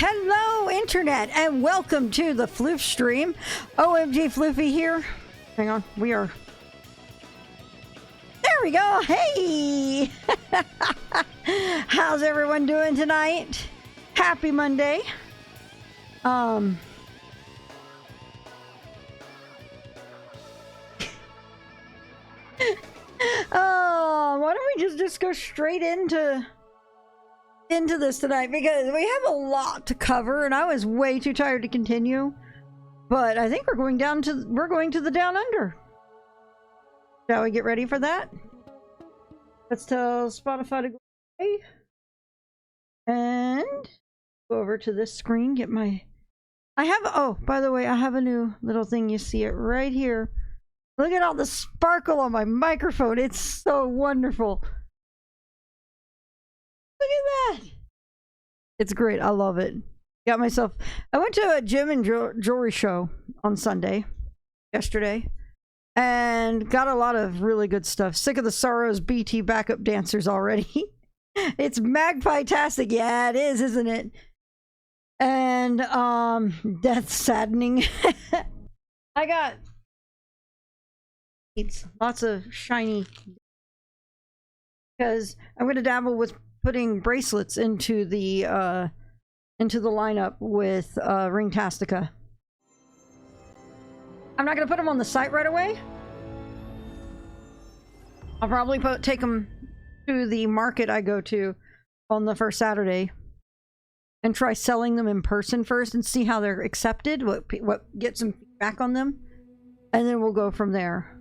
Hello, Internet, and welcome to the Floof stream. OMG Floofy here. Hang on, we are... There we go! Hey! How's everyone doing tonight? Happy Monday. Oh, why don't we just go straight into this tonight, because we have a lot to cover and I was way too tired to continue, but I think we're going to the down under. Shall we get ready for that? Let's tell Spotify to go away and go over to this screen, get my... oh, by the way, I have a new little thing. You see it right here. Look at all the sparkle on my microphone. It's so wonderful. Look at that. It's great. I love it. I went to a gym and jewelry show on Sunday, yesterday, and got a lot of really good stuff. Sick of the Sorrows BT backup dancers already. It's magpie-tastic. Yeah, it is, isn't it? And, that's saddening. I got lots of shiny, because I'm going to dabble with putting bracelets into the lineup with Ringtastica. I'm not going to put them on the site right away. I'll probably take them to the market I go to on the first Saturday and try selling them in person first and see how they're accepted, what gets some feedback on them, and then we'll go from there.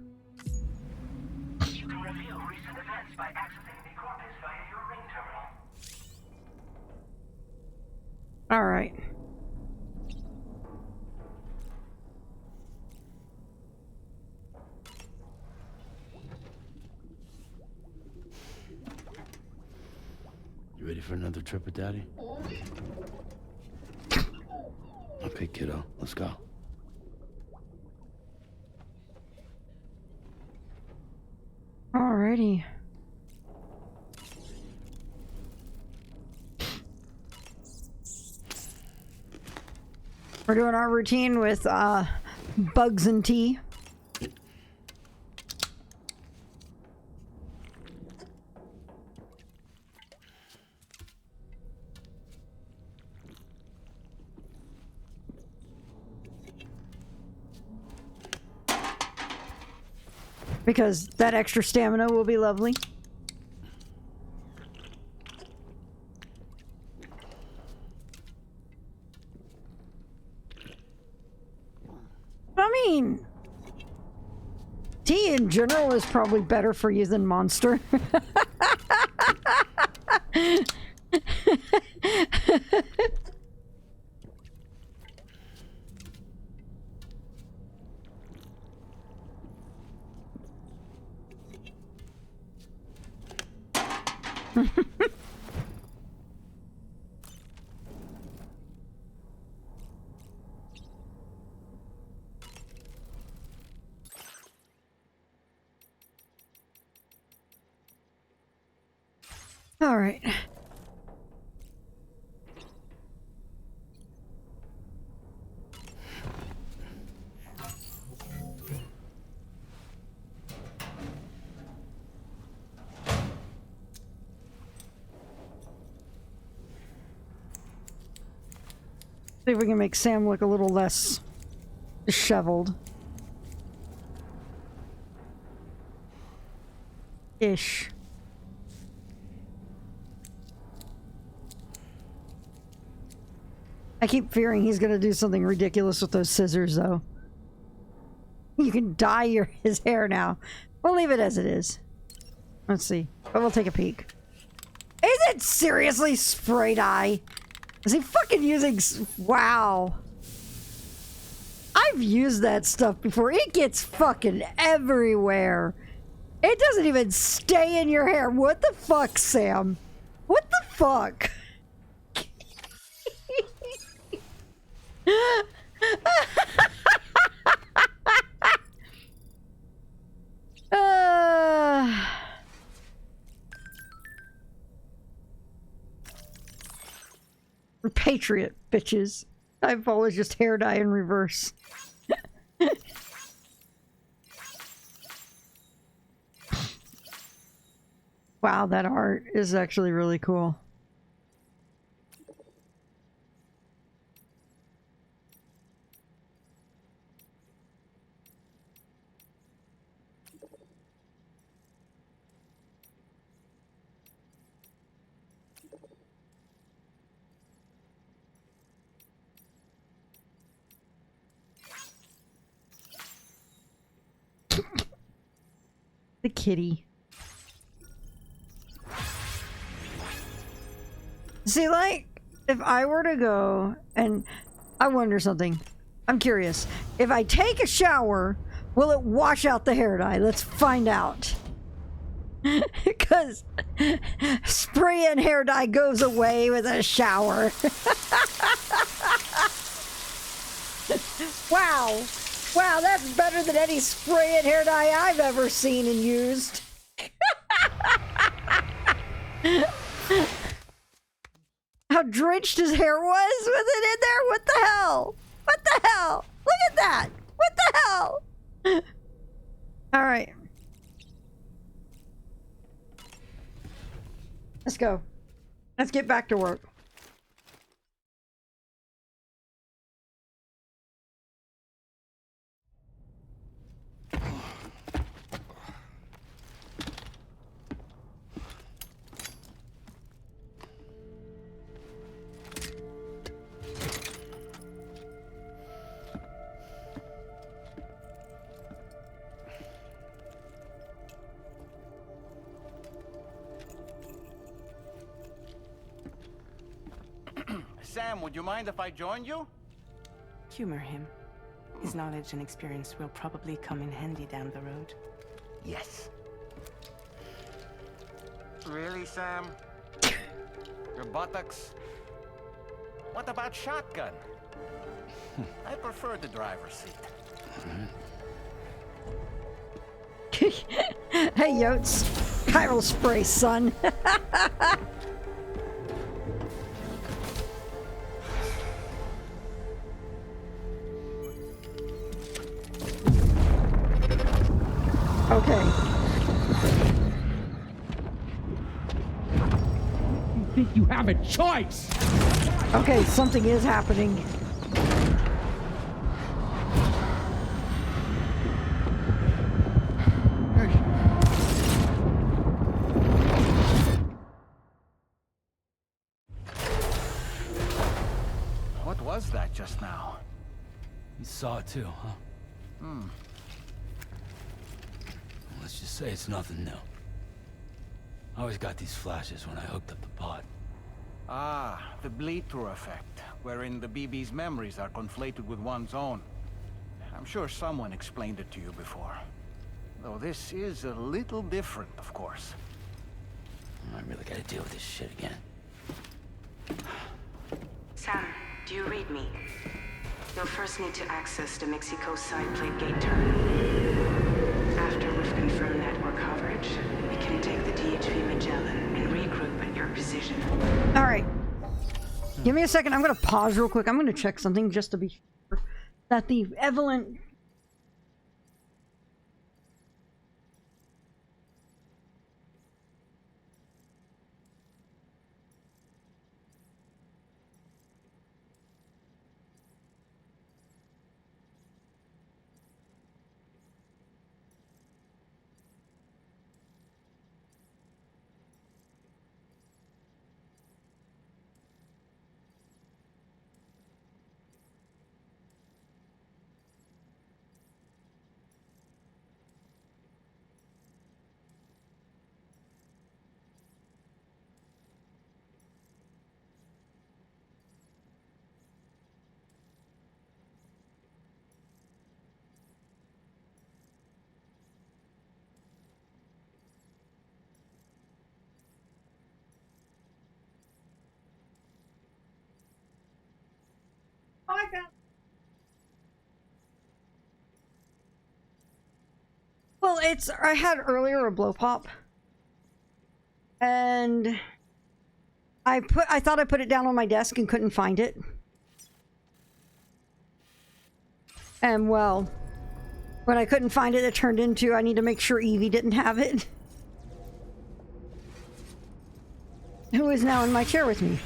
You can reveal recent events by accessing the corpus via your ring terminal. All right. You ready for another trip with Daddy? Okay, kiddo, let's go. Alrighty. We're doing our routine with bugs and tea. Because that extra stamina will be lovely. I mean, tea in general is probably better for you than Monster. All right. See if we can make Sam look a little less disheveled. Ish. I keep fearing he's gonna do something ridiculous with those scissors, though. You can dye his hair now. We'll leave it as it is. Let's see. But we'll take a peek. Is it seriously spray dye? Is he fucking using... Wow. I've used that stuff before. It gets fucking everywhere. It doesn't even stay in your hair. What the fuck, Sam? What the fuck? Patriot, bitches. Skyfall is just hair dye in reverse. Wow, that art is actually really cool. The kitty. See, like, if I were to go and I wonder something. I'm curious. If I take a shower, will it wash out the hair dye? Let's find out. Because spraying hair dye goes away with a shower. Wow. Wow, that's better than any spraying hair dye I've ever seen and used. How drenched his hair was with it in there? What the hell? What the hell? Look at that! What the hell? Alright. Let's go. Let's get back to work. Sam, would you mind if I joined you? Humor him. His knowledge and experience will probably come in handy down the road. Yes. Really, Sam? Your buttocks? What about shotgun? I prefer the driver's seat. Hey, Yotes. Chiral spray, son. Okay. You think you have a choice? Okay, something is happening. What was that just now? You saw it too, huh? Let's just say it's nothing new. I always got these flashes when I hooked up the pod. Ah, the bleed-through effect, wherein the BB's memories are conflated with one's own. I'm sure someone explained it to you before. Though this is a little different, of course. I really gotta deal with this shit again. Sam, do you read me? You'll first need to access the Mexico side plate gate terminal. After we've confirmed network coverage, we can take the DHV Magellan and regroup at your position. All right. Give me a second. I'm going to pause real quick. I'm going to check something just to be sure that the Evelyn... Well, I had earlier a blow pop. And I thought I put it down on my desk and couldn't find it. And well, when I couldn't find it, it turned into I need to make sure Evie didn't have it. Who is now in my chair with me.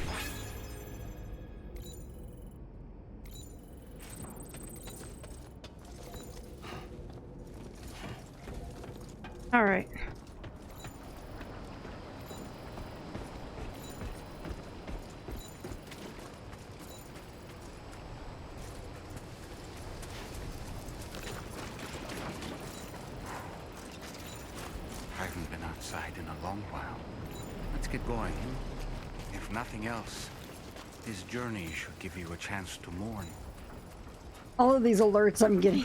All right. I haven't been outside in a long while. Let's get going. If nothing else, this journey should give you a chance to mourn. All of these alerts I'm getting.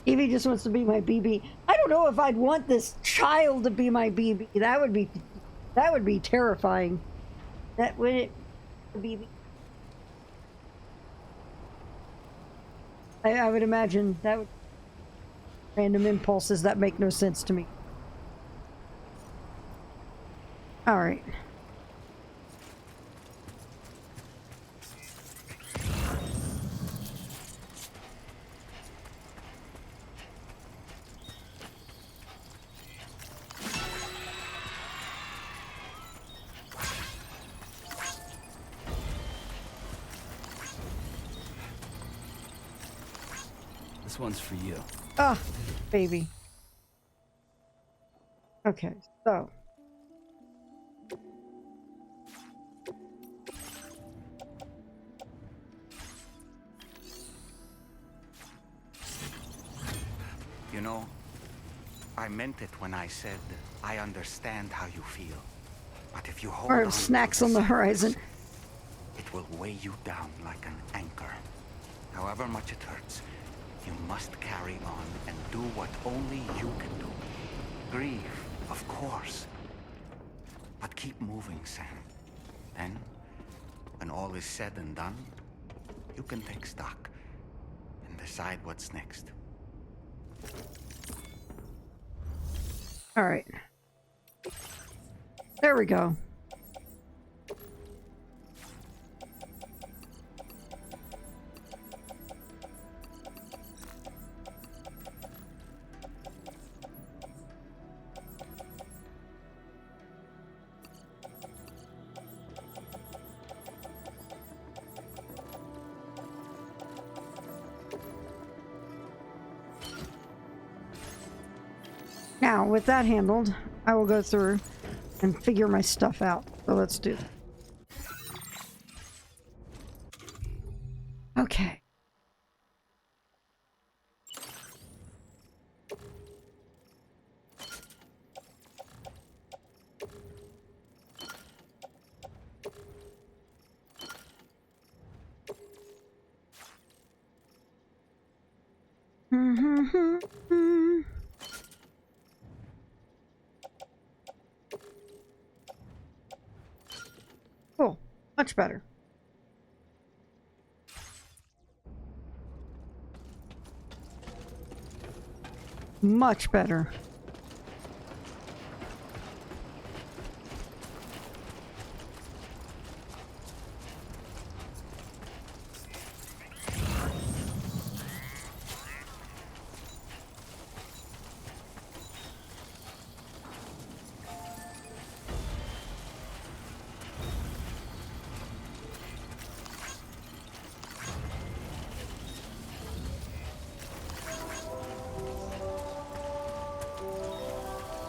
Evie just wants to be my BB. I don't know if I'd want this child to be my BB. That would be terrifying. That would it BB. I would imagine that would random impulses that make no sense to me. All right. This one's for you. Ah, baby. Okay, so. You know, I meant it when I said I understand how you feel. But if you hold Or on to snacks on the this, horizon. it will weigh you down like an anchor. However much it hurts, you must carry on and do what only you can do. Grieve, of course. But keep moving, Sam. Then, when all is said and done, you can take stock and decide what's next. All right. There we go. Now, with that handled, I will go through and figure my stuff out. So let's do that. Okay. Cool. Much better. Much better.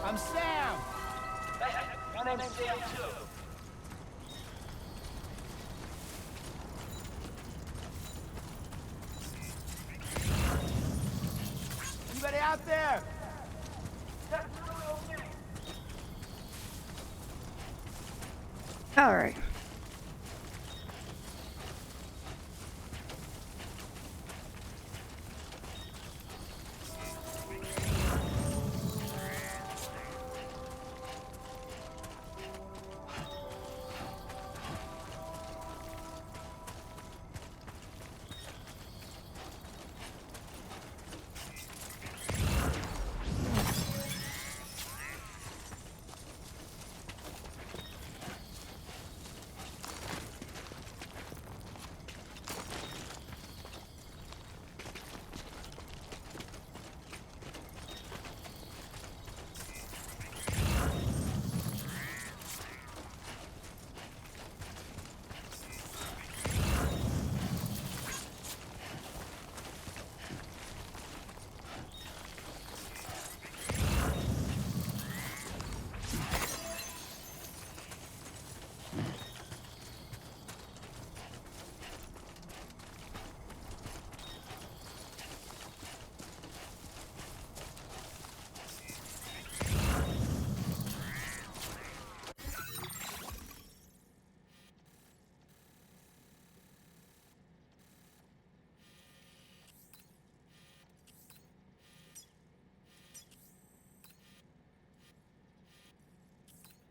I'm Sam! My name's Sam too. Anybody out there? All right.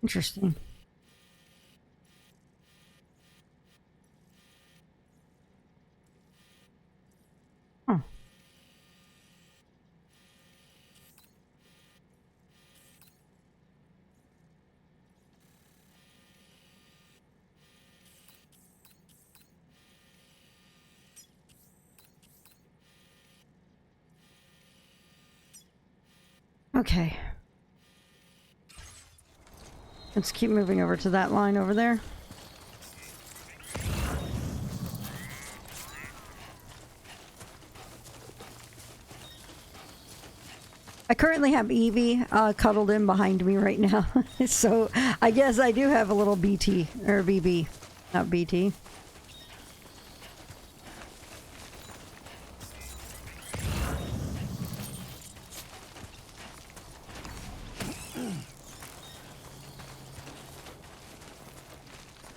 Interesting. Huh. Okay. Let's keep moving over to that line over there. I currently have Evie cuddled in behind me right now. So I guess I do have a little BT, or BB, not BT.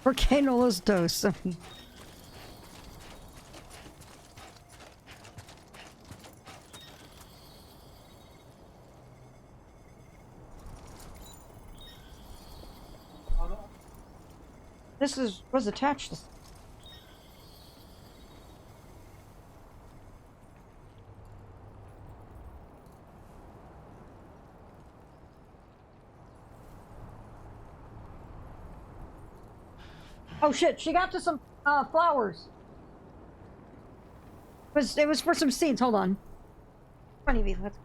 Volcano Los Dos. This was attached to. Oh shit, she got to some flowers. It was for some seeds, hold on. Funny Evie, let's.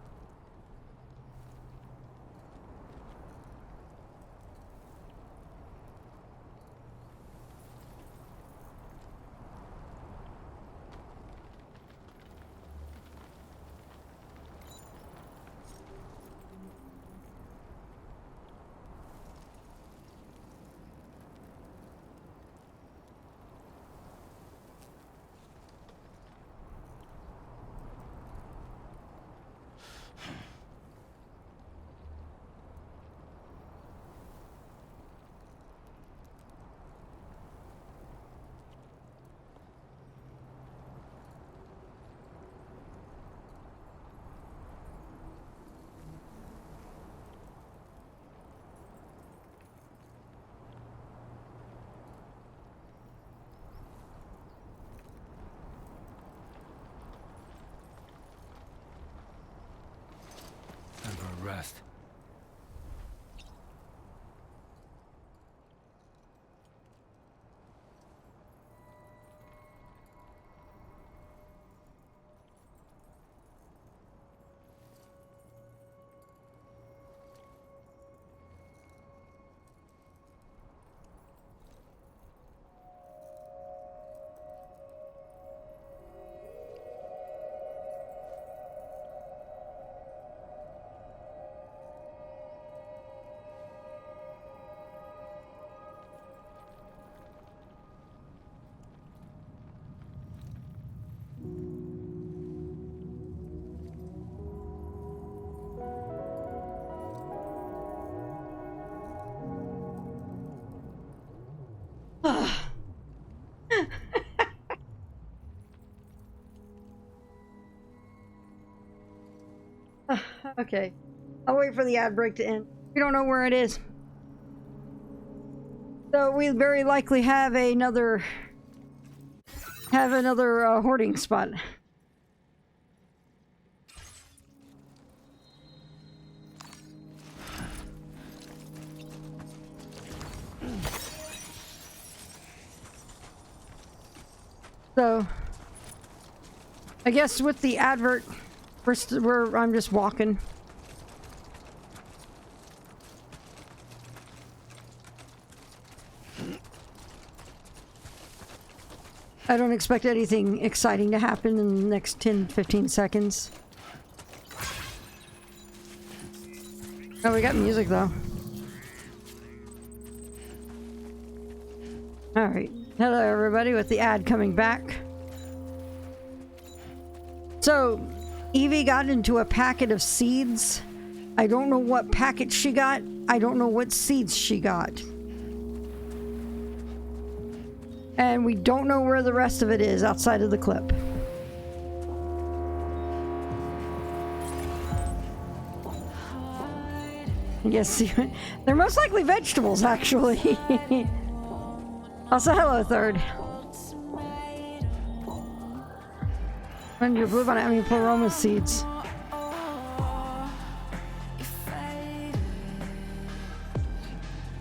Time for a rest. Okay. I'll wait for the ad break to end. We don't know where it is. So we very likely have another hoarding spot. So I guess with the advert, I'm just walking. I don't expect anything exciting to happen in the next 10-15 seconds. Oh, we got music though. Alright. Hello everybody, with the ad coming back. So, Evie got into a packet of seeds. I don't know what packet she got. I don't know what seeds she got. And we don't know where the rest of it is outside of the clip. Yes, they're most likely vegetables, actually. Also, hello, third. And your blue bonnet, I mean, Pleroma seeds.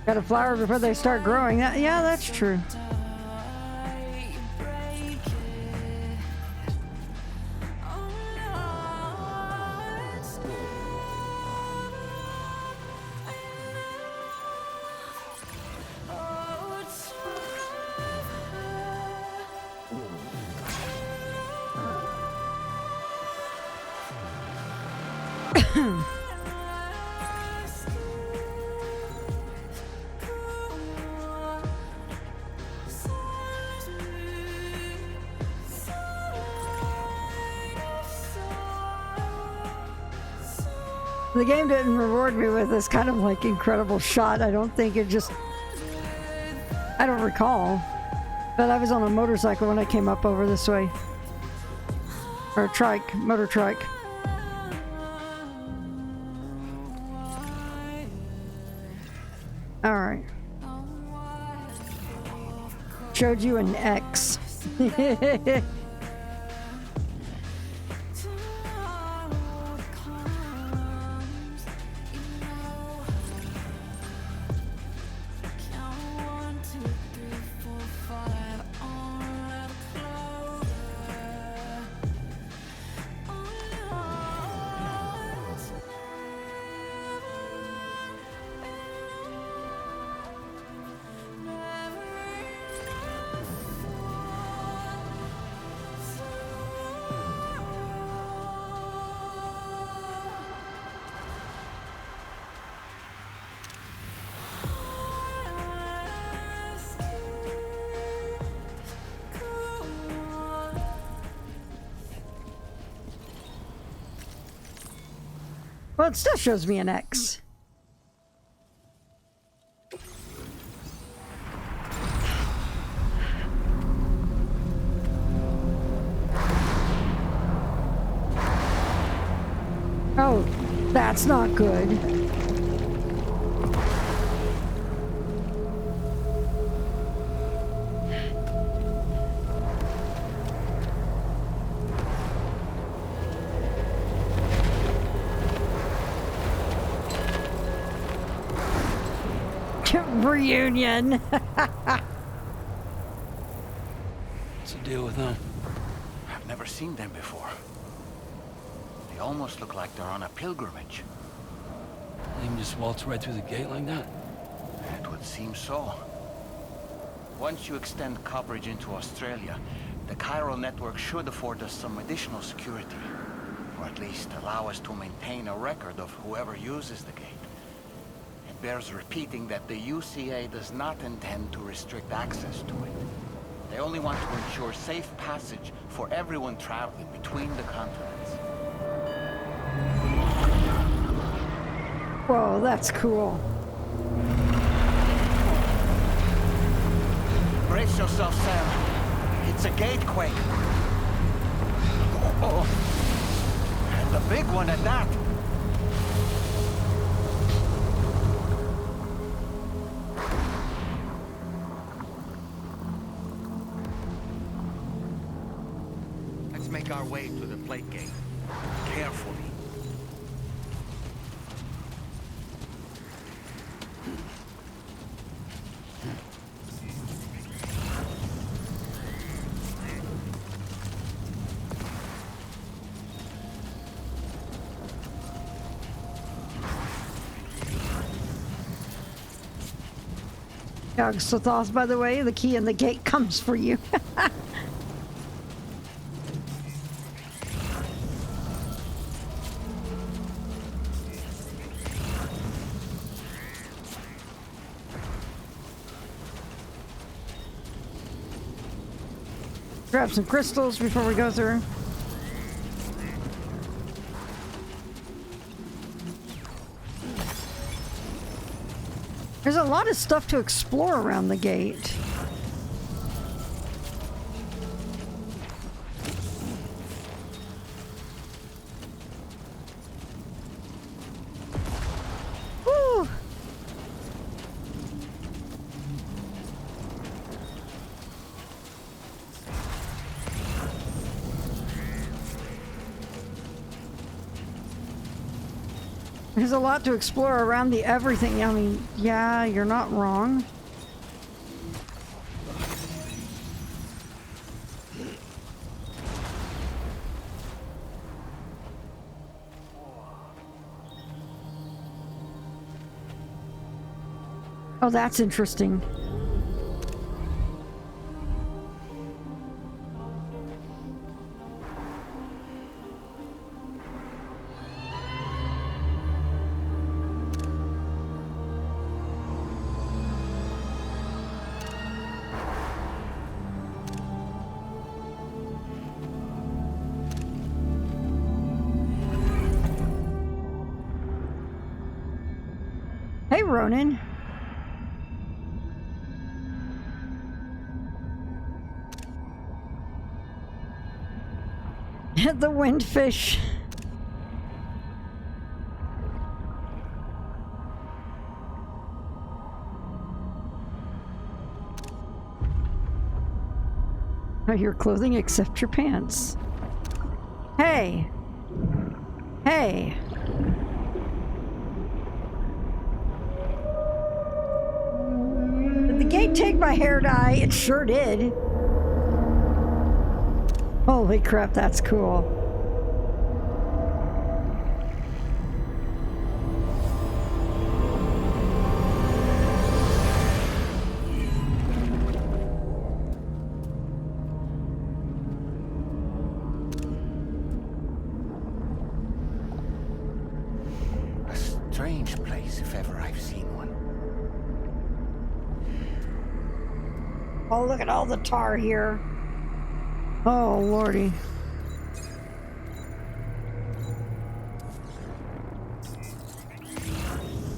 Got a flower before they start growing. Yeah, that's true. The game didn't reward me with this kind of like incredible shot. I don't think it just... I don't recall. But I was on a motorcycle when I came up over this way. Or a trike, motor trike. Alright. Showed you an X. Well, it still shows me an X. Oh, that's not good. Reunion. What's the deal with them? I've never seen them before. They almost look like they're on a pilgrimage. They can just waltz right through the gate like that? It would seem so. Once you extend coverage into Australia, the chiral network should afford us some additional security. Or at least allow us to maintain a record of whoever uses the gate. It bears repeating that the UCA does not intend to restrict access to it. They only want to ensure safe passage for everyone traveling between the continents. Whoa, that's cool. Brace yourself, Sam. It's a gatequake. Oh, and a big one at that. Let's make our way to the plate gate. Carefully. Yogg-Sothoth, by the way, the key in the gate comes for you. Grab some crystals before we go through. There's a lot of stuff to explore around the gate. Woo! There's a lot to explore around the everything. I mean, yeah, you're not wrong. Oh, that's interesting. Hey, Ronan. The windfish. Your clothing except your pants. Hey. Hey. Did the gate take my hair dye? It sure did. Holy crap, that's cool. A strange place, if ever I've seen one. Oh, look at all the tar here. Oh, lordy.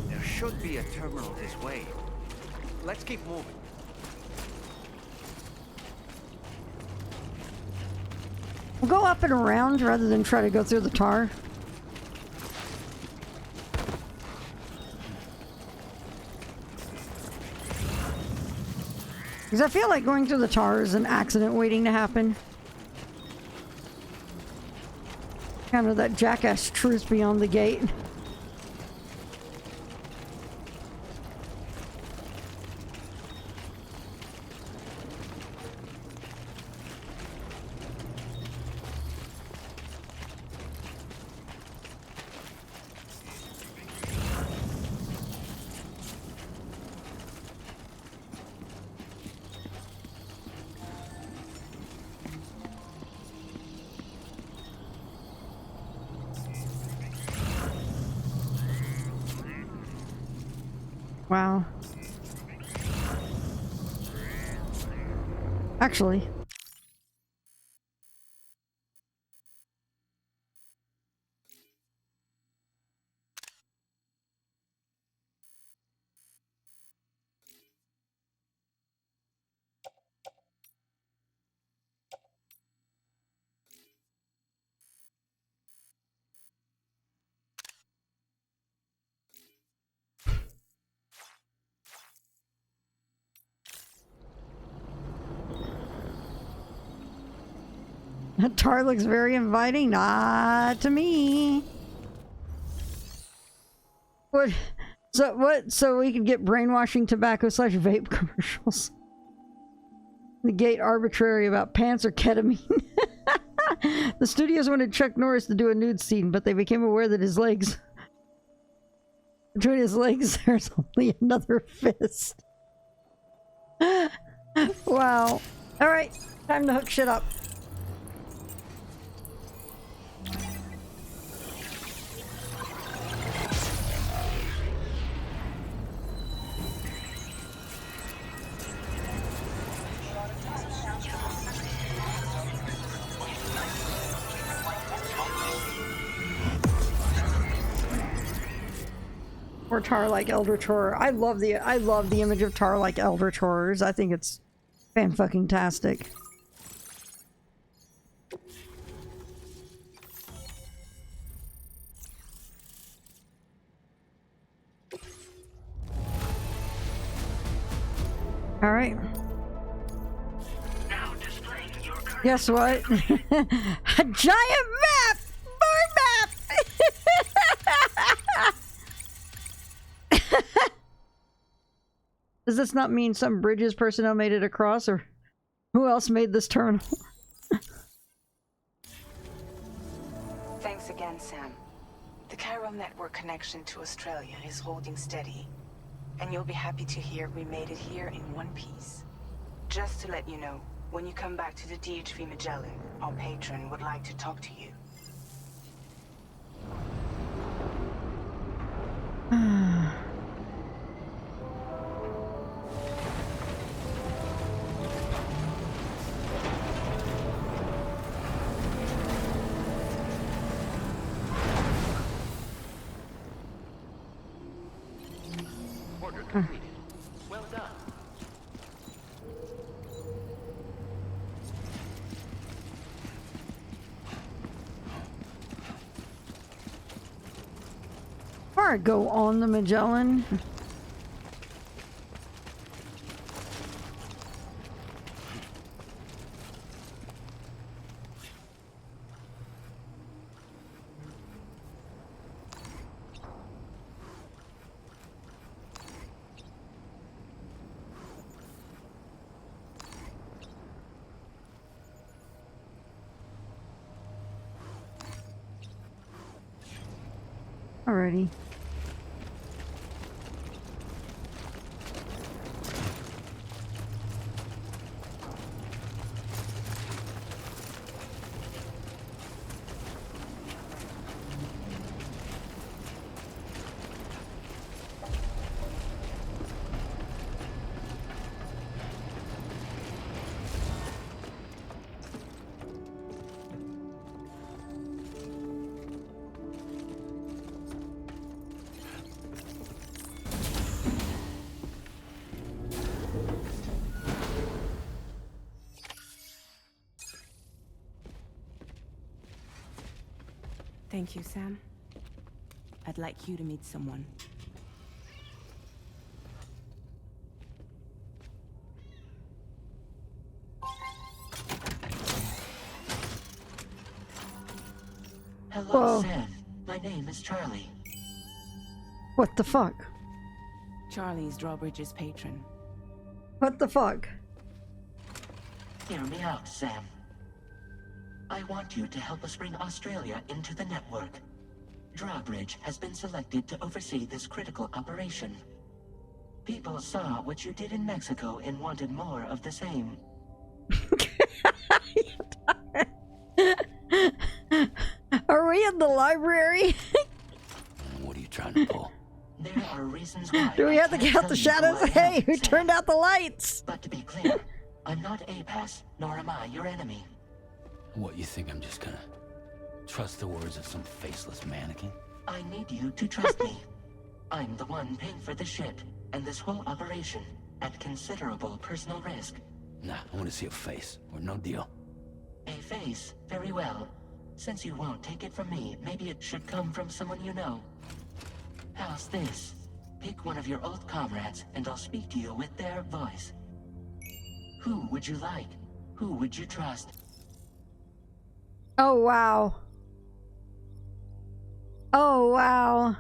There should be a terminal this way. Let's keep moving. We'll go up and around rather than try to go through the tar. Because I feel like going through the tar is an accident waiting to happen. Kind of that jackass truth beyond the gate. Wow. Actually. That tar looks very inviting. Not to me. What? So what? So we could get brainwashing tobacco / vape commercials. The gate arbitrary about pants or ketamine. The studios wanted Chuck Norris to do a nude scene, but they became aware that his legs... Between his legs, there's only another fist. Wow. Alright, time to hook shit up. Or tar like eldritch horror. I love the image of tar like eldritch horrors. I think it's fan-fucking-tastic. All right. Now displaying your current Guess what? A giant map! More map! Does this not mean some bridges personnel made it across, or who else made this terminal? Thanks again, Sam. The chiral network connection to Australia is holding steady. And you'll be happy to hear we made it here in one piece. Just to let you know, when you come back to the DHV Magellan, our patron would like to talk to you. Order completed. Well done. Before I go on the Magellan. Alrighty. Thank you, Sam. I'd like you to meet someone. Hello, Whoa. Sam. My name is Charlie. What the fuck? Charlie's Drawbridge's patron. What the fuck? Hear me out, Sam. I want you to help us bring Australia into the network. Drawbridge has been selected to oversee this critical operation. People saw what you did in Mexico and wanted more of the same. Are we in the library? What are you trying to pull? There are reasons why. Do we I have to can't count the tell you shadows? who I Hey, am, who Sam. turned out the lights? But to be clear, I'm not APAS, nor am I your enemy. What, you think I'm just gonna trust the words of some faceless mannequin? I need you to trust me. I'm the one paying for the ship and this whole operation at considerable personal risk. Nah, I want to see a face, or no deal. A face, very well. Since you won't take it from me, maybe it should come from someone you know. How's this? Pick one of your old comrades, and I'll speak to you with their voice. Who would you like? Who would you trust? Oh, wow. Oh, wow.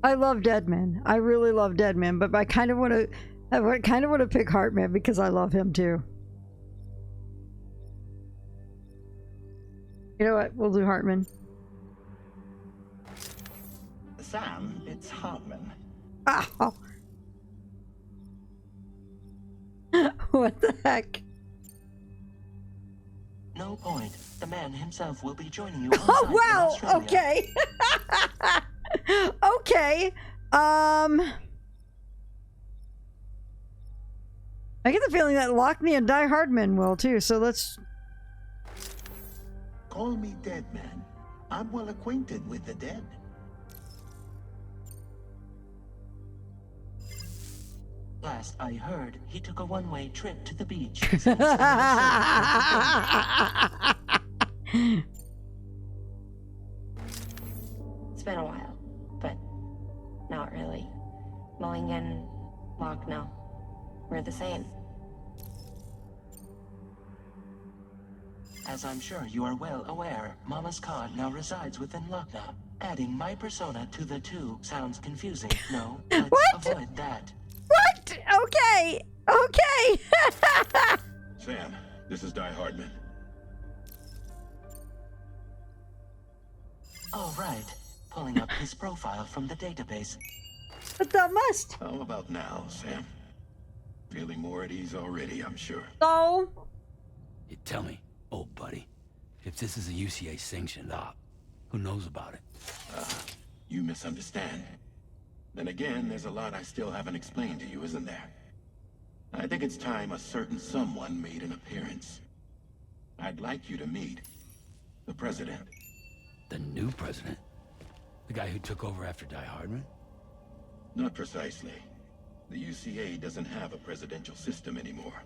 I love Deadman. I really love Deadman, but I kind of want to pick Heartman because I love him too. You know what? We'll do Hartman. Sam, it's Hartman. Ow. What the heck? No point. The man himself will be joining you on Oh, site in wow. Australia. Okay. Okay. I get the feeling that Lockney and Die Hardman will too, so let's... Call me Dead Man. I'm well acquainted with the dead. Last I heard, he took a one-way trip to the beach. It's been a while, but not really. Mulligan, Locke, no. We're the same. As I'm sure you are well aware, Mama's Cod now resides within Lochna. Adding my persona to the two sounds confusing. No, let's What? avoid that. What? Okay. Okay. Sam, this is Di Hardman. All right. Pulling up his profile from the database. But that must. How about now, Sam? Feeling more at ease already, I'm sure. No. You tell me, old buddy, if this is a UCA sanctioned op, who knows about it? You misunderstand. Then again, there's a lot I still haven't explained to you, isn't there? I think it's time a certain someone made an appearance. I'd like you to meet the president. The new president? The guy who took over after Die Hardman? Not precisely. The UCA doesn't have a presidential system anymore.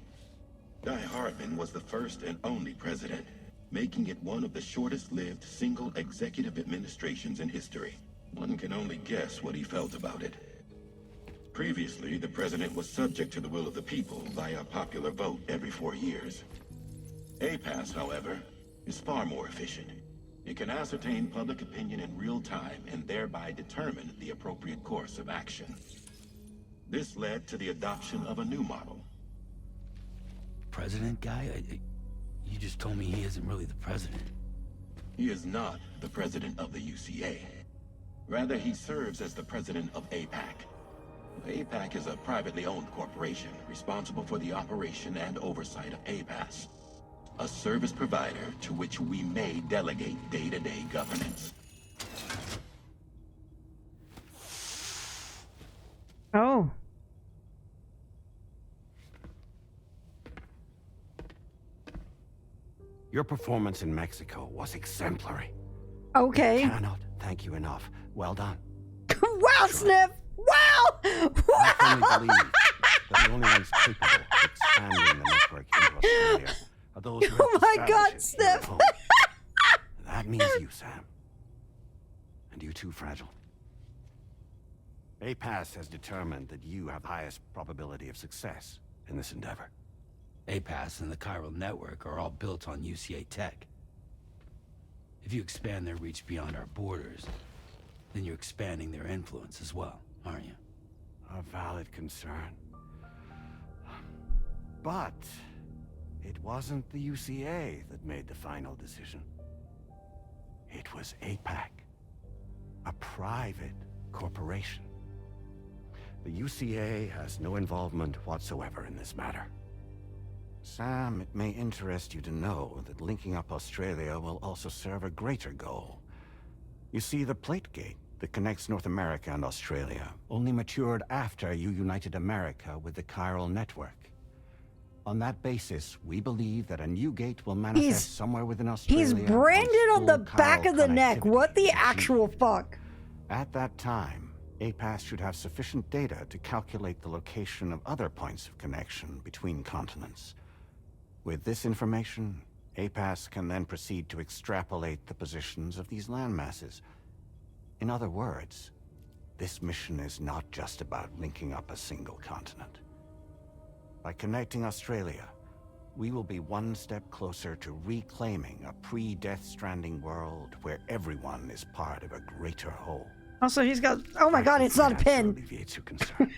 Di Hardman was the first and only president, making it one of the shortest-lived single executive administrations in history. One can only guess what he felt about it. Previously, the president was subject to the will of the people via popular vote every 4 years. APAS, however, is far more efficient. It can ascertain public opinion in real time and thereby determine the appropriate course of action. This led to the adoption of a new model. President guy? You just told me he isn't really the president. He is not the president of the UCA. Rather, he serves as the president of APAC. APAC is a privately owned corporation responsible for the operation and oversight of APAS, a service provider to which we may delegate day-to-day governance. Oh. Your performance in Mexico was exemplary. Okay. Cannot thank you enough. Well done. Wow, Sniff. Wow. I firmly believe that the only ones capable of expanding the network into Australia are those who Oh have my God, established it here at Sniff. home. That means you, Sam. And you too, Fragile. APAS has determined that you have the highest probability of success in this endeavor. APAS and the chiral network are all built on UCA tech. If you expand their reach beyond our borders, then you're expanding their influence as well, aren't you? A valid concern. But it wasn't the UCA that made the final decision. It was APAC, a private corporation. The UCA has no involvement whatsoever in this matter. Sam, it may interest you to know that linking up Australia will also serve a greater goal. You see, the plate gate that connects North America and Australia only matured after you united America with the chiral network. On that basis, we believe that a new gate will manifest somewhere within Australia. He's branded on the full back of the chiral neck. What the connectivity. actual fuck? At that time, APAS should have sufficient data to calculate the location of other points of connection between continents. With this information, APAS can then proceed to extrapolate the positions of these landmasses. In other words, this mission is not just about linking up a single continent. By connecting Australia, we will be one step closer to reclaiming a pre-Death Stranding world where everyone is part of a greater whole. Also, he's got. Oh my God, it's not a That pen. alleviates your concern.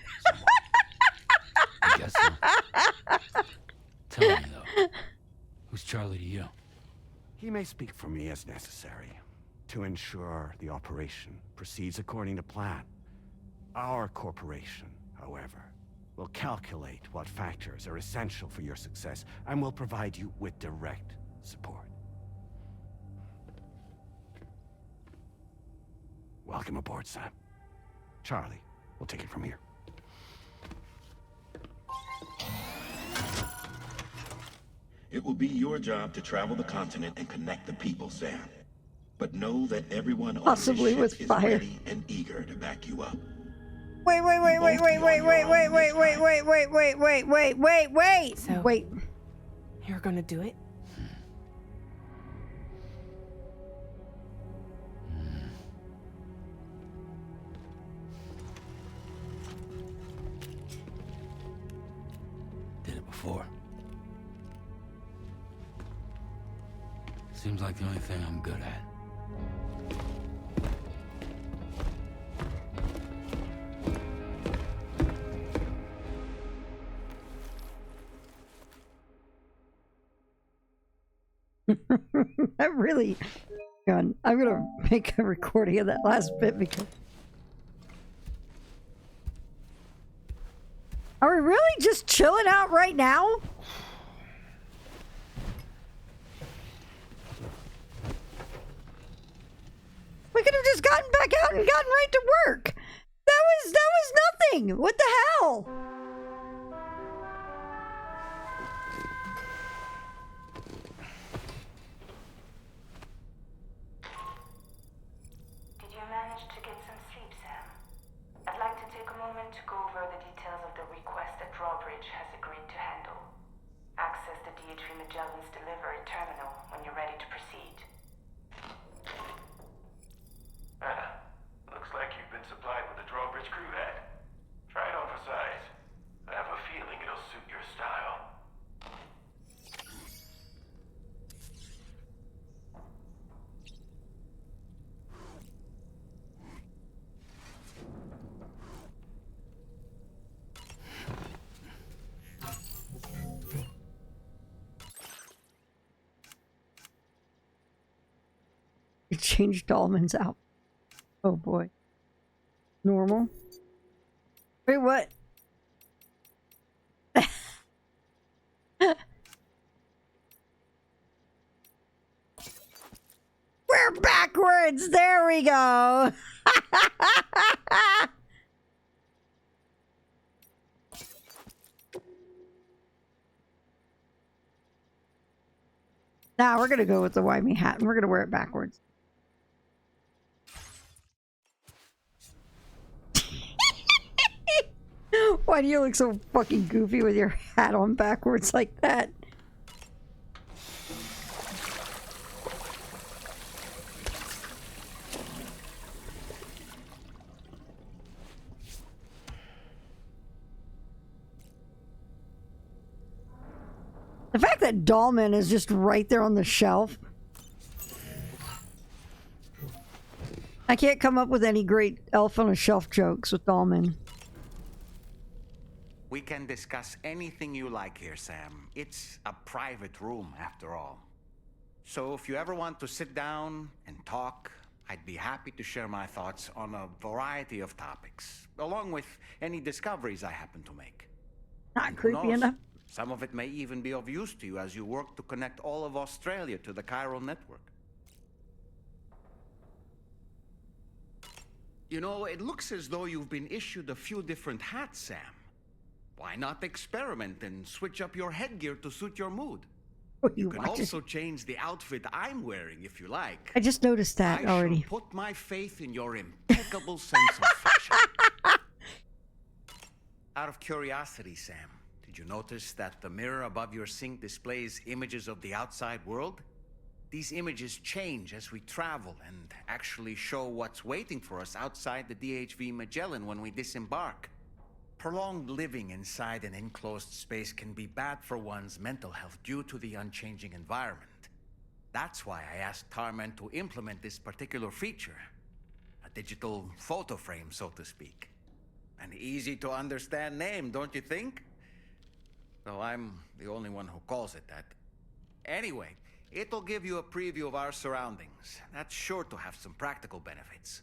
I guess so. Tell me, though, who's Charlie to you? He may speak for me as necessary to ensure the operation proceeds according to plan. Our corporation, however, will calculate what factors are essential for your success and will provide you with direct support. Welcome aboard, Sam. Charlie, we'll take it from here. It will be your job to travel the continent and connect the people, Sam. But know that everyone on this Possibly ship with is fire. ready and eager to back you up. Wait. So- Wait. You're gonna do it? Did it before. Seems like the only thing I'm good at. I really... God, I'm gonna make a recording of that last bit because... Are we really just chilling out right now? We could have just gotten back out and gotten right to work. That was nothing. What the hell? Did you manage to get some sleep, Sam? I'd like to take a moment to go over the details of the request that Drawbridge has agreed to handle. Access the DHV Magellan's delivery terminal when you're ready to proceed. Looks like you've been supplied with a Drawbridge crew hat. Try it on for size. I have a feeling it'll suit your style. You changed Dahlman's out. Oh boy. Normal? Wait, what? We're backwards! There we go! Now we're gonna go with the Wymie hat and we're gonna wear it backwards. Why do you look so fucking goofy with your hat on backwards like that? The fact that Dahlman is just right there on the shelf. I can't come up with any great elf on a shelf jokes with Dahlman. We can discuss anything you like here, Sam. It's a private room, after all. So if you ever want to sit down and talk, I'd be happy to share my thoughts on a variety of topics, along with any discoveries I happen to make. Not And who creepy knows, enough. some of it may even be of use to you as you work to connect all of Australia to the chiral network. You know, it looks as though you've been issued a few different hats, Sam. Why not experiment and switch up your headgear to suit your mood? You can also change the outfit I'm wearing if you like. I just noticed that already. I shall put my faith in your impeccable sense of fashion. Out of curiosity, Sam, did you notice that the mirror above your sink displays images of the outside world? These images change as we travel and actually show what's waiting for us outside the DHV Magellan when we disembark. Prolonged living inside an enclosed space can be bad for one's mental health due to the unchanging environment. That's why I asked Tarman to implement this particular feature. A digital photo frame, so to speak. An easy to understand name, don't you think? Though I'm the only one who calls it that. Anyway, it'll give you a preview of our surroundings. That's sure to have some practical benefits.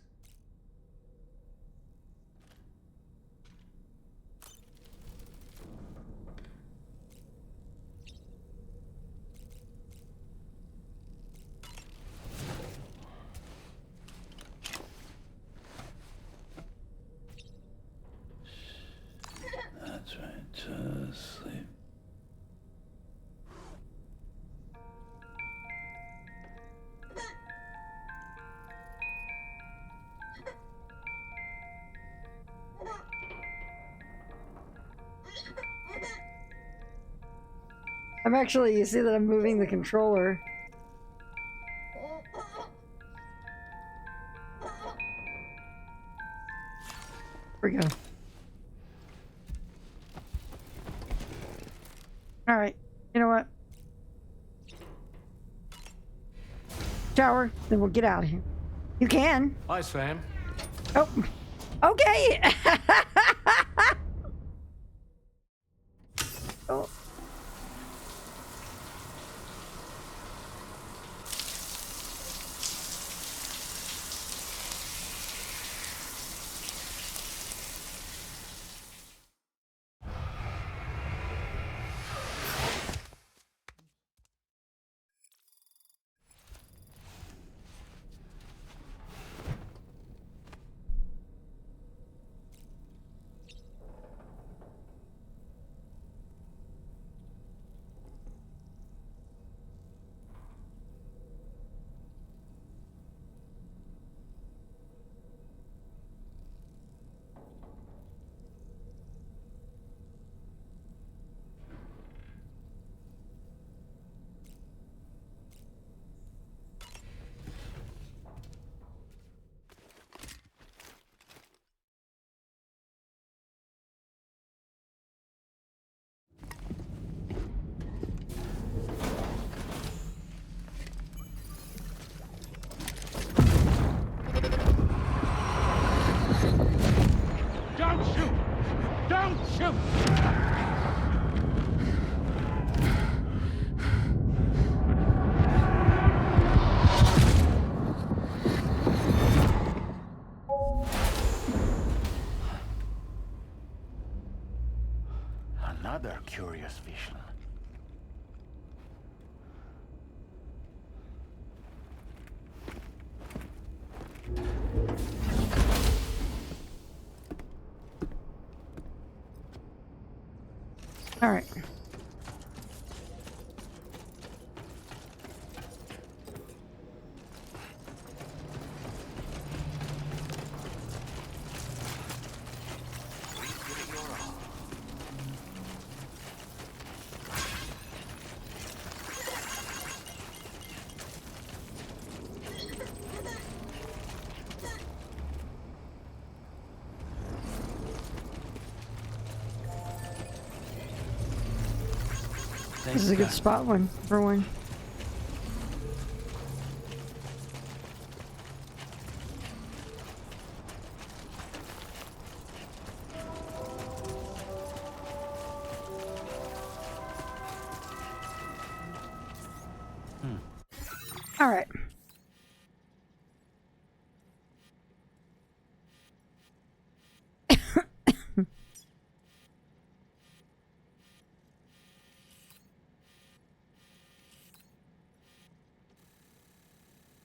That's right, just sleep. I'm actually, you see that I'm moving the controller. Here we go. Alright, you know what? watchtower, then we'll get out of here. You can. Hi, Sam. Oh, okay. Oh. Don't shoot! Don't shoot! Another curious vision. All right. This is a good spot for one. All right.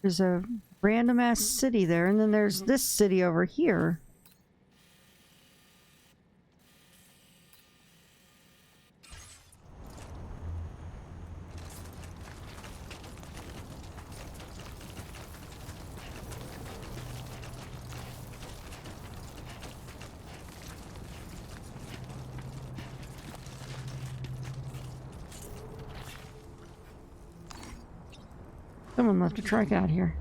There's a random ass city there, and then there's this city over here. Someone left a truck out here.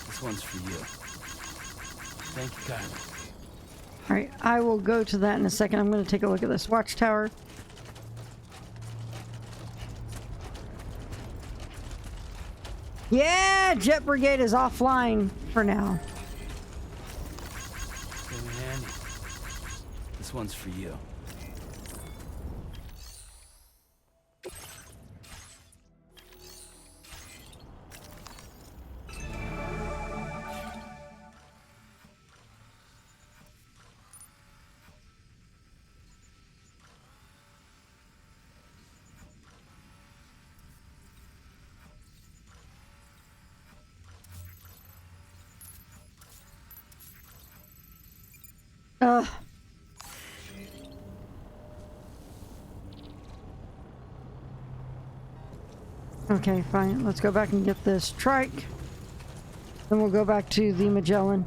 This one's for you. Thank you, Kylie. All right, I will go to that in a second. I'm going to take a look at this watchtower. Yeah, Jet Brigade is offline for now. Came in handy. This one's for you. Okay, fine. Let's go back and get this trike. Then we'll go back to the Magellan.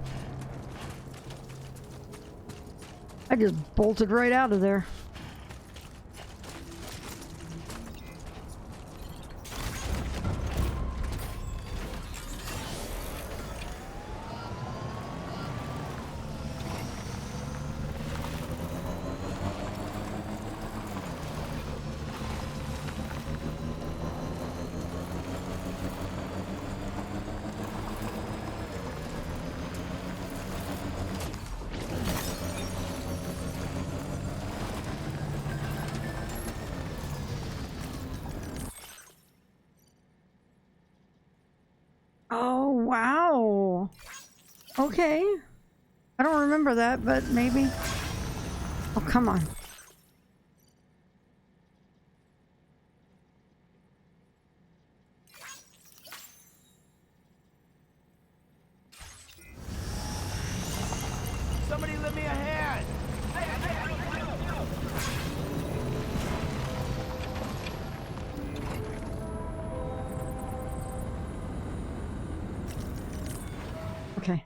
I just bolted right out of there. Oh, wow. Okay. I don't remember that, but maybe. Oh, come on. Somebody lend me a hand! Okay.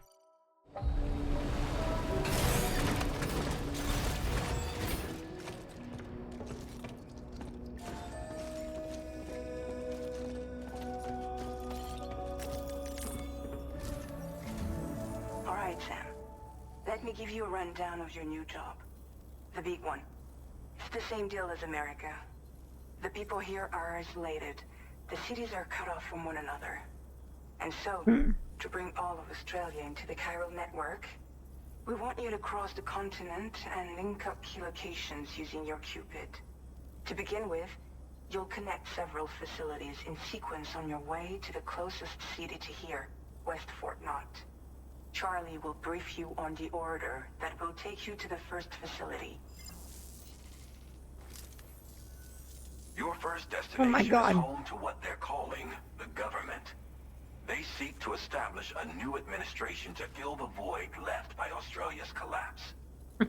All right, Sam. Let me give you a rundown of your new job. The big one. It's the same deal as America. The people here are isolated. The cities are cut off from one another. And so, to bring all of Australia into the chiral network, we want you to cross the continent and link up key locations using your Cupid. To begin with, you'll connect several facilities in sequence on your way to the closest city to here, West Fort Knott. Charlie will brief you on the order that will take you to the first facility. Your first Oh destination my God. is home to what they're calling the government. They seek to establish a new administration to fill the void left by Australia's collapse.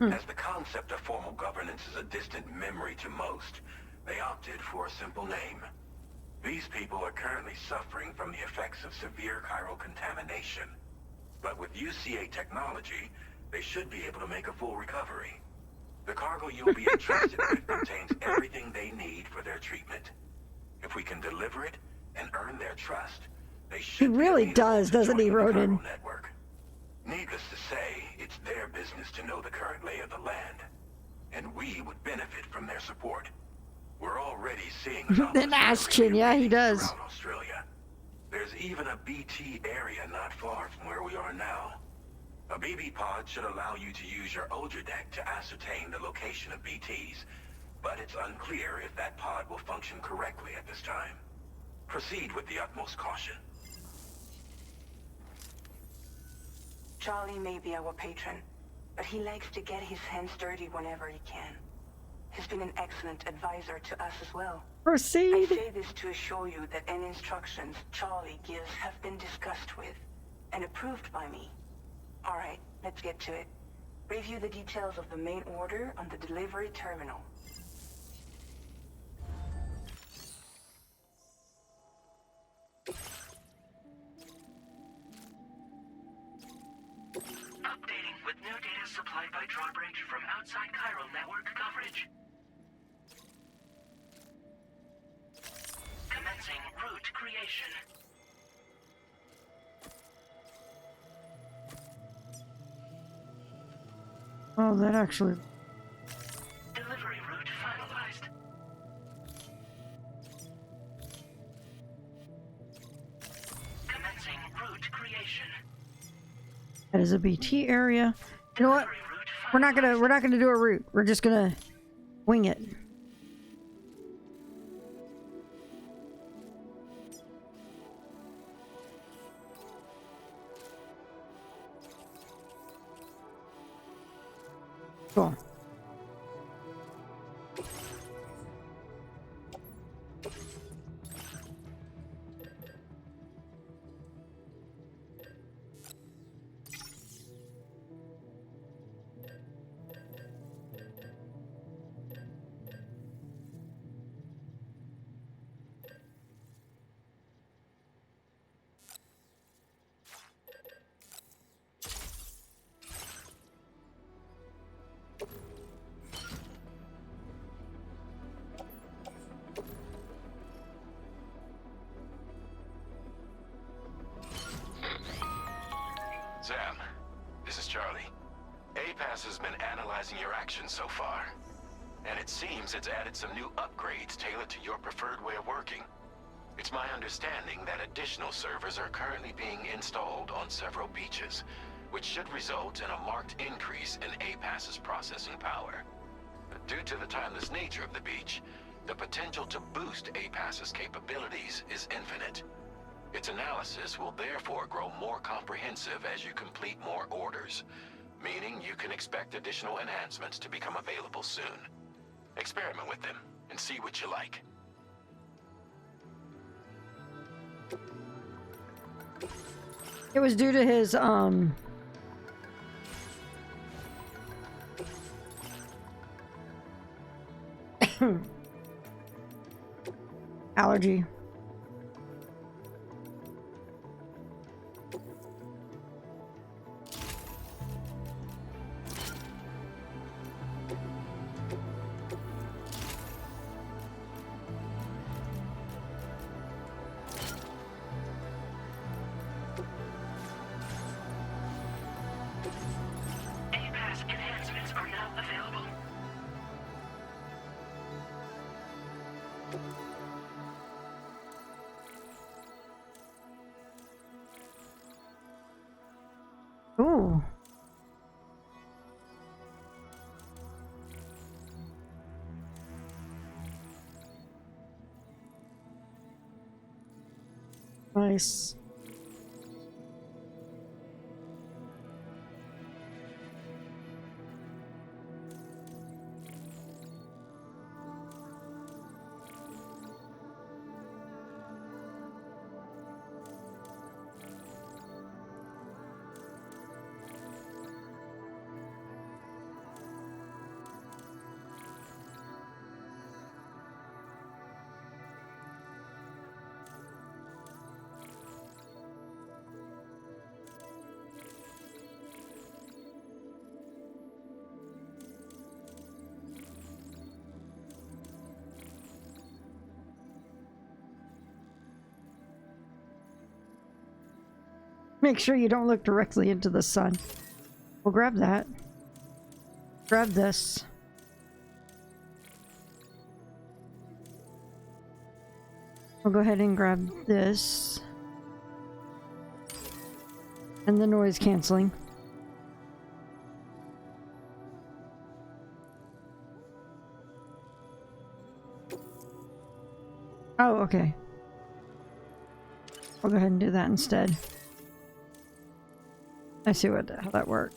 As the concept of formal governance is a distant memory to most, they opted for a simple name. These people are currently suffering from the effects of severe chiral contamination. But with UCA technology, they should be able to make a full recovery. The cargo you'll be entrusted with contains everything they need for their treatment. If we can deliver it and earn their trust, they should He really be does, doesn't he, Ronan? network. Needless to say, it's their business to know the current lay of the land, and we would benefit from their support. We're already seeing An ass chin, yeah, he does. throughout Australia. There's even a BT area not far from where we are now. A BB pod should allow you to use your Ultra deck to ascertain the location of BTs, but it's unclear if that pod will function correctly at this time. Proceed with the utmost caution. Charlie may be our patron, but he likes to get his hands dirty whenever he can. He's been an excellent advisor to us as well. I Proceed. say this to assure you that any instructions Charlie gives have been discussed with and approved by me. All right, let's get to it. Review the details of the main order on the delivery terminal. Updating with new data supplied by Drawbridge from outside chiral network coverage. Commencing route creation. Oh, that actually. Delivery route finalized. Commencing route creation. That is a BT area. You know what? We're not gonna do a route. We're just gonna wing it. Cool. analyzing your actions so far. And it seems it's added some new upgrades tailored to your preferred way of working. It's my understanding that additional servers are currently being installed on several beaches, which should result in a marked increase in APAS's processing power. Due to the timeless nature of the beach, the potential to boost APAS's capabilities is infinite. Its analysis will therefore grow more comprehensive as you complete more orders, meaning you can expect additional enhancements to become available soon. Experiment with them and see what you like. It was due to his allergy. APAS enhancements are now available. Ooh. Nice. Make sure you don't look directly into the sun. We'll grab that. Grab this. We'll go ahead and grab this. And the noise canceling. Oh, okay. I'll go ahead and do that instead. I see how that works.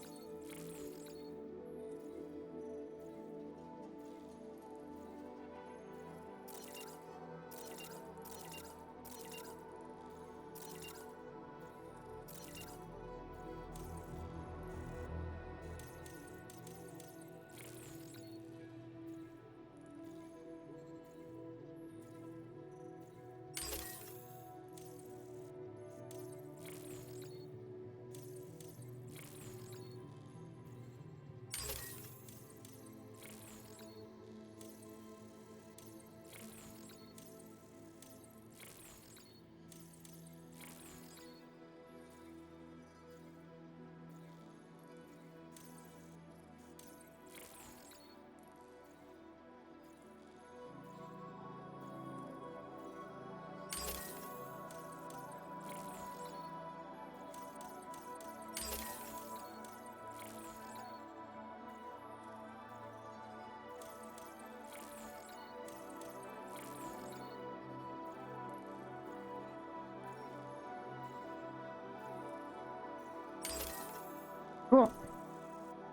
Cool.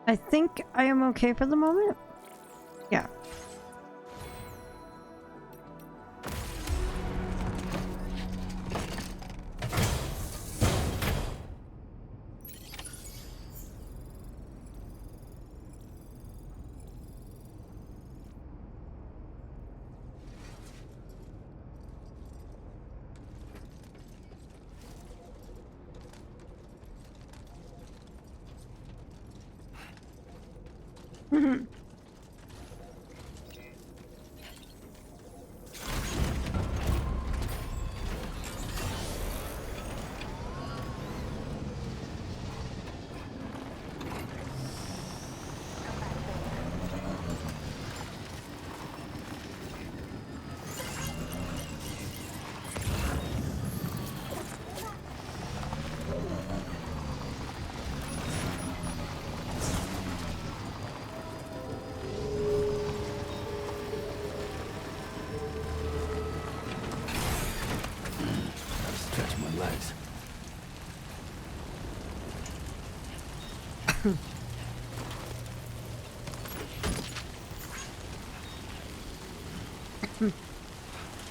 I think I am okay for the moment. Yeah.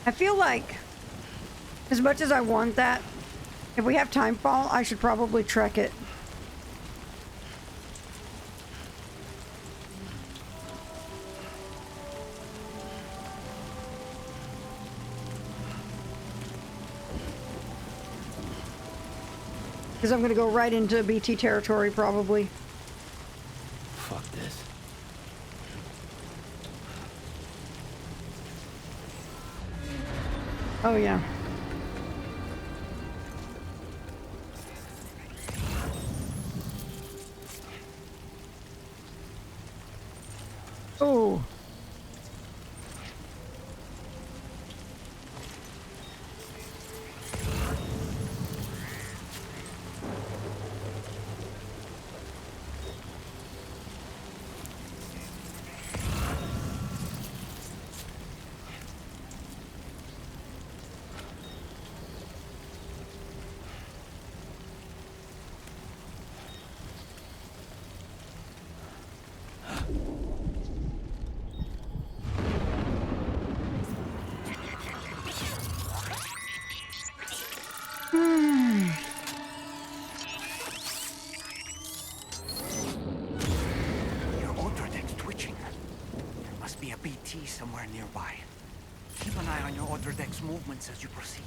I feel like, as much as I want that, if we have timefall, I should probably trek it. Because I'm going to go right into BT territory, probably. Fuck this. Oh, yeah. Oh. Your order deck's twitching. There must be a BT somewhere nearby. Keep an eye on your order deck's movements as you proceed.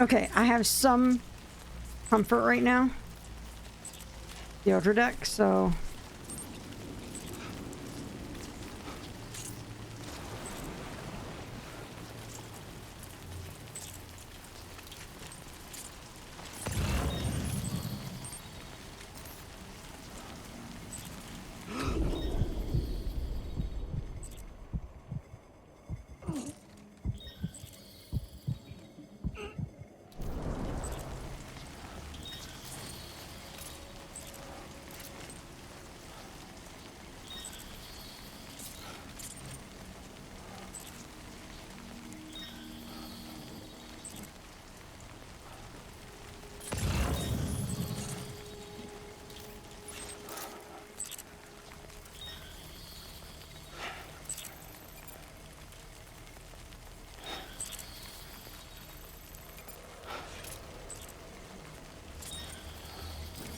Okay, I have some comfort right now. The order deck, so...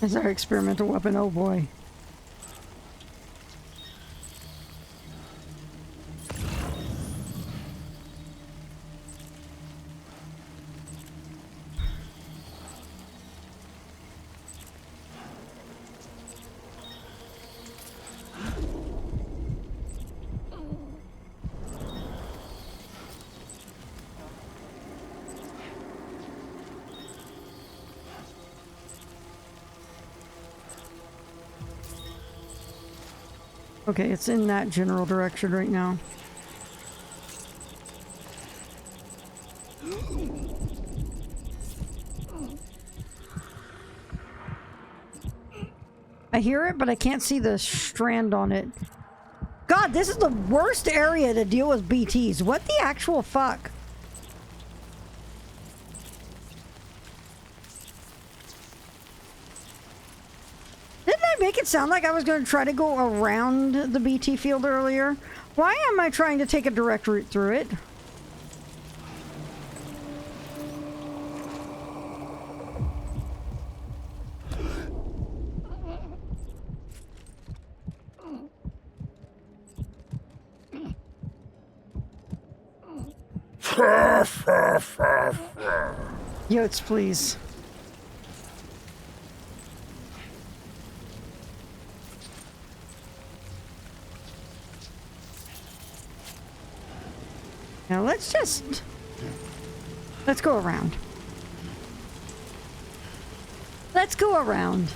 Is our experimental weapon? Oh boy. Okay, it's in that general direction right now. I hear it, but I can't see the strand on it. God, this is the worst area to deal with BTs. What the actual fuck? Didn't I make it sound like I was going to try to go around the BT field earlier? Why am I trying to take a direct route through it? Yotes, please. Now let's go around. Let's go around.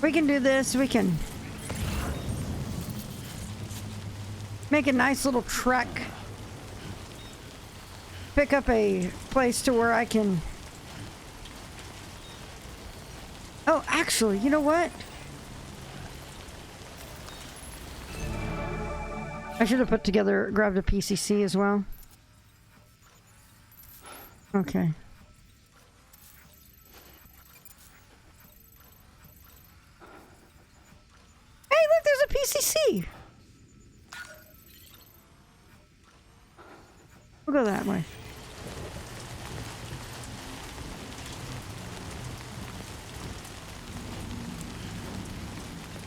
We can do this. We can make a nice little trek. Pick up a place to where I can... Oh, actually, you know what? I should have grabbed a PCC as well. Okay. Hey, look, there's a PCC! We'll go that way.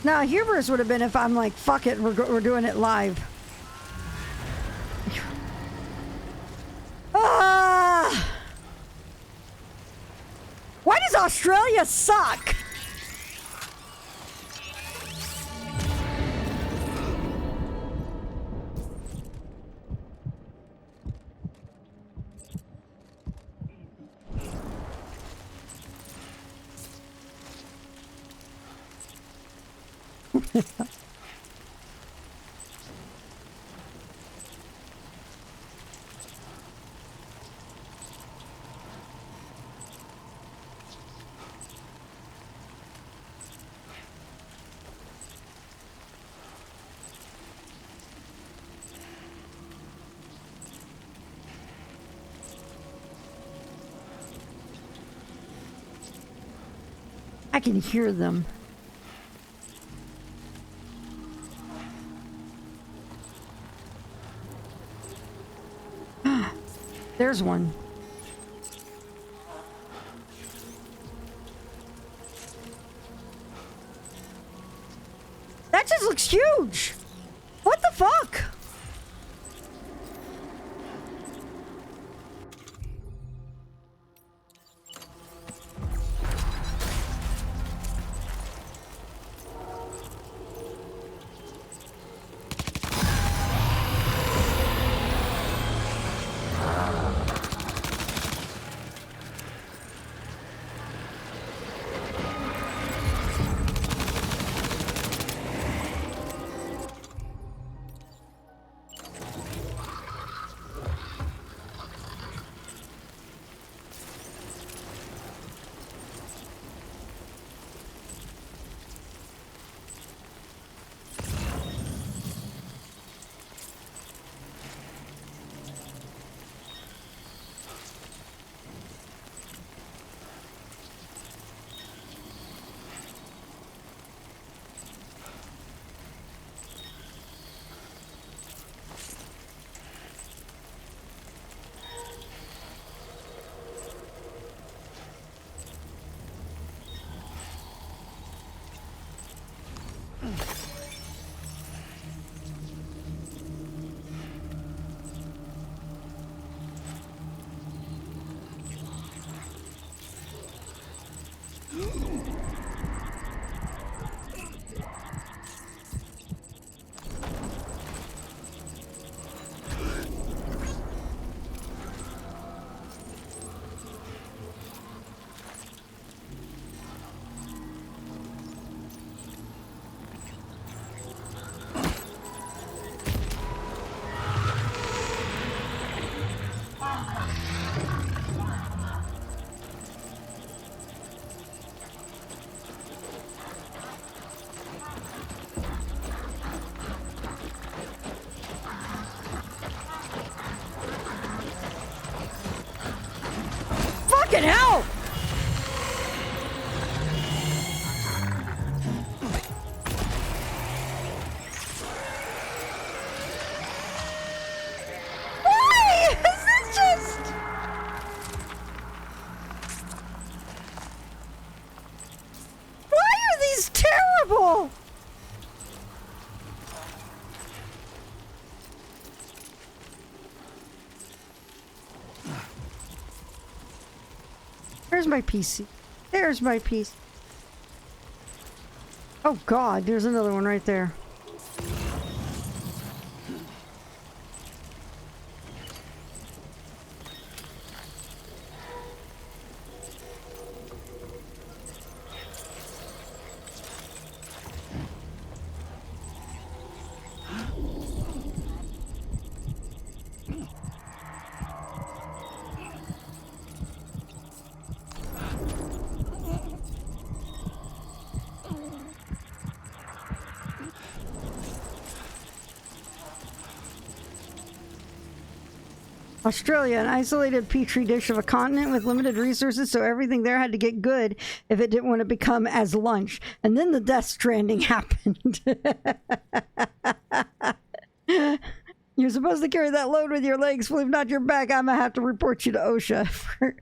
Now, Hubris would have been if I'm like, fuck it, we're doing it live. Ah! Why does Australia suck? I can hear them. There's one. That just looks huge. What the fuck? Fucking hell! Why? Is this just... Why are these terrible? There's my PC. There's my PC. Oh god, there's another one right there. Australia, an isolated petri dish of a continent with limited resources, so everything there had to get good if it didn't want to become as lunch. And then the Death Stranding happened. You're supposed to carry that load with your legs, if not your back. I'm gonna have to report you to OSHA.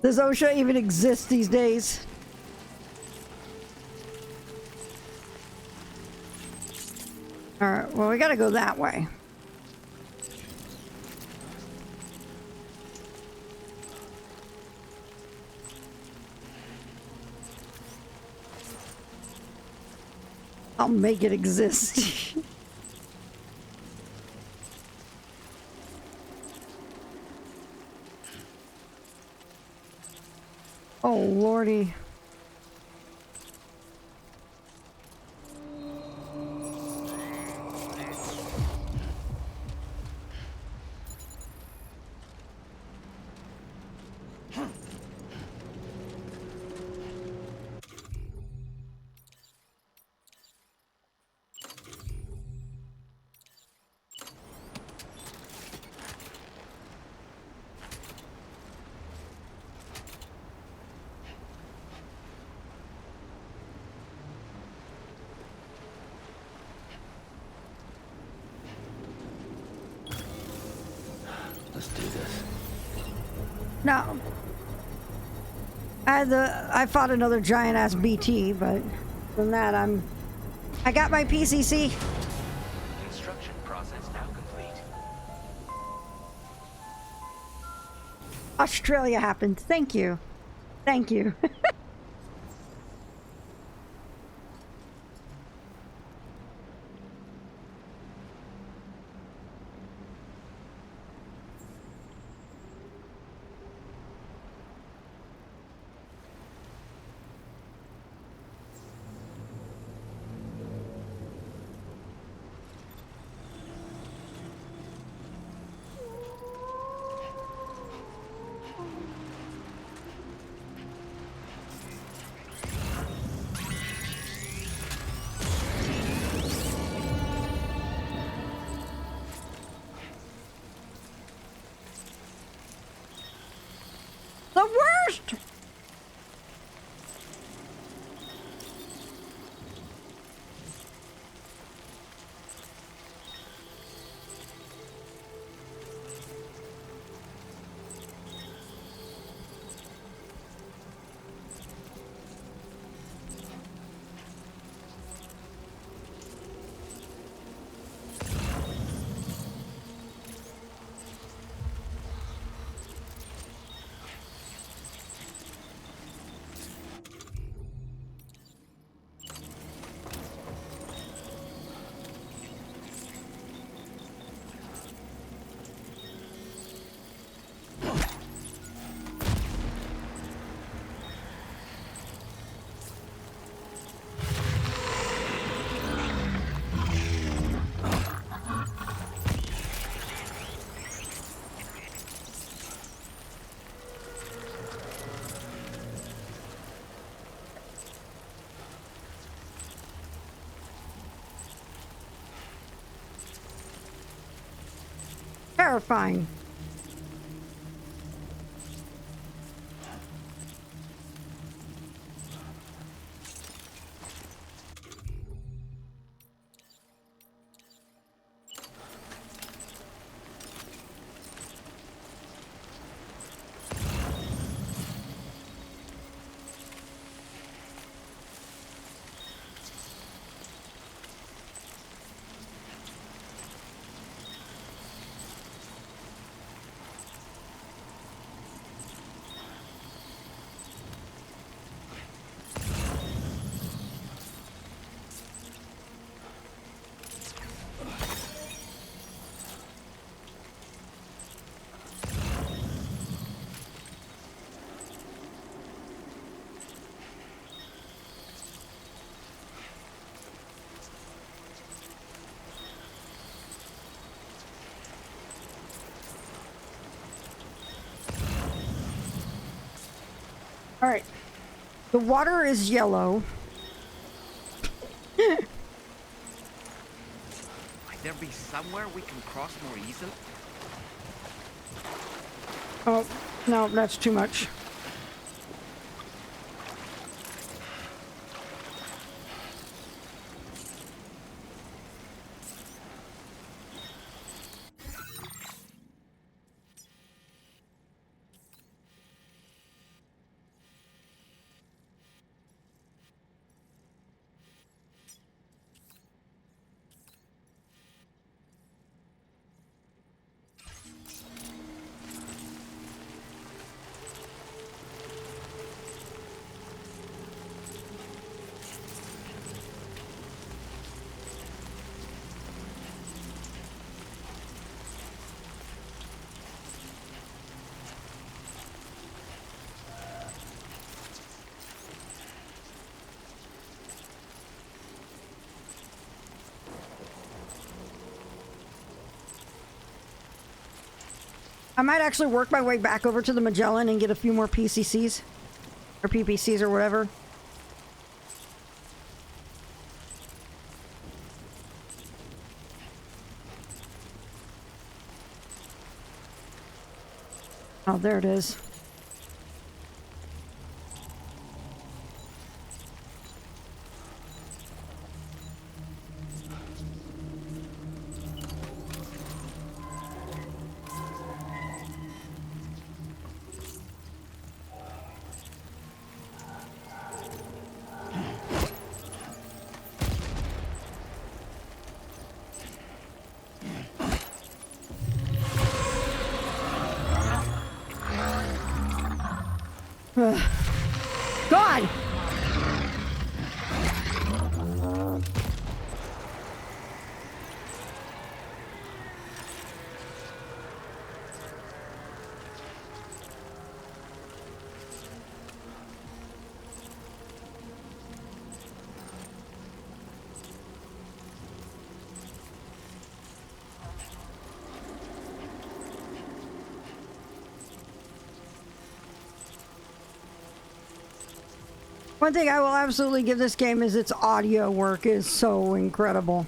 Does OSHA even exist these days? Alright, well, we gotta go that way. I'll make it exist. Oh, lordy. Let's do this. No. I fought another giant ass BT, but from that I got my PCC. Construction process now complete. Australia happened. Thank you. Thank you. The worst! Terrifying. Alright. The water is yellow. Might there be somewhere we can cross more easily? Oh, no, that's too much. I might actually work my way back over to the Magellan and get a few more PCCs. Or PPCs or whatever. Oh, there it is. God! One thing I will absolutely give this game is its audio work is so incredible.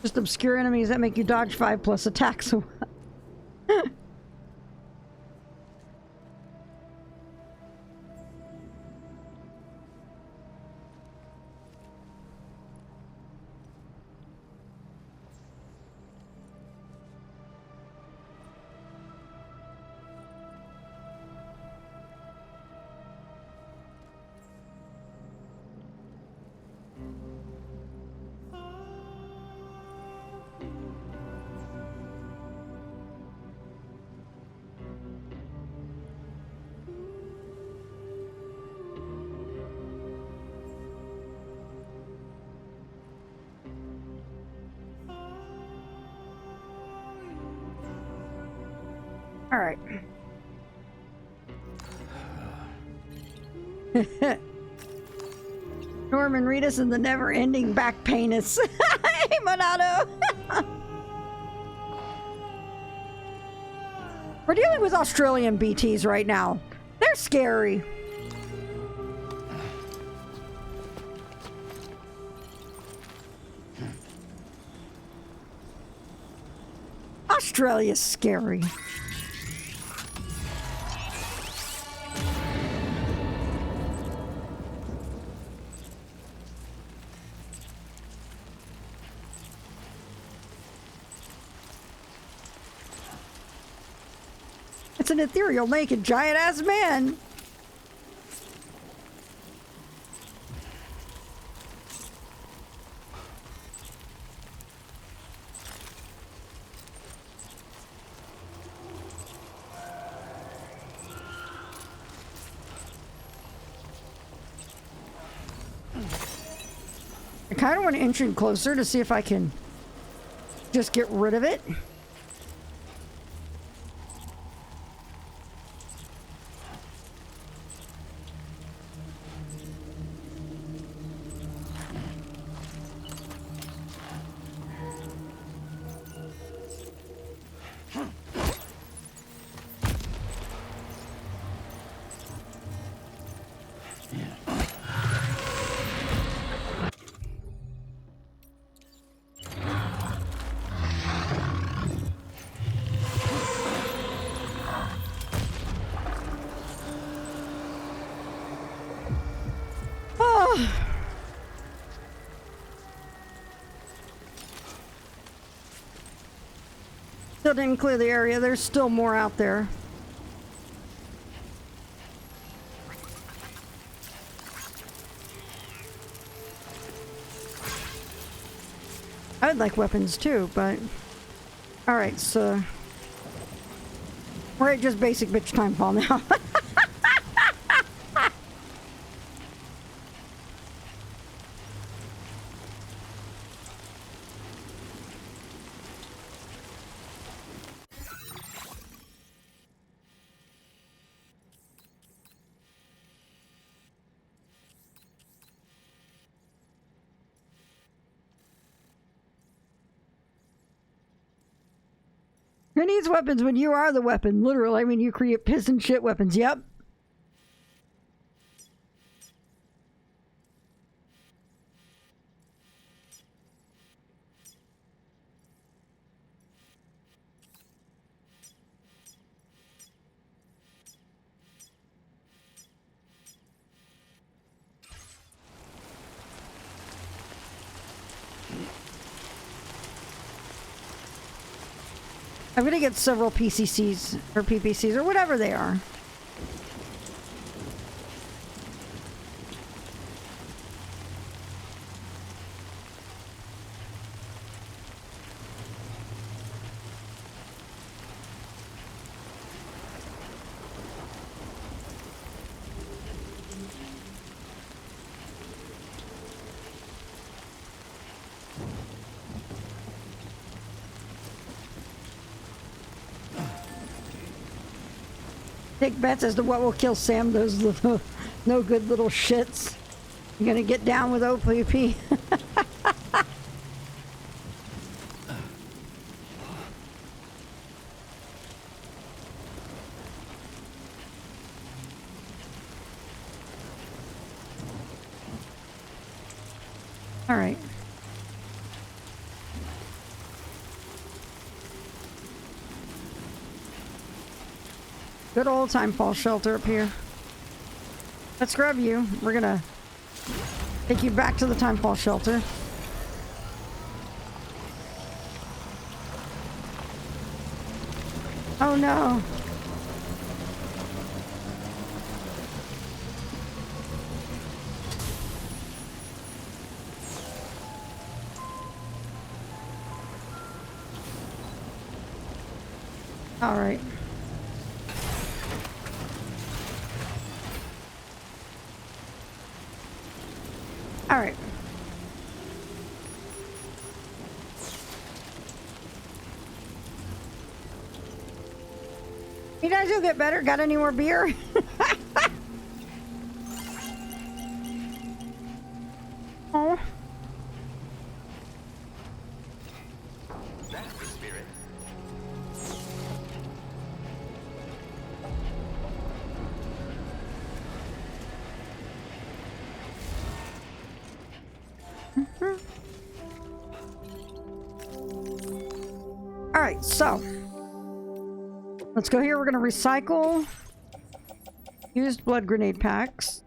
Just obscure enemies that make you dodge 5 plus attacks. All right. Norman Reedus and the never-ending back painus. Hey, Monado. We're dealing with Australian BTs right now. They're scary. Australia's scary. It's an ethereal, naked, giant-ass man. I kind of want to inch in closer to see if I can just get rid of it. Still didn't clear the area. There's still more out there. I would like weapons too, but... Alright, so... We're at just basic bitch time fall now. Who needs weapons when you are the weapon? Literally, I mean, you create piss and shit weapons. Yep. I'm gonna get several PCCs or PPCs or whatever they are. Take bets as to what will kill Sam, those little, no good little shits. You're gonna get down with OPP. All right. Good old time fall shelter up here. Let's grab you. We're gonna take you back to the time fall shelter. Oh no. All right. All right. You guys will get better. Got any more beer? Oh. That's the spirit. All right, so let's go here. We're gonna recycle used blood grenade packs.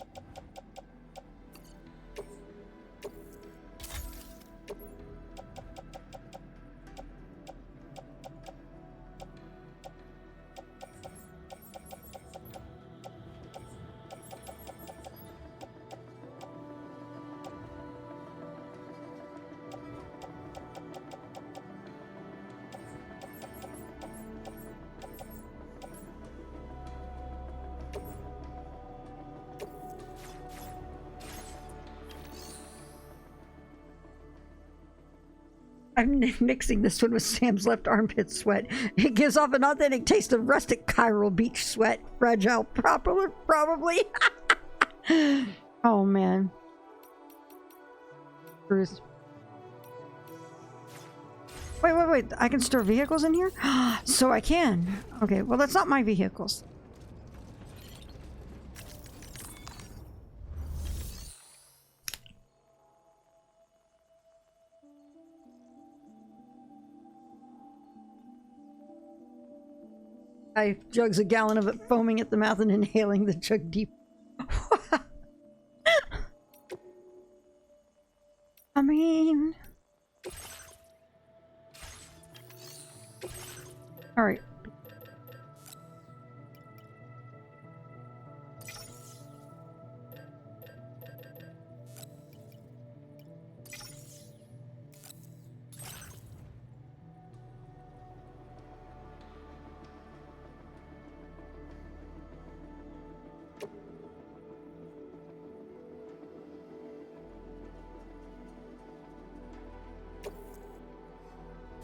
I'm mixing this one with Sam's left armpit sweat. It gives off an authentic taste of rustic chiral beach sweat. Fragile, probably. Oh, man. Bruce. Wait. I can store vehicles in here? So I can. Okay, well, that's not my vehicles. I jugs a gallon of it, foaming at the mouth and inhaling the jug deep. I mean... Alright.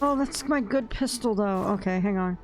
Oh, that's my good pistol, though. Okay, hang on.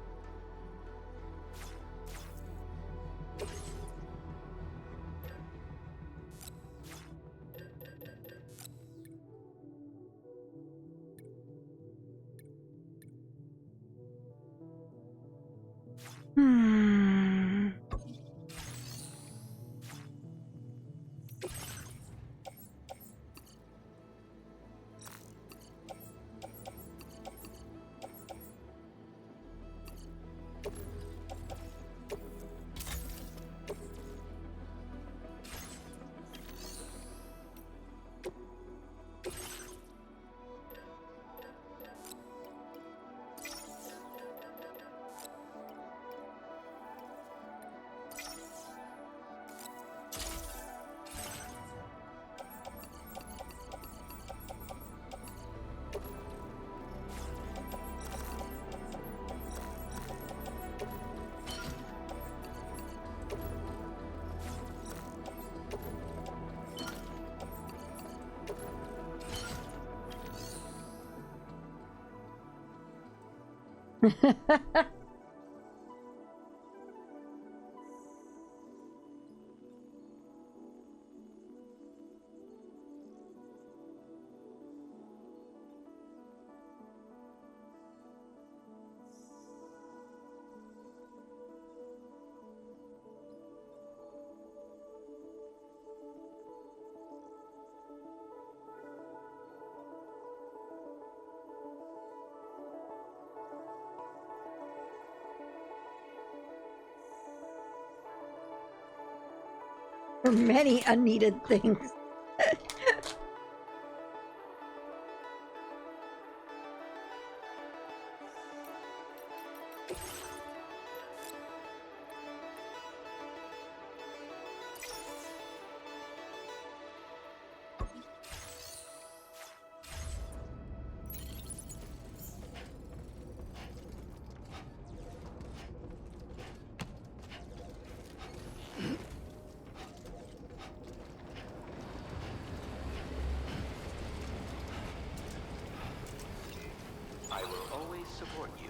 For many unneeded things. I will always support you.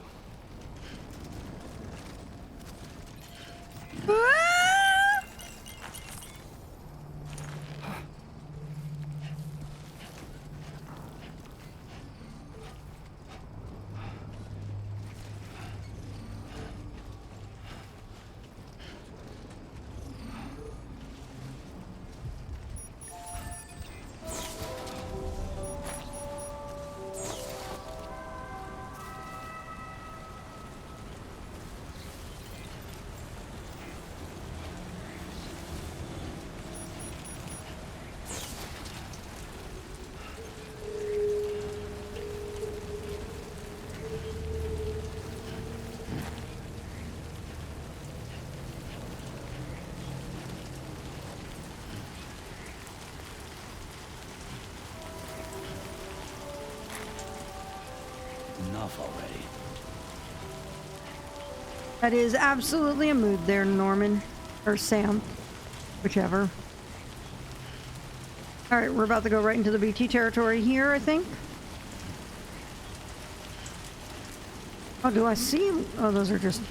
Enough already. That is absolutely a mood there, Norman. Or Sam. Whichever. Alright, we're about to go right into the BT territory here, I think. Oh, do I see? Oh, those are just...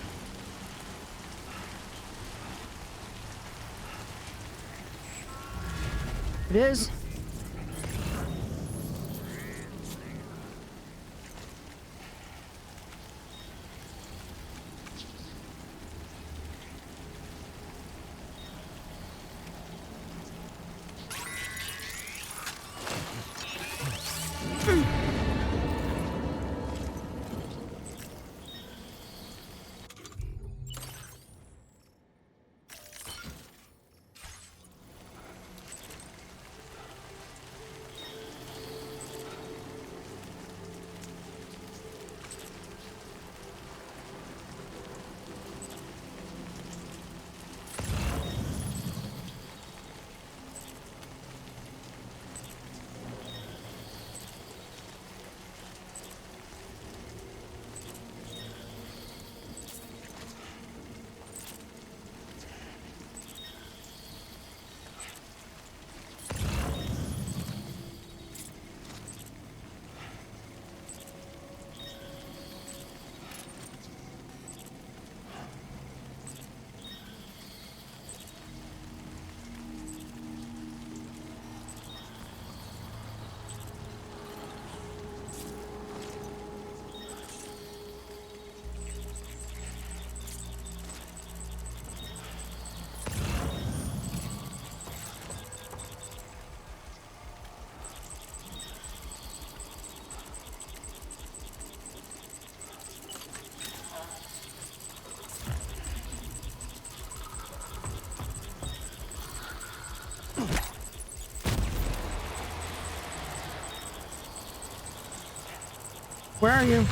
It is. Where are you?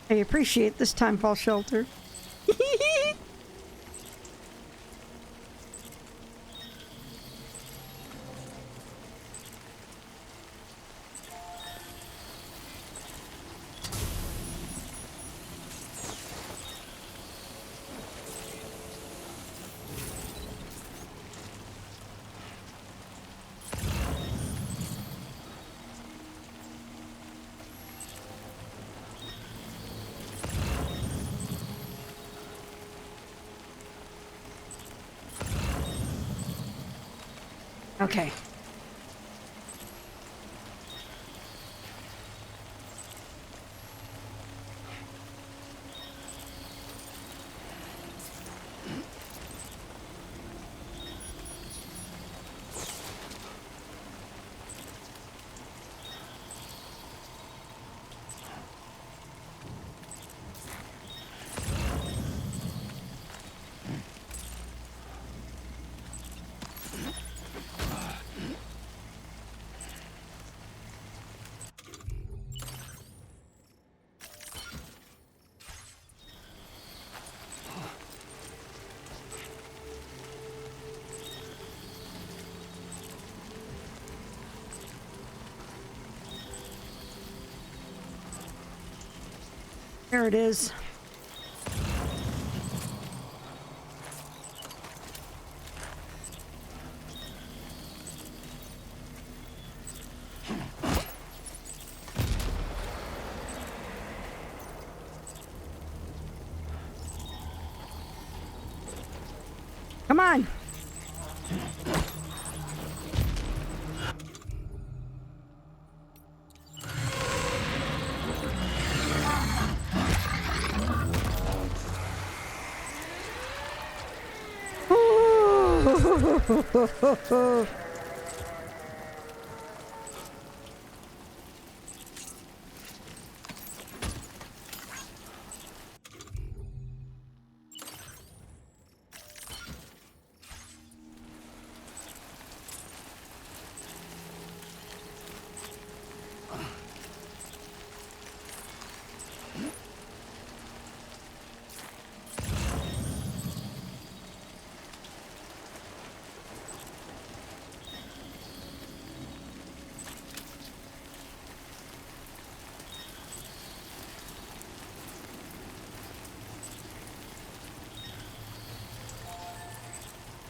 I appreciate this time, Fall Shelter. Okay. There it is. Come on.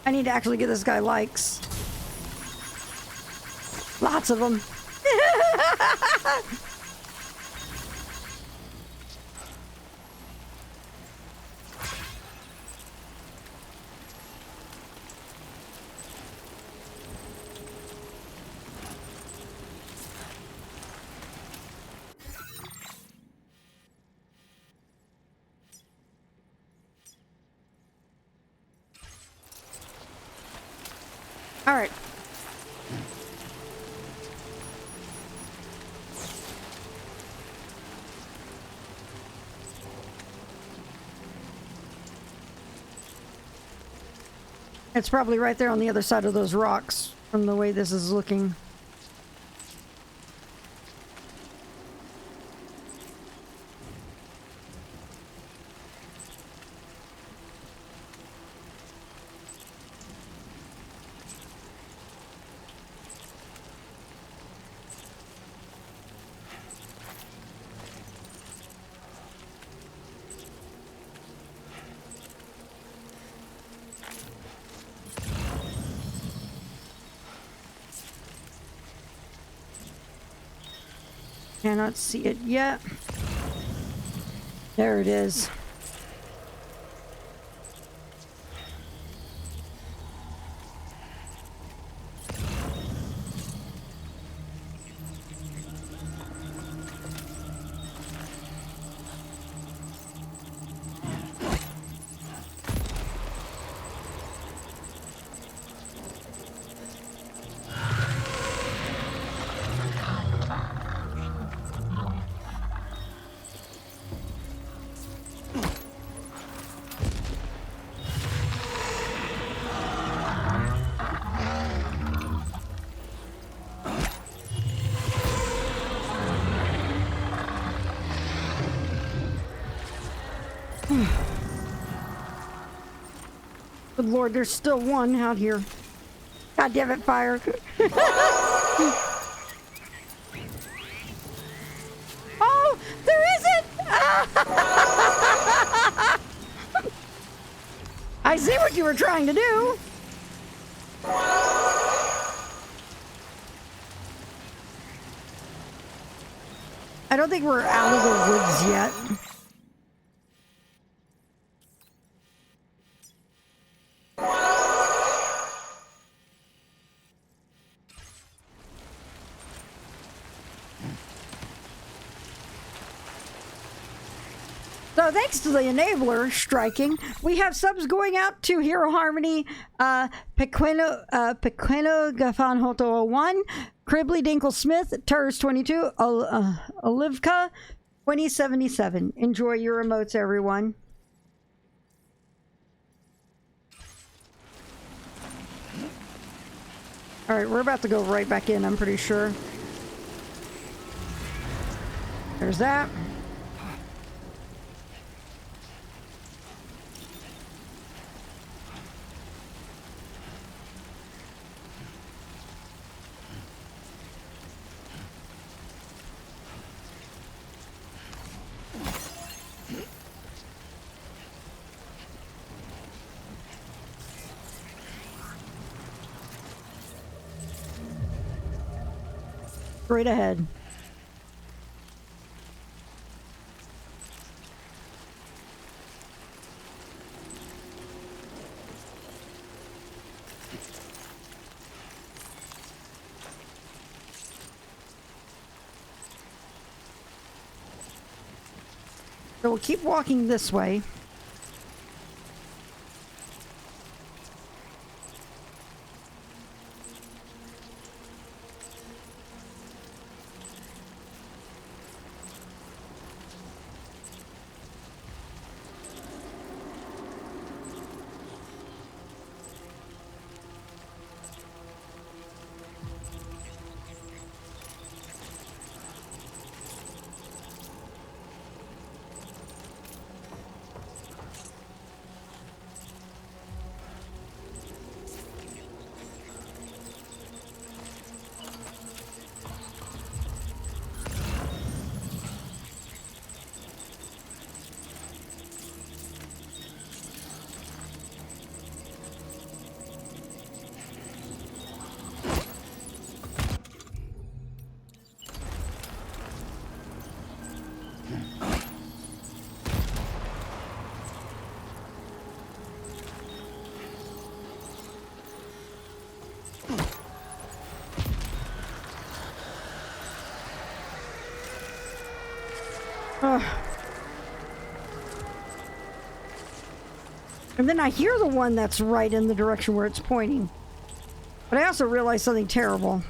I need to actually get this guy likes. Lots of them. All right. It's probably right there on the other side of those rocks from the way this is looking. Cannot see it yet. There it is. Good Lord, there's still one out here. God damn it, fire. Oh, there isn't! I see what you were trying to do. I don't think we're out of the woods yet. So thanks to the enabler striking, we have subs going out to Hero Harmony, Pequeno Gafanhoto 01, Cribley Dinkle Smith, Turs 22, Olivka 2077. Enjoy your emotes, everyone. All right, we're about to go right back in, I'm pretty sure. There's that. Straight ahead. So we'll keep walking this way. And then I hear the one that's right in the direction where it's pointing. But I also realized something terrible.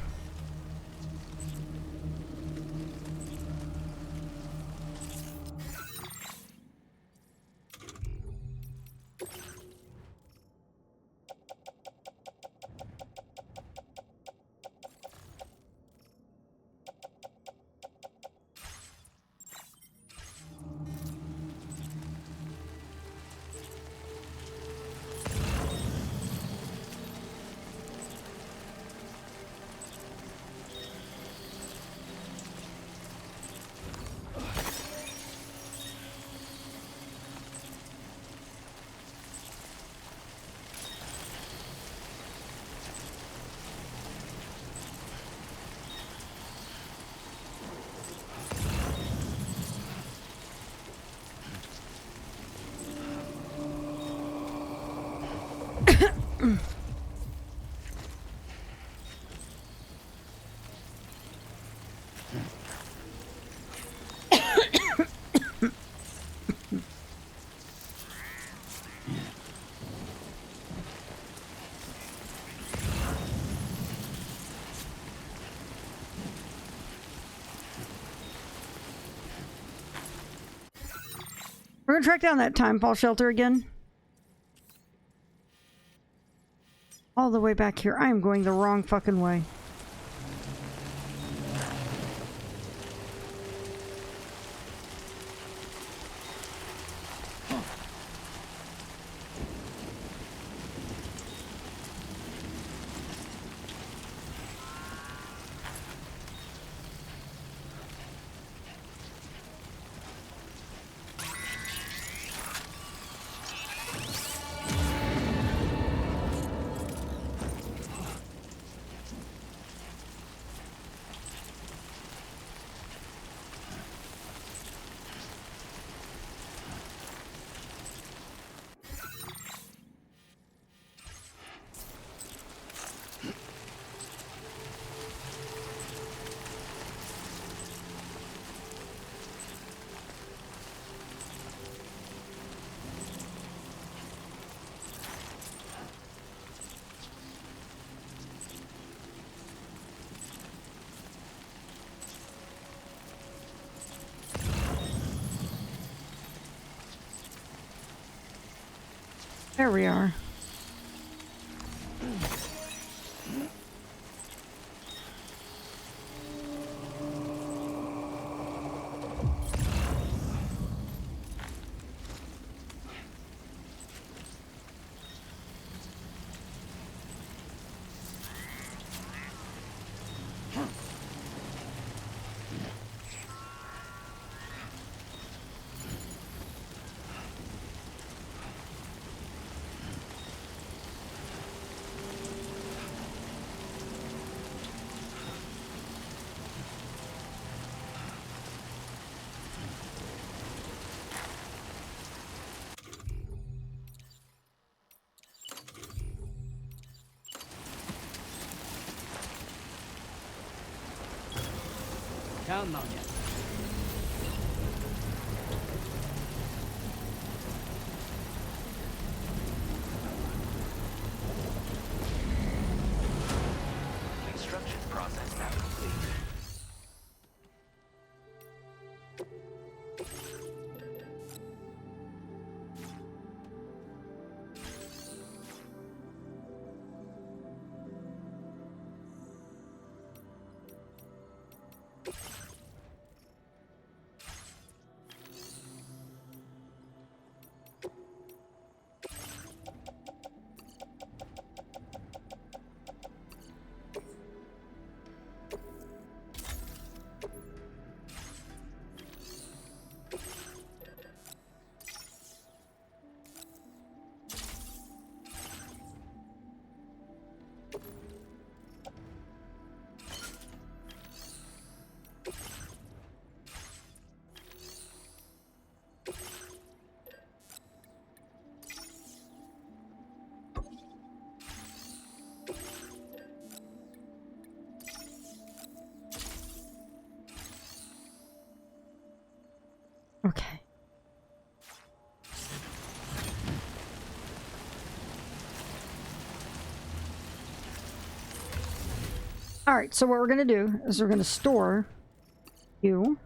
We're gonna track down that time fall shelter again. All the way back here. I am going the wrong fucking way. There we are. counting on you. Construction process now complete. Okay. All right, so what we're going to do is we're going to store you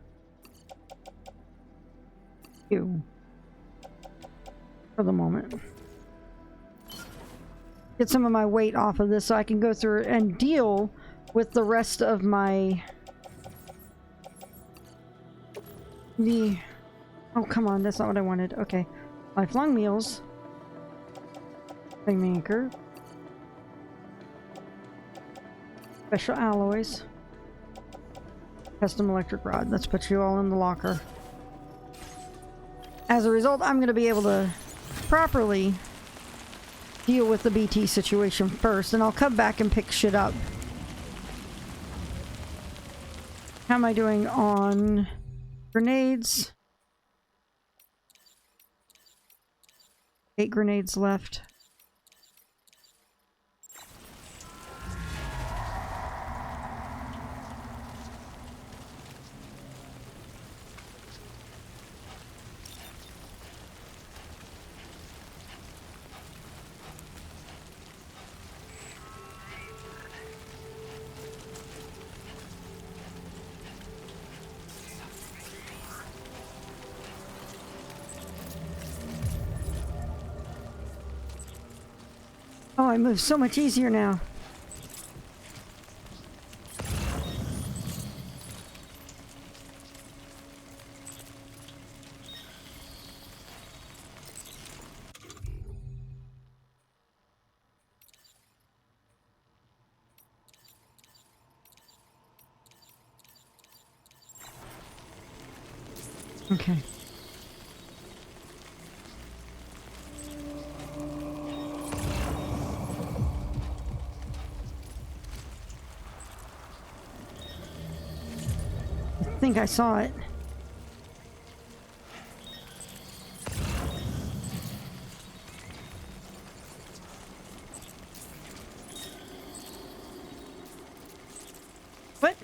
for the moment. Get some of my weight off of this so I can go through and deal with the rest of my... Oh, come on, that's not what I wanted. Okay. Lifelong meals. Flame anchor. Special alloys. Custom electric rod. Let's put you all in the locker. As a result, I'm going to be able to properly deal with the BT situation first, and I'll come back and pick shit up. How am I doing on grenades? 8 grenades left. Oh, I move so much easier now. Okay. I think I saw it. What?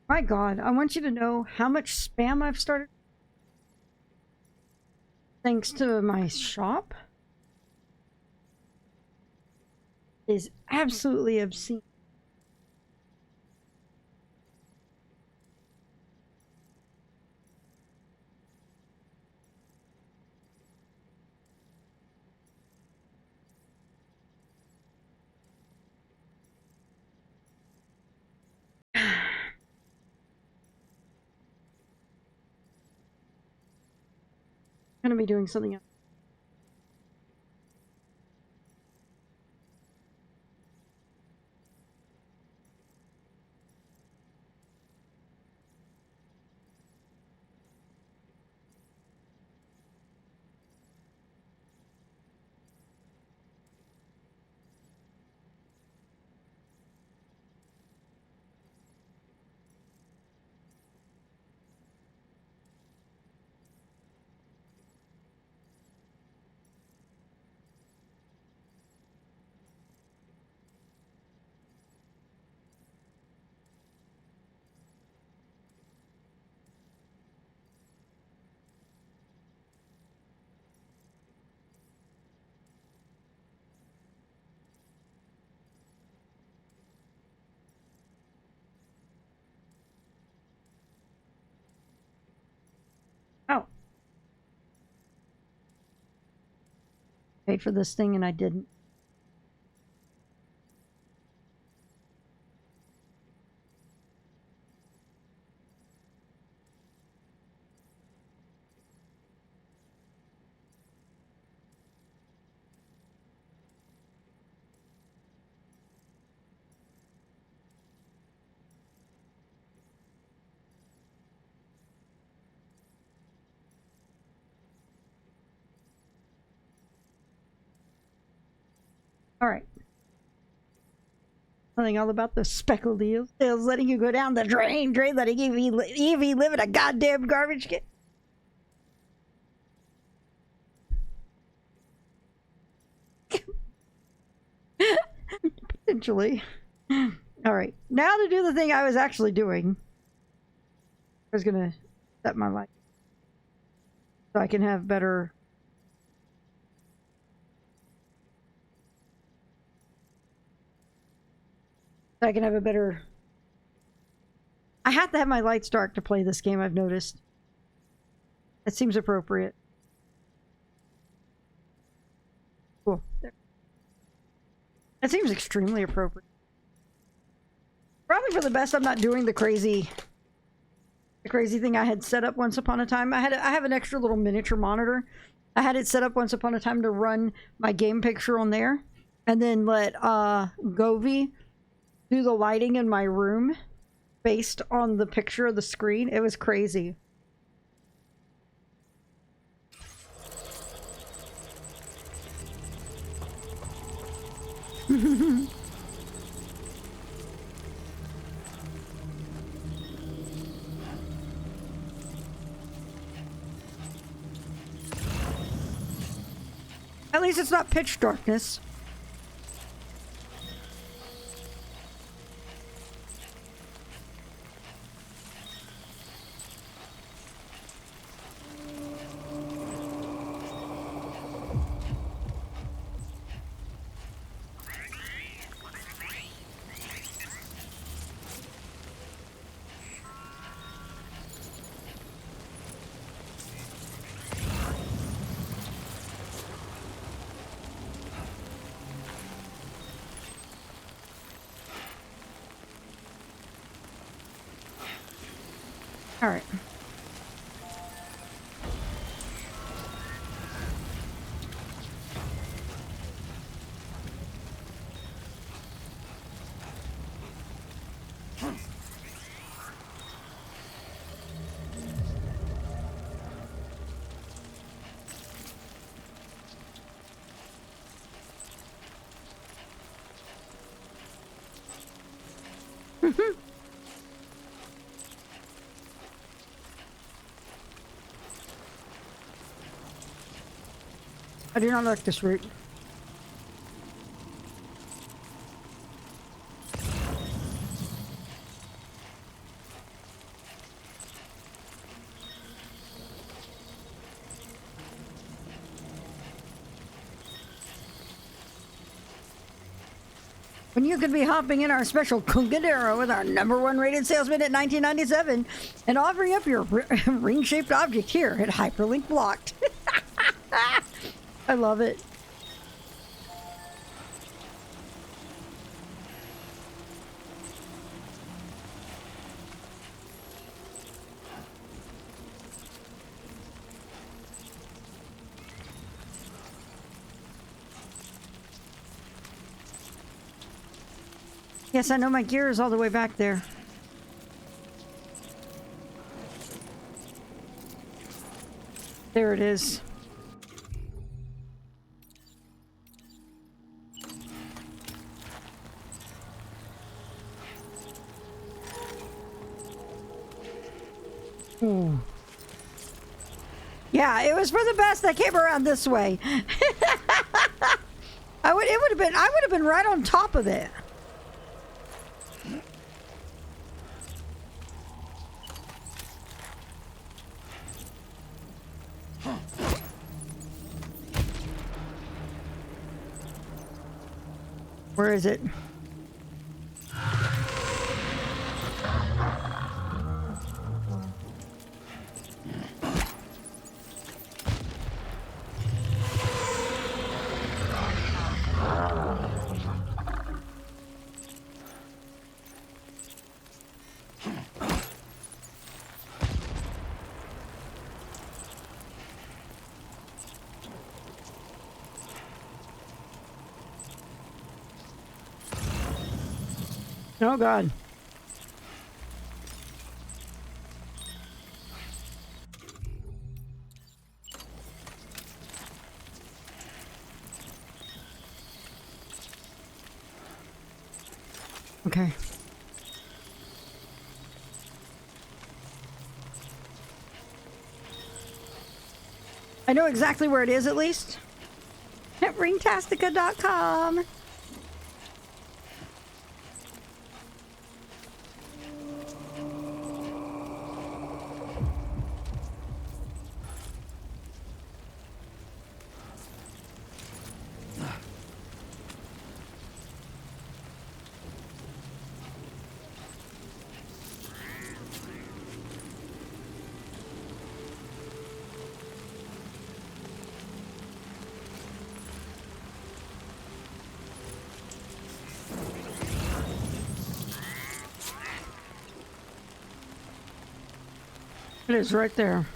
My God, I want you to know how much spam I've started thanks to my shop is absolutely obscene. I'm gonna be doing something else. Oh. Paid for this thing and I didn't. Alright. Something all about the speckled eels. Eels letting you go down the drain. Drain letting Evie live in a goddamn garbage can. Potentially. Alright. Now to do the thing I was actually doing. I was gonna set my light. So I can have better... I can have a better... I have to have my lights dark to play this game, I've noticed. That seems appropriate. Cool. There. That seems extremely appropriate. Probably for the best I'm not doing the crazy thing I had set up once upon a time. I have an extra little miniature monitor. I had it set up once upon a time to run my game picture on there. And then let Govy do the lighting in my room based on the picture of the screen. It was crazy. At least it's not pitch darkness. All right. I do not like this route. when you could be hopping in our special Kungadero with our #1 rated salesman at $19.97 and offering up your ring-shaped object here at Hyperlink Blocked. I love it. Yes, I know my gear is all the way back there. There it is. Ooh. Yeah, it was for the best I came around this way. I would have been right on top of it. Where is it? Oh God. Okay. I know exactly where it is, at least. At ringtastica.com. It is right there.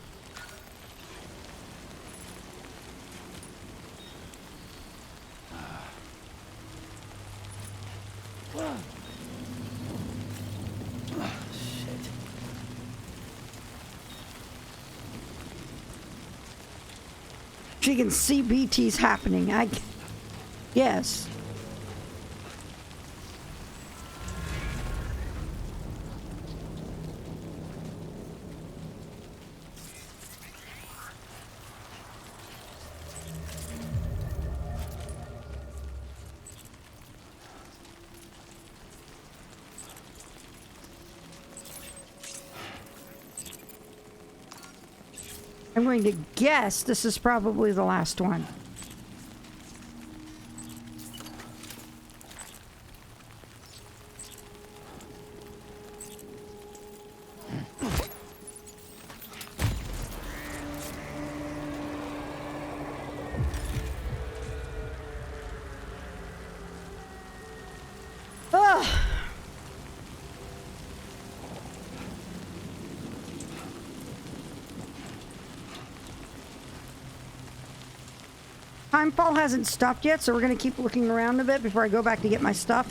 She can see BTs happening. Yes. I'm going to guess this is probably the last one. Timefall hasn't stopped yet, so we're going to keep looking around a bit before I go back to get my stuff.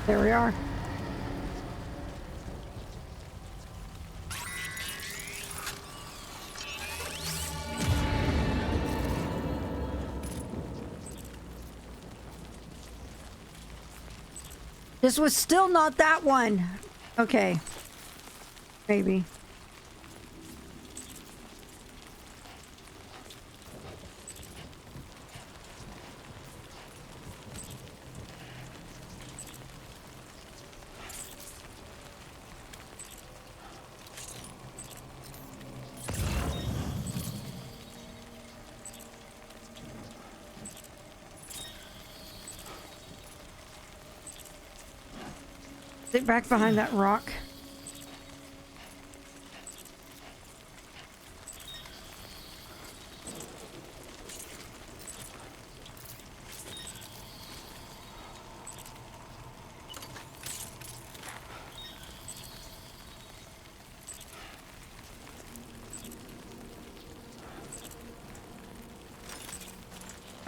There we are. This was still not that one. Okay. Maybe. Sit back behind that rock.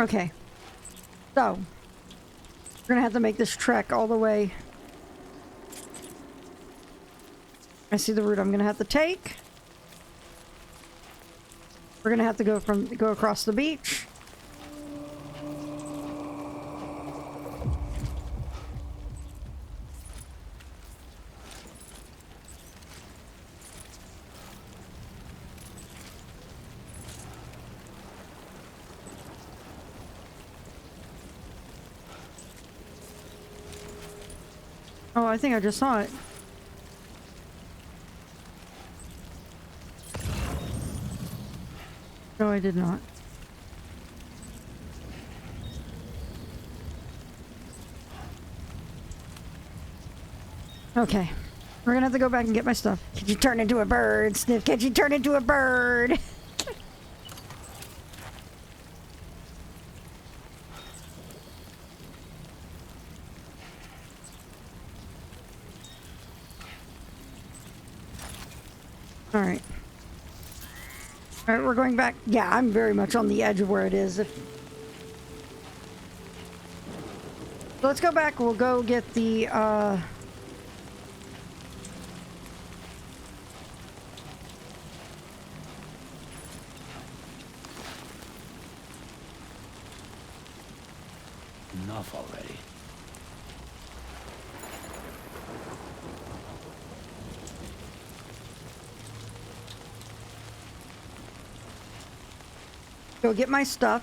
Okay. So, we're gonna have to make this trek all the way. I see the route I'm gonna have to take. We're gonna have to go across the beach. Oh, I think I just saw it. No, I did not. Okay. We're gonna have to go back and get my stuff. Could you turn into a bird, Sniff? Could you turn into a bird? Alright. Alright, we're going back. Yeah, I'm very much on the edge of where it is. Let's go back. We'll go get the, Enough already. go get my stuff.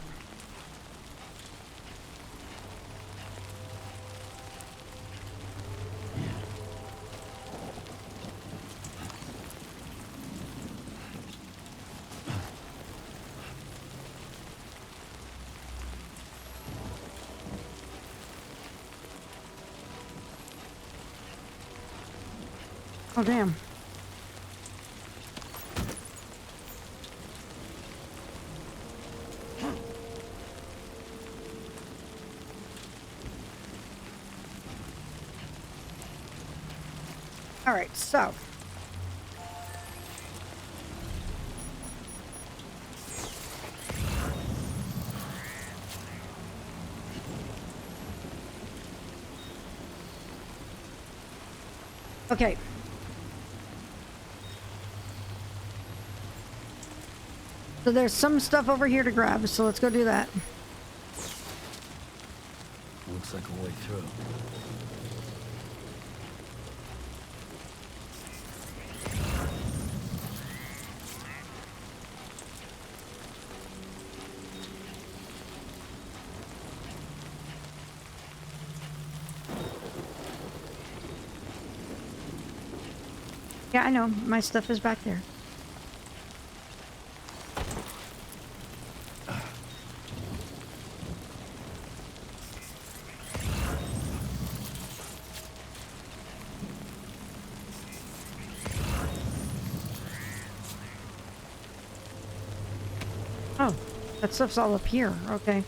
Oh, damn. All right, so. Okay. So there's some stuff over here to grab, so let's go do that. Looks like a way through. Yeah, I know. My stuff is back there. Oh, that stuff's all up here. Okay.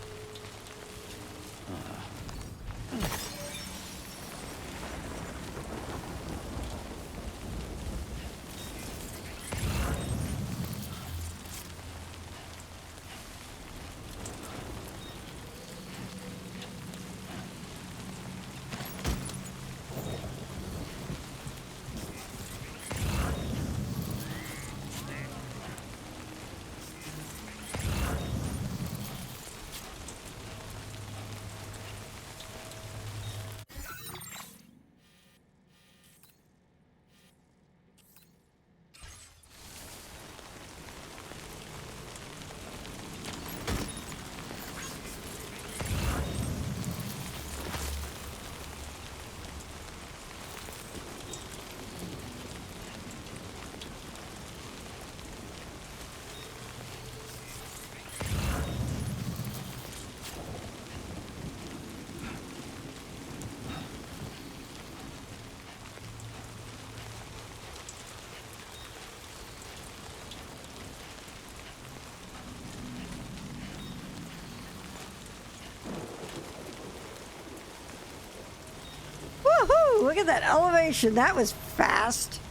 Look at that elevation. That was fast.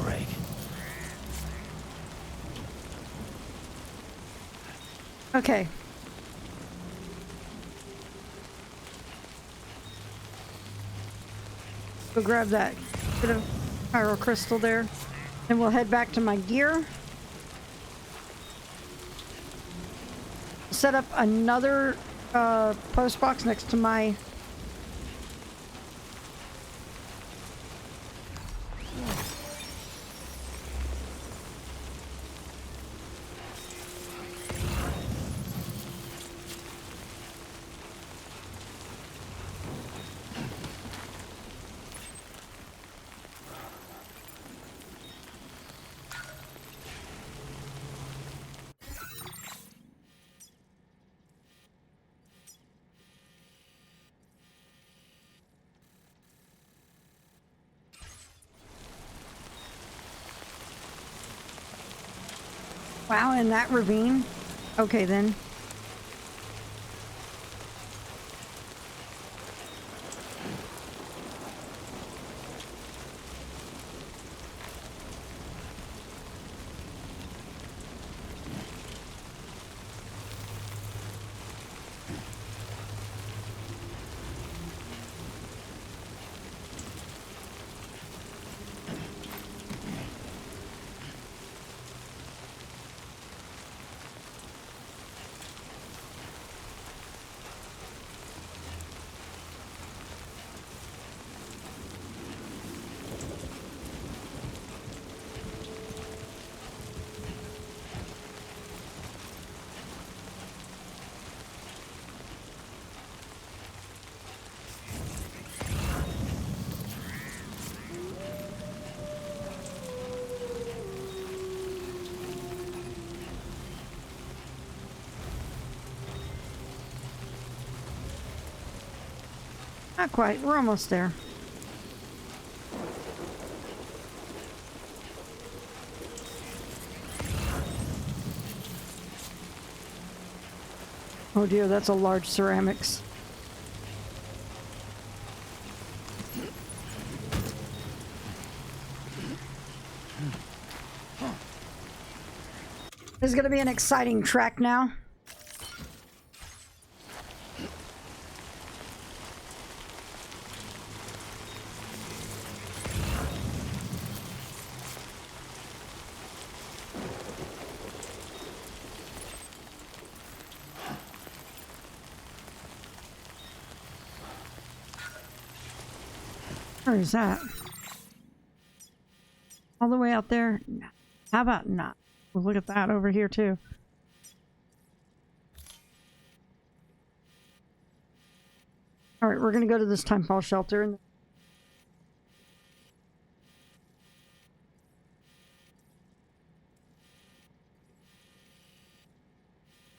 Break. Okay. Go grab that bit of pyro crystal there. And we'll head back to my gear. Set up another post box next to my... Wow, in that ravine? Okay, then. Not quite. We're almost there. Oh dear, that's a large ceramics. This is going to be an exciting track now. Where is that? All the way out there? How about not? We'll look at that over here too. All right, we're going to go to this Timefall shelter and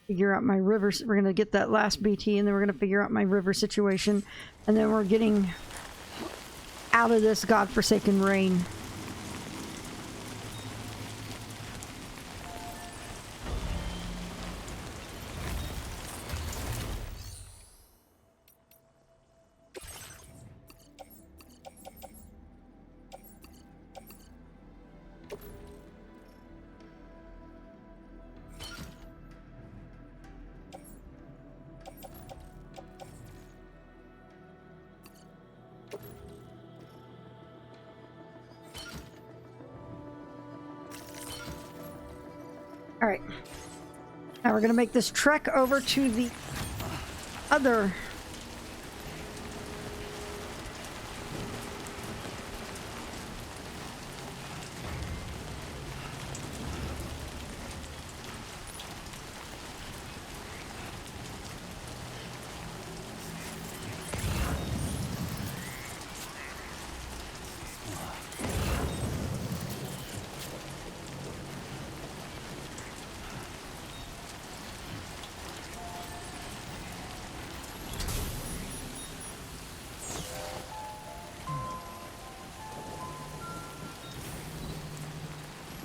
figure out my river. We're going to get that last BT and then we're going to figure out my river situation. And then we're getting out of this godforsaken rain. All right. Now we're going to make this trek over to the other.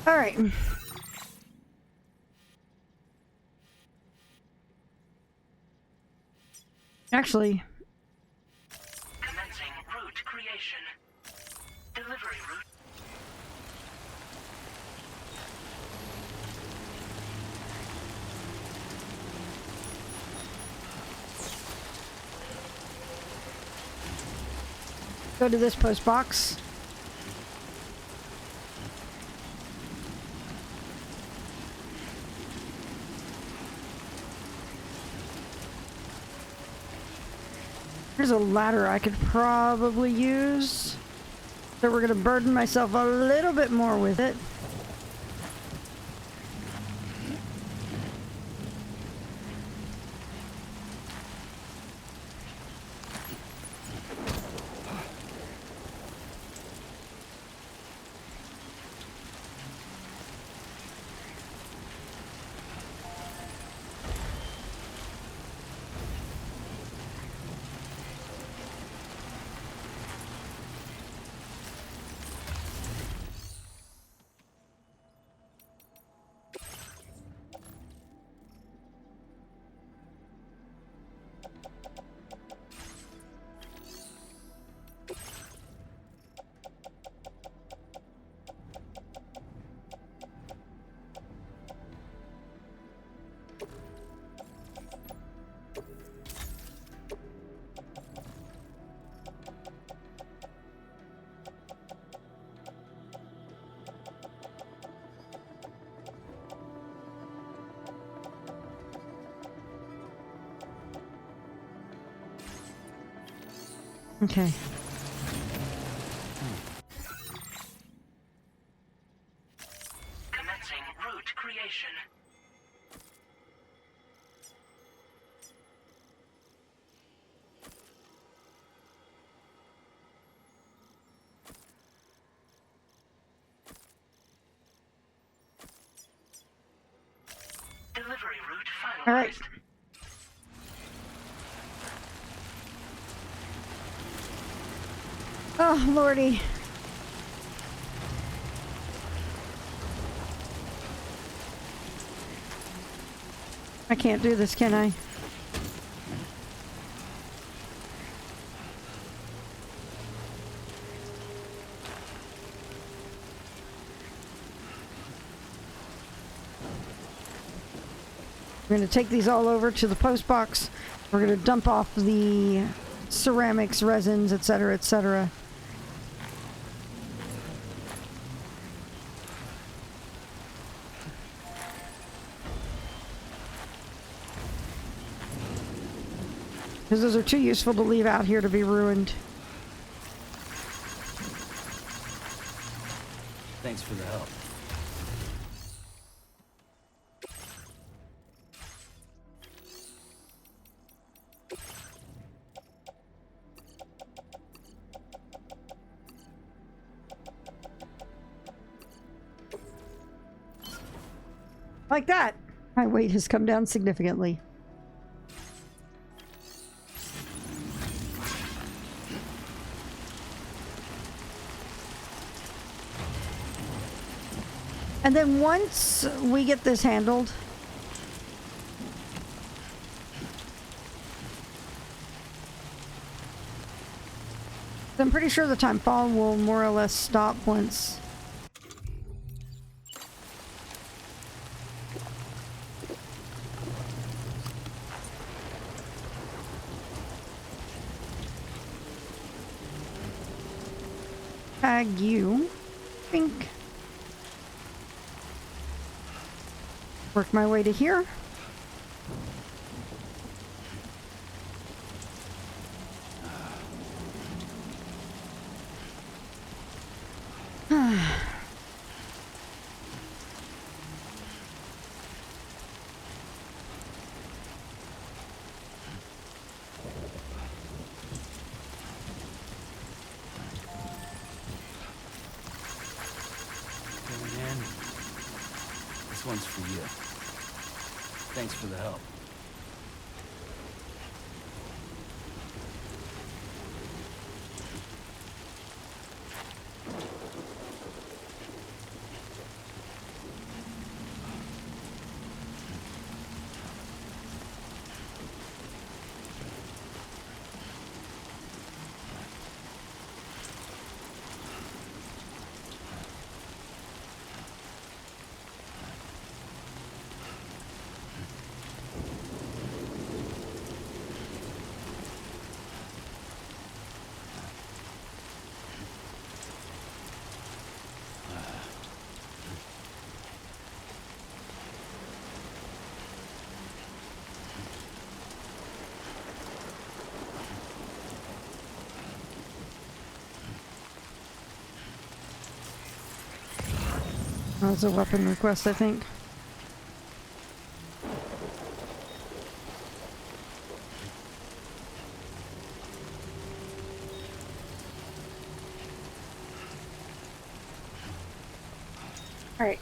All right. Actually, Go to this post box. Here's a ladder I could probably use. So we're gonna burden myself a little bit more with it. Okay. Commencing route creation. Delivery route finalized. All right. Oh, lordy. I can't do this, can I? We're going to take these all over to the post box. We're going to dump off the ceramics, resins, etc., etc. Because those are too useful to leave out here to be ruined. Thanks for the help. Like that. My weight has come down significantly. And then once we get this handled, I'm pretty sure the time fall will more or less stop once. Tag you. Pink. Work my way to here. This one's for you. Thanks for the help. That was a weapon request, I think. All right.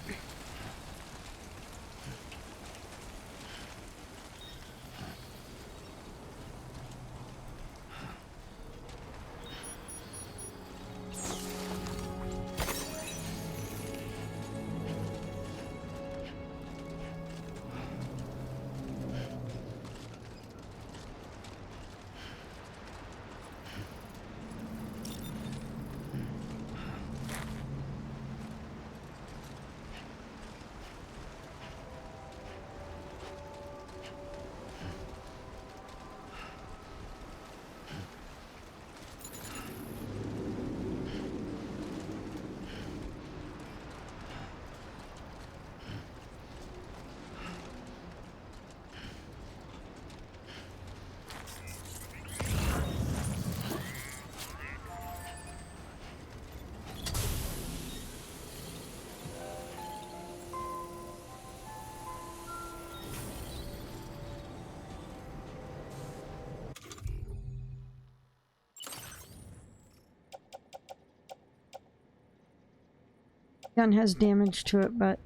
Gun has damage to it, but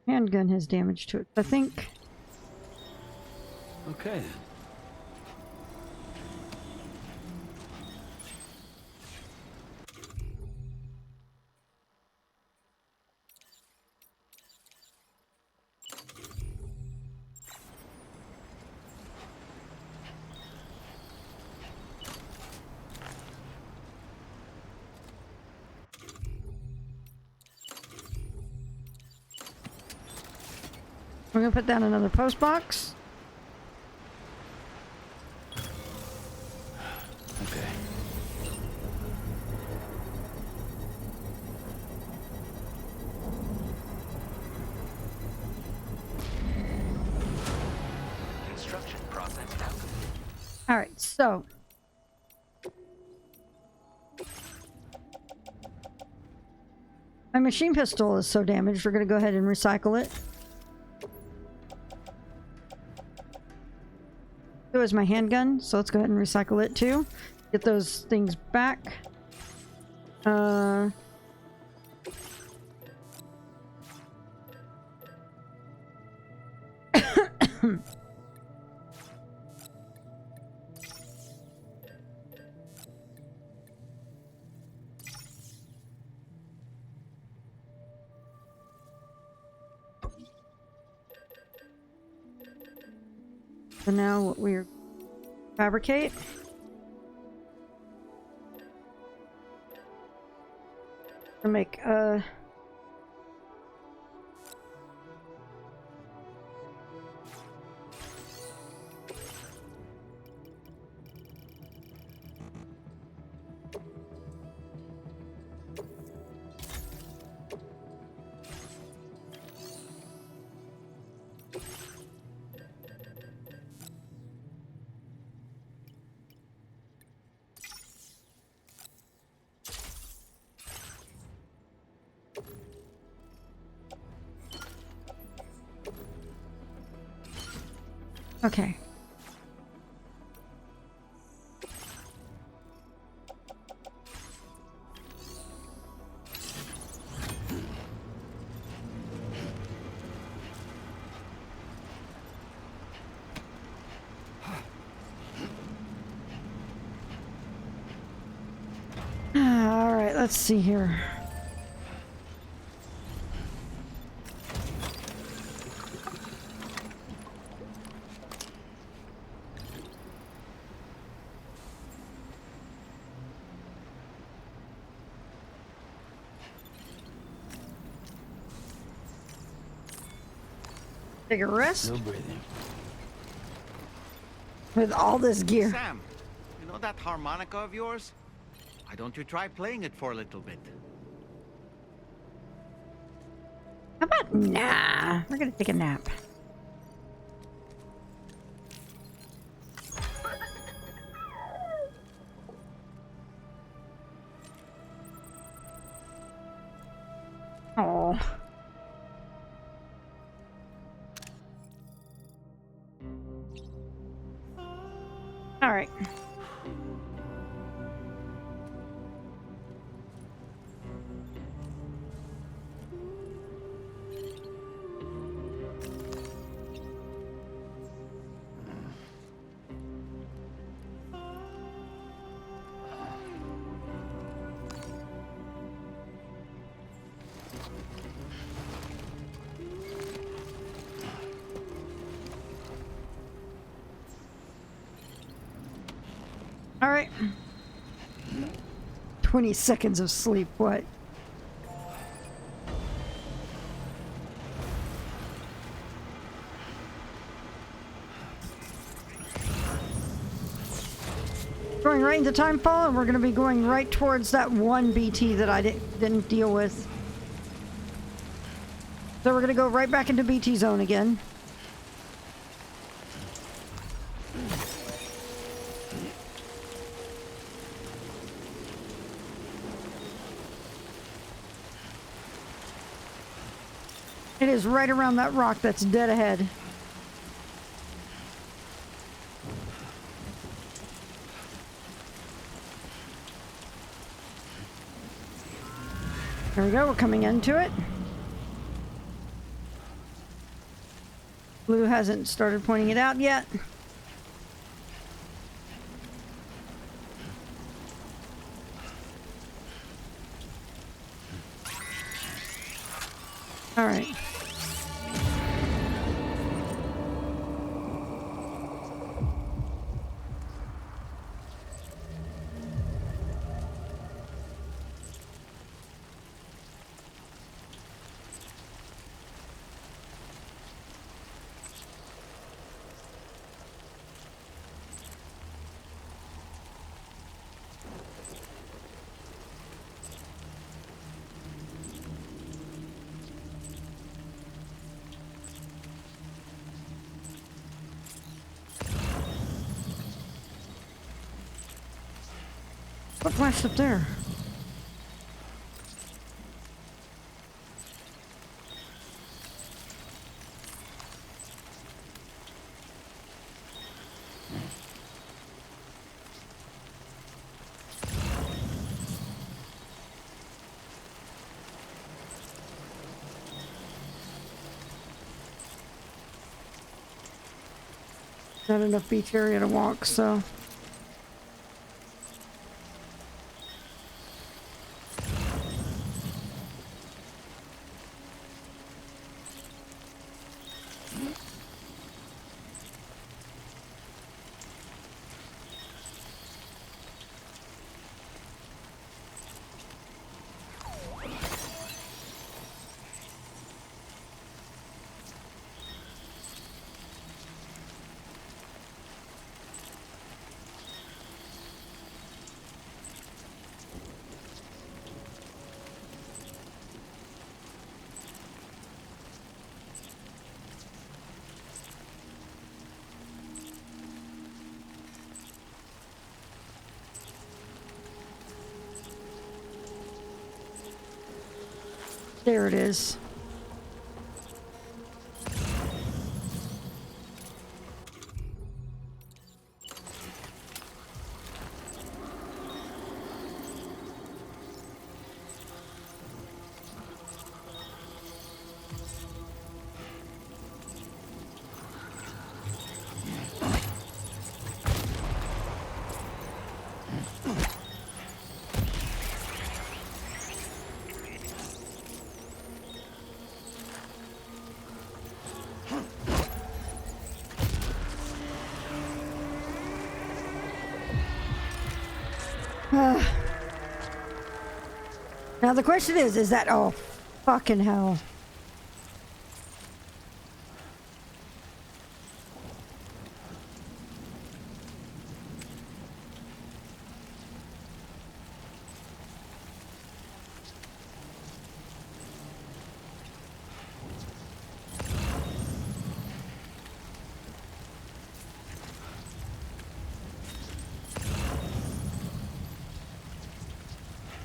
handgun has damage to it. I think. Okay then. We're gonna put down another post box. Okay. Construction process now complete. All right, so my machine pistol is so damaged, we're gonna go ahead and recycle it. So is my handgun, so let's go ahead and recycle it too. Get those things back. So now what we're fabricate. To make okay. All right, let's see here. Take a rest No breathing. with all this gear. Sam, you know that harmonica of yours? Why don't you try playing it for a little bit? How about nah? We're gonna take a nap. All right. All right. 20 seconds of sleep, what? Going right into Timefall, and we're going to be going right towards that one BT that I didn't deal with. So we're going to go right back into BT zone again. It is right around that rock that's dead ahead. There we go, we're coming into it. Blue hasn't started pointing it out yet. All right. What flashed up there? Not enough beach area to walk, so... There it is. Now the question is that, oh, fucking hell.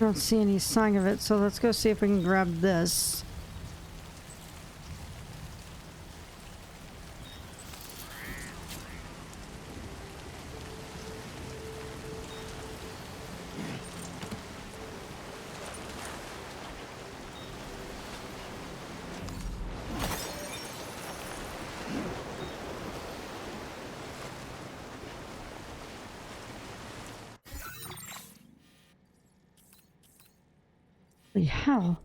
I don't see any sign of it, so let's go see if we can grab this. Holy hell.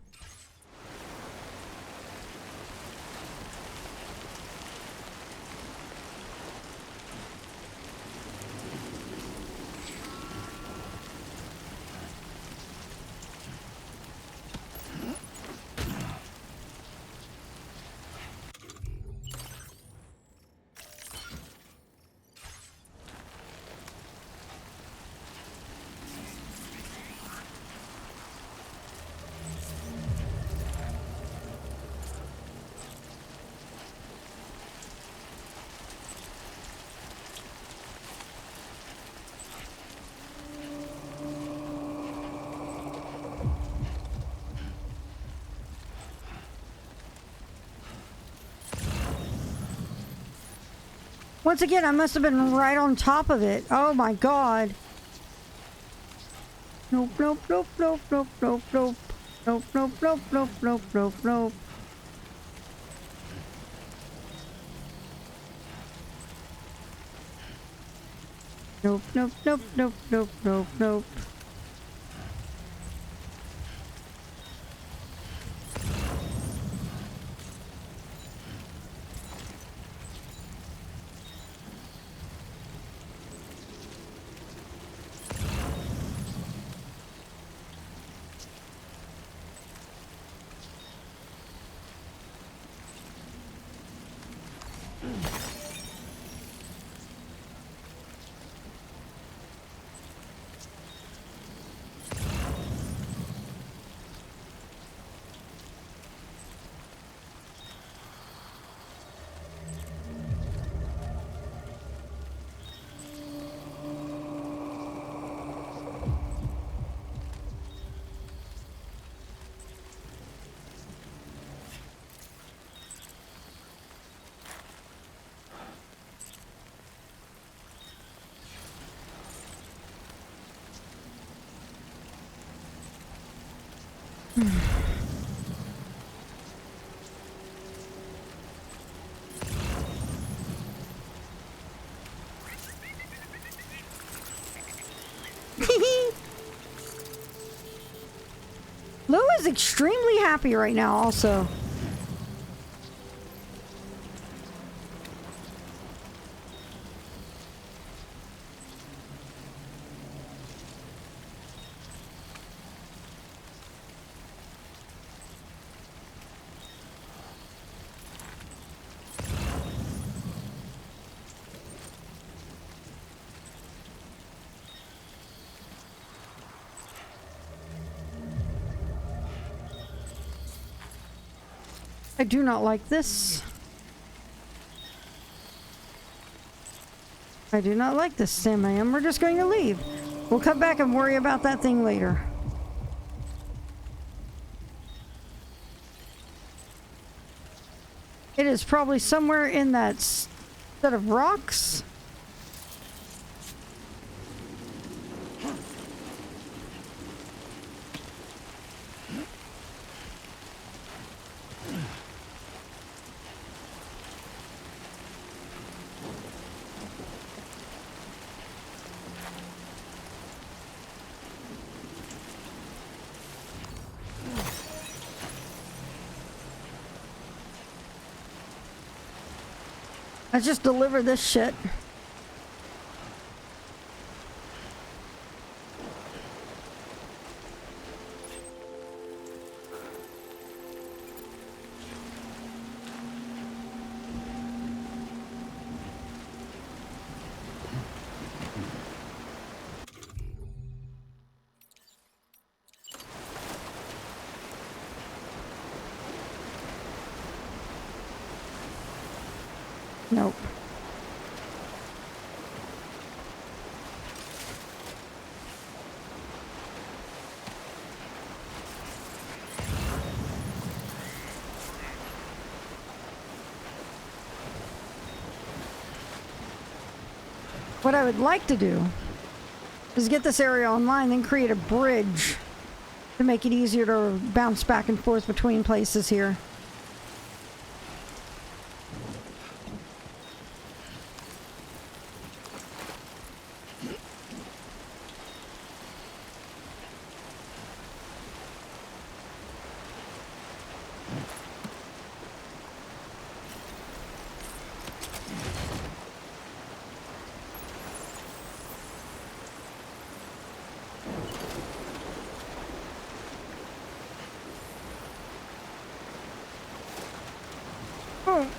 Once again, I must have been right on top of it. Oh my god. Nope, nope, nope, nope, nope, nope, nope. Nope, nope, nope, nope, nope, nope, nope. Nope, nope, nope, nope, nope, nope, nope. Lou is extremely happy right now also. I do not like this. I do not like this, Sam. We're just going to leave. We'll come back and worry about that thing later. It is probably somewhere in that set of rocks. Let's just deliver this shit. Nope. What I would like to do is get this area online, then create a bridge to make it easier to bounce back and forth between places here. Oh.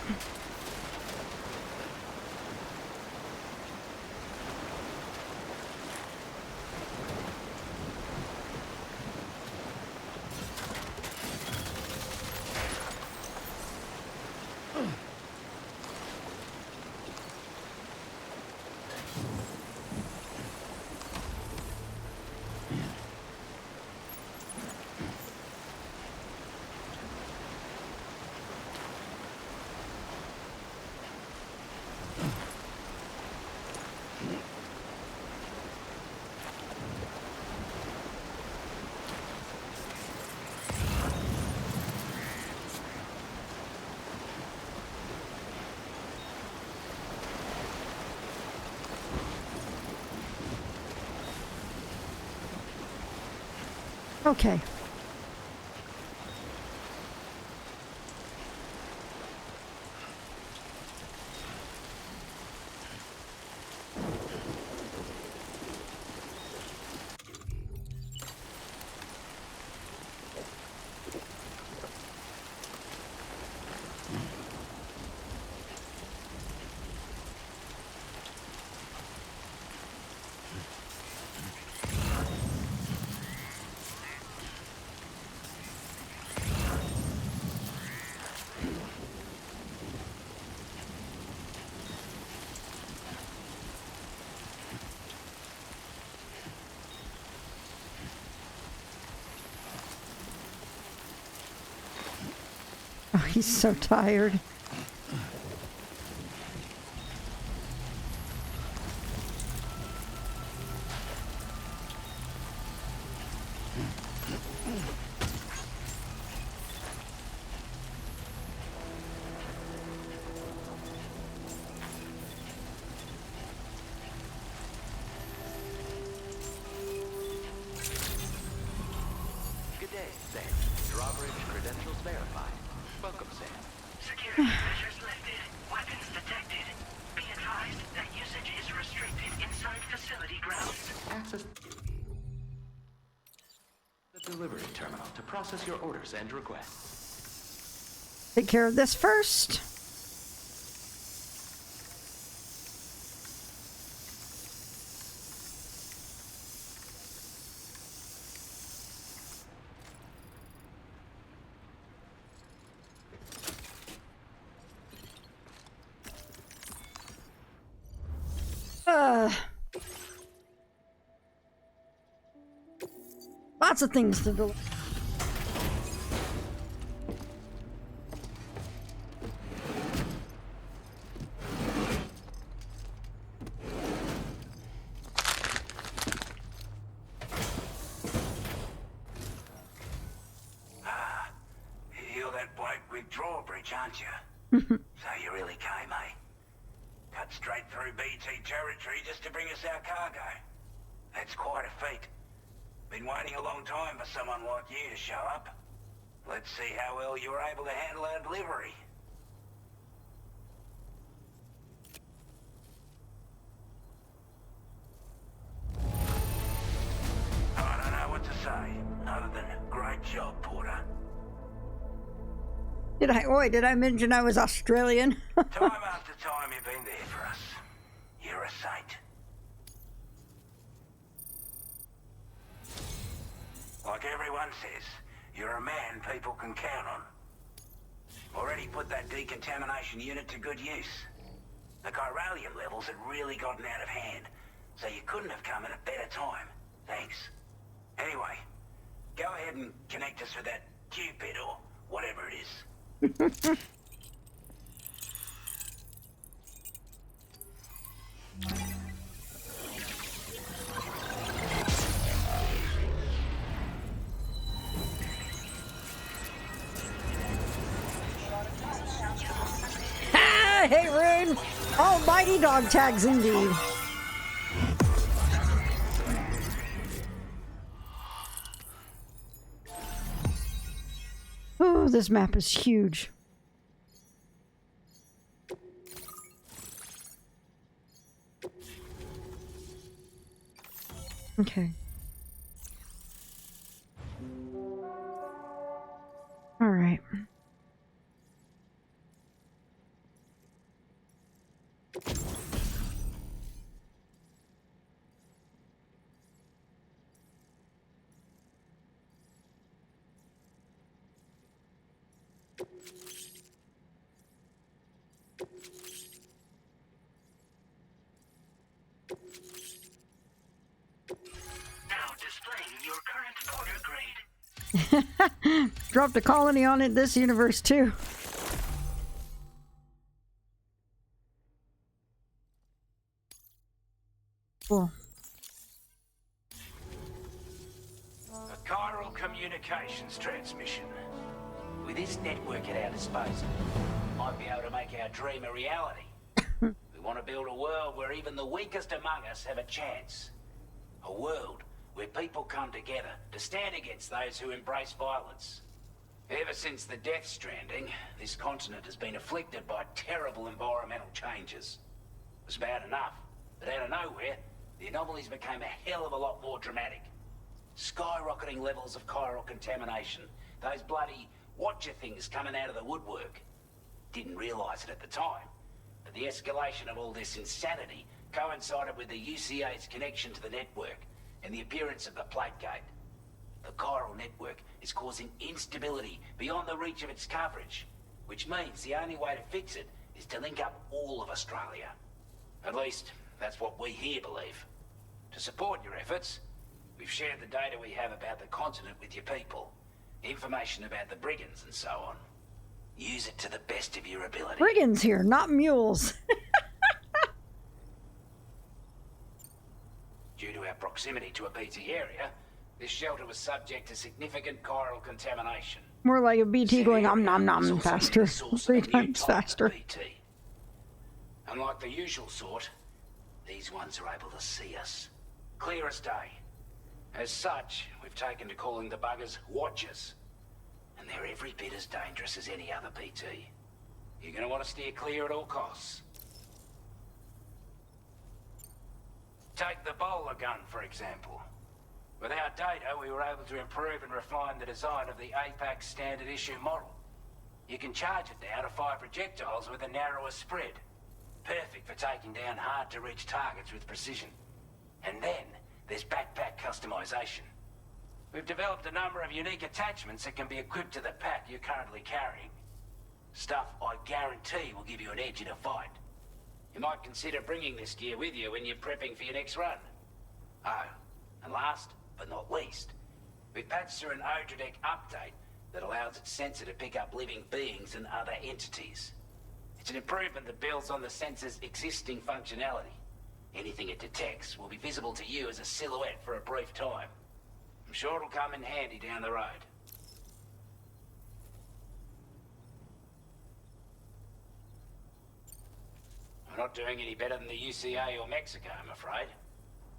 Okay. Oh, he's so tired. Good day, Sam. Drawbridge credentials verified. Welcome, Sam. Security measures lifted. Weapons detected. Be advised that usage is restricted inside facility grounds. Access the delivery terminal to process your orders and requests. Take care of this first. Lots of things to do. You're that bloke with drawbridge, aren't you? So you really came, eh? Cut straight through BT territory just to bring us our cargo. That's quite a feat. Been waiting a long time for someone like you to show up. Let's see how well you were able to handle our delivery. I don't know what to say, other than great job, Porter. Did I mention I was Australian? Time after time you've been there for us. You're a saint. Like everyone says, you're a man people can count on. Already put that decontamination unit to good use. The chiralium levels had really gotten out of hand, so you couldn't have come at a better time. Thanks. Anyway, go ahead and connect us with that Cupid or whatever it is. Ah, hey, Rune! Almighty dog tags indeed. Oh, this map is huge. Okay. All right. Dropped a colony on it this universe too. Cool. A chiral communications transmission. With this network at our disposal, we might be able to make our dream a reality. We want to build a world where even the weakest among us have a chance. A world where people come together to stand against those who embrace violence. Ever since the Death Stranding, this continent has been afflicted by terrible environmental changes. It was bad enough, but out of nowhere, the anomalies became a hell of a lot more dramatic. Skyrocketing levels of chiral contamination. Those bloody watcher things coming out of the woodwork. Didn't realize it at the time, but the escalation of all this insanity coincided with the UCA's connection to the network and the appearance of the plate gate. The chiral network is causing instability beyond the reach of its coverage, which means the only way to fix it is to link up all of Australia. At least, that's what we here believe. To support your efforts, we've shared the data we have about the continent with your people. Information about the brigands and so on. Use it to the best of your ability. Brigands here, not mules. Due to our proximity to a BT area, this shelter was subject to significant chiral contamination. More like a BT going om nom nom faster. 3 times faster. BT. Unlike the usual sort, these ones are able to see us. Clear as day. As such, we've taken to calling the buggers Watchers. And they're every bit as dangerous as any other BT. You're gonna want to steer clear at all costs. Take the bowler gun, for example. With our data, we were able to improve and refine the design of the APAC standard issue model. You can charge it now to fire projectiles with a narrower spread. Perfect for taking down hard-to-reach targets with precision. And then, there's backpack customization. We've developed a number of unique attachments that can be equipped to the pack you're currently carrying. Stuff I guarantee will give you an edge in a fight. You might consider bringing this gear with you when you're prepping for your next run. Oh, and last but not least, we've patched through an Odradek update that allows its sensor to pick up living beings and other entities. It's an improvement that builds on the sensor's existing functionality. Anything it detects will be visible to you as a silhouette for a brief time. I'm sure it'll come in handy down the road. We're not doing any better than the UCA or Mexico, I'm afraid.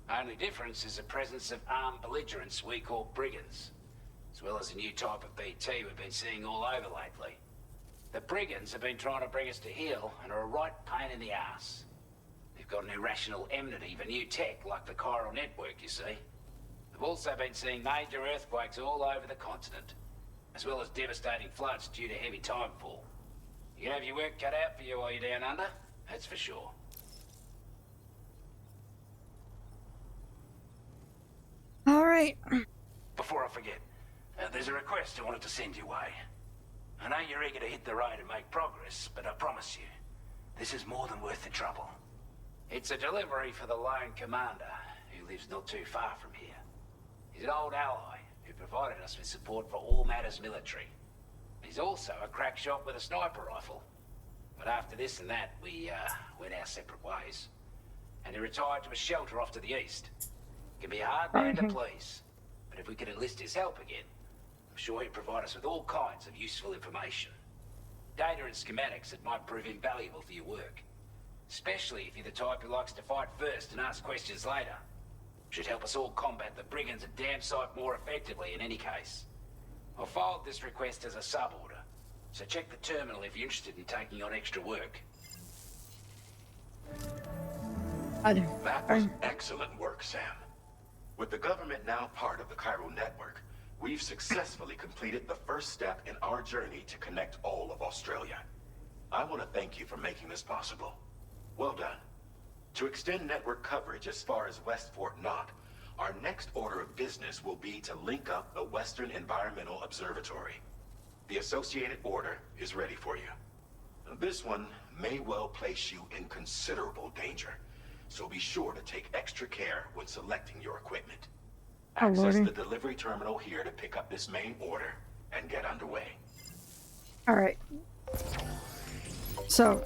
Only difference is the presence of armed belligerents we call brigands, as well as a new type of BT we've been seeing all over lately. The brigands have been trying to bring us to heel and are a right pain in the ass. They've got an irrational enmity for new tech like the chiral network, you see. They've also been seeing major earthquakes all over the continent, as well as devastating floods due to heavy timefall. You have your work cut out for you while you're down under, that's for sure. All right. Before I forget, there's a request I wanted to send your way. I know you're eager to hit the road and make progress, but I promise you, this is more than worth the trouble. It's a delivery for the lone commander, who lives not too far from here. He's an old ally who provided us with support for all matters military. He's also a crack shot with a sniper rifle. But after this and that, we went our separate ways. And he retired to a shelter off to the east. Can be a hard man to please, but if we could enlist his help again, I'm sure he'd provide us with all kinds of useful information. Data and schematics that might prove invaluable for your work. Especially if you're the type who likes to fight first and ask questions later. Should help us all combat the brigands a damn sight more effectively in any case. I'll filed this request as a sub-order, so check the terminal if you're interested in taking on extra work. That was excellent work, Sam. With the government now part of the chiral network, we've successfully completed the first step in our journey to connect all of Australia. I want to thank you for making this possible. Well done. To extend network coverage as far as West Fort Knott, our next order of business will be to link up the Western Environmental Observatory. The associated order is ready for you. This one may well place you in considerable danger, so be sure to take extra care when selecting your equipment. Access lordy. the delivery terminal here to pick up this main order and get underway. All right. So,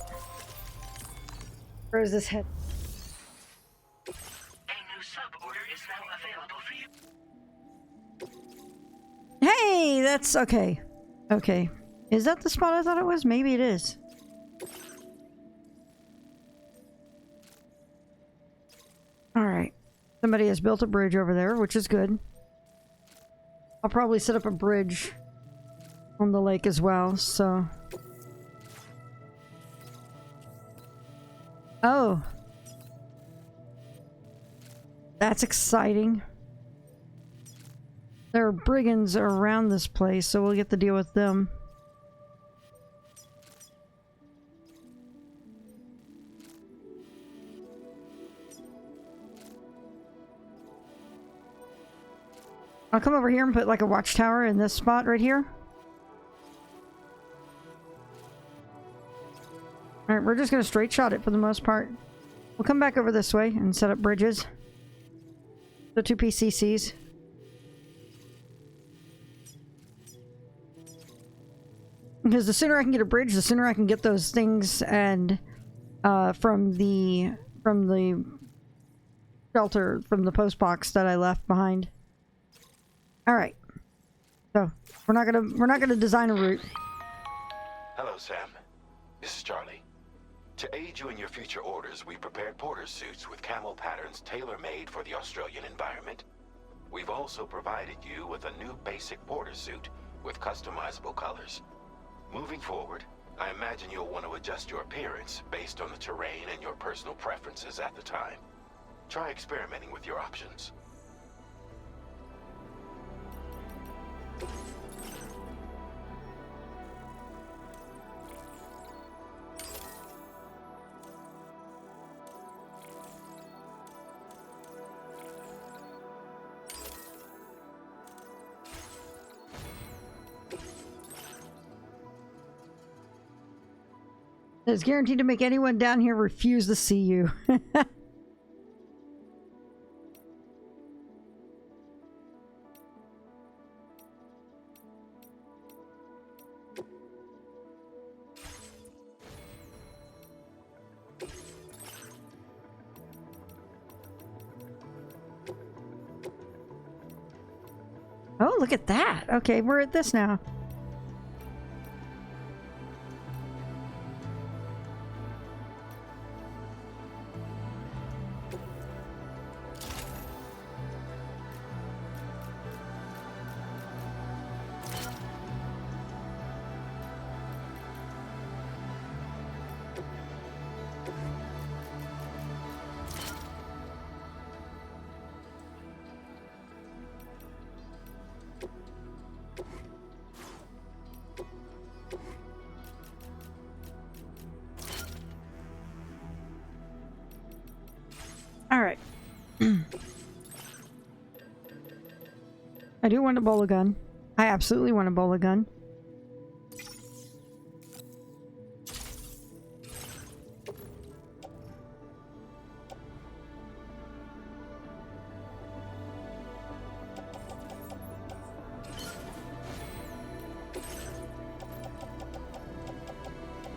where is this head? A new sub-order is now available for you. Hey, that's okay. Okay. Is that the spot I thought it was? Maybe it is. Alright. Somebody has built a bridge over there, which is good. I'll probably set up a bridge on the lake as well, so... Oh. That's exciting. There are brigands around this place, so we'll get to deal with them. I'll come over here and put like a watchtower in this spot right here. Alright, we're just gonna straight shot it for the most part. We'll come back over this way and set up bridges. The 2 PCCs. Because the sooner I can get a bridge, the sooner I can get those things and from the shelter, from the post box that I left behind. All right. So, we're not going to design a route. Hello, Sam. This is Charlie. To aid you in your future orders, we prepared porter suits with camel patterns tailor-made for the Australian environment. We've also provided you with a new basic porter suit with customizable colors. Moving forward, I imagine you'll want to adjust your appearance based on the terrain and your personal preferences at the time. Try experimenting with your options. It's guaranteed to make anyone down here refuse to see you. Oh, look at that. Okay, we're at this now. Alright. I do want a bola gun. I absolutely want a bola gun.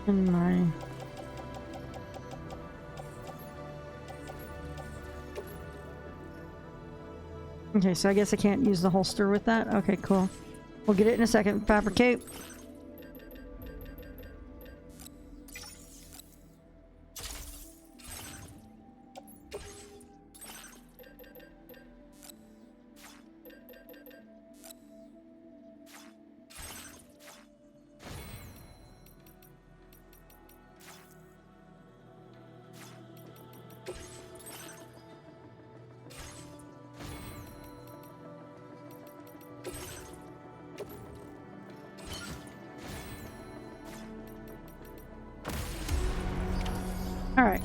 And my... Okay, so I guess I can't use the holster with that. Okay, cool. We'll get it in a second. Fabricate. All right.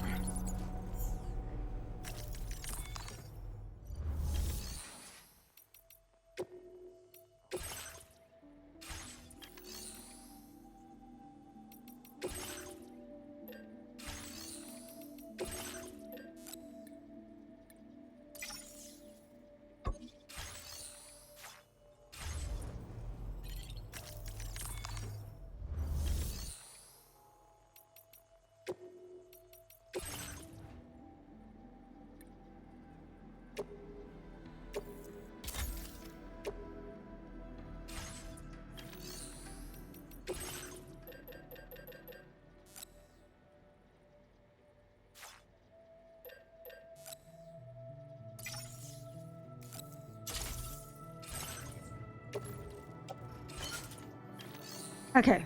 Okay.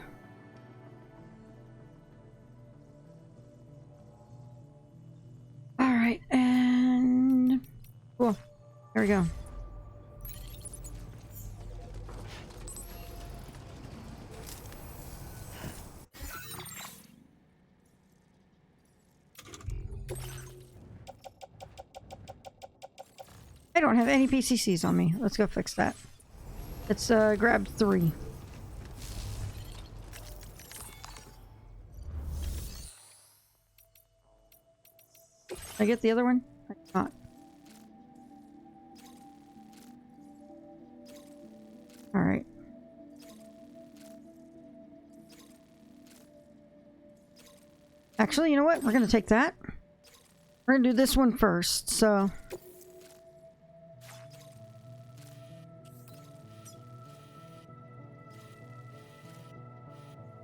All right, and cool. There we go. I don't have any PCCs on me. Let's go fix that. Let's grab 3. Did I get the other one? I did not. All right. Actually, you know what? We're gonna take that. We're gonna do this one first, so...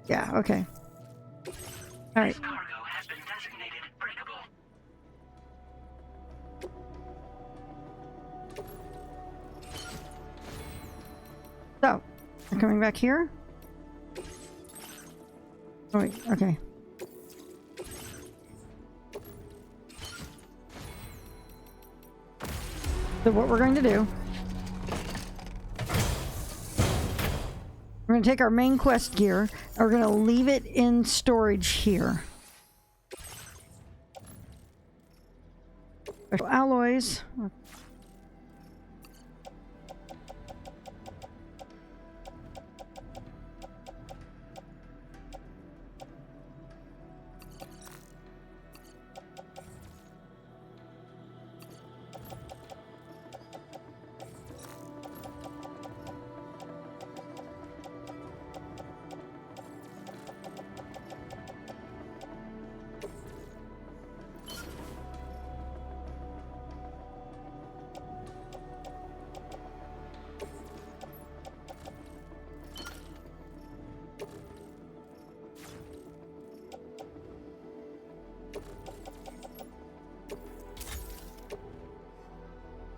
Yeah, okay. Alright. This cargo has been designated breakable. So, we're coming back here? Oh wait, okay. So what we're going to do... We're going to take our main quest gear, and we're going to leave it in storage here. Special alloys.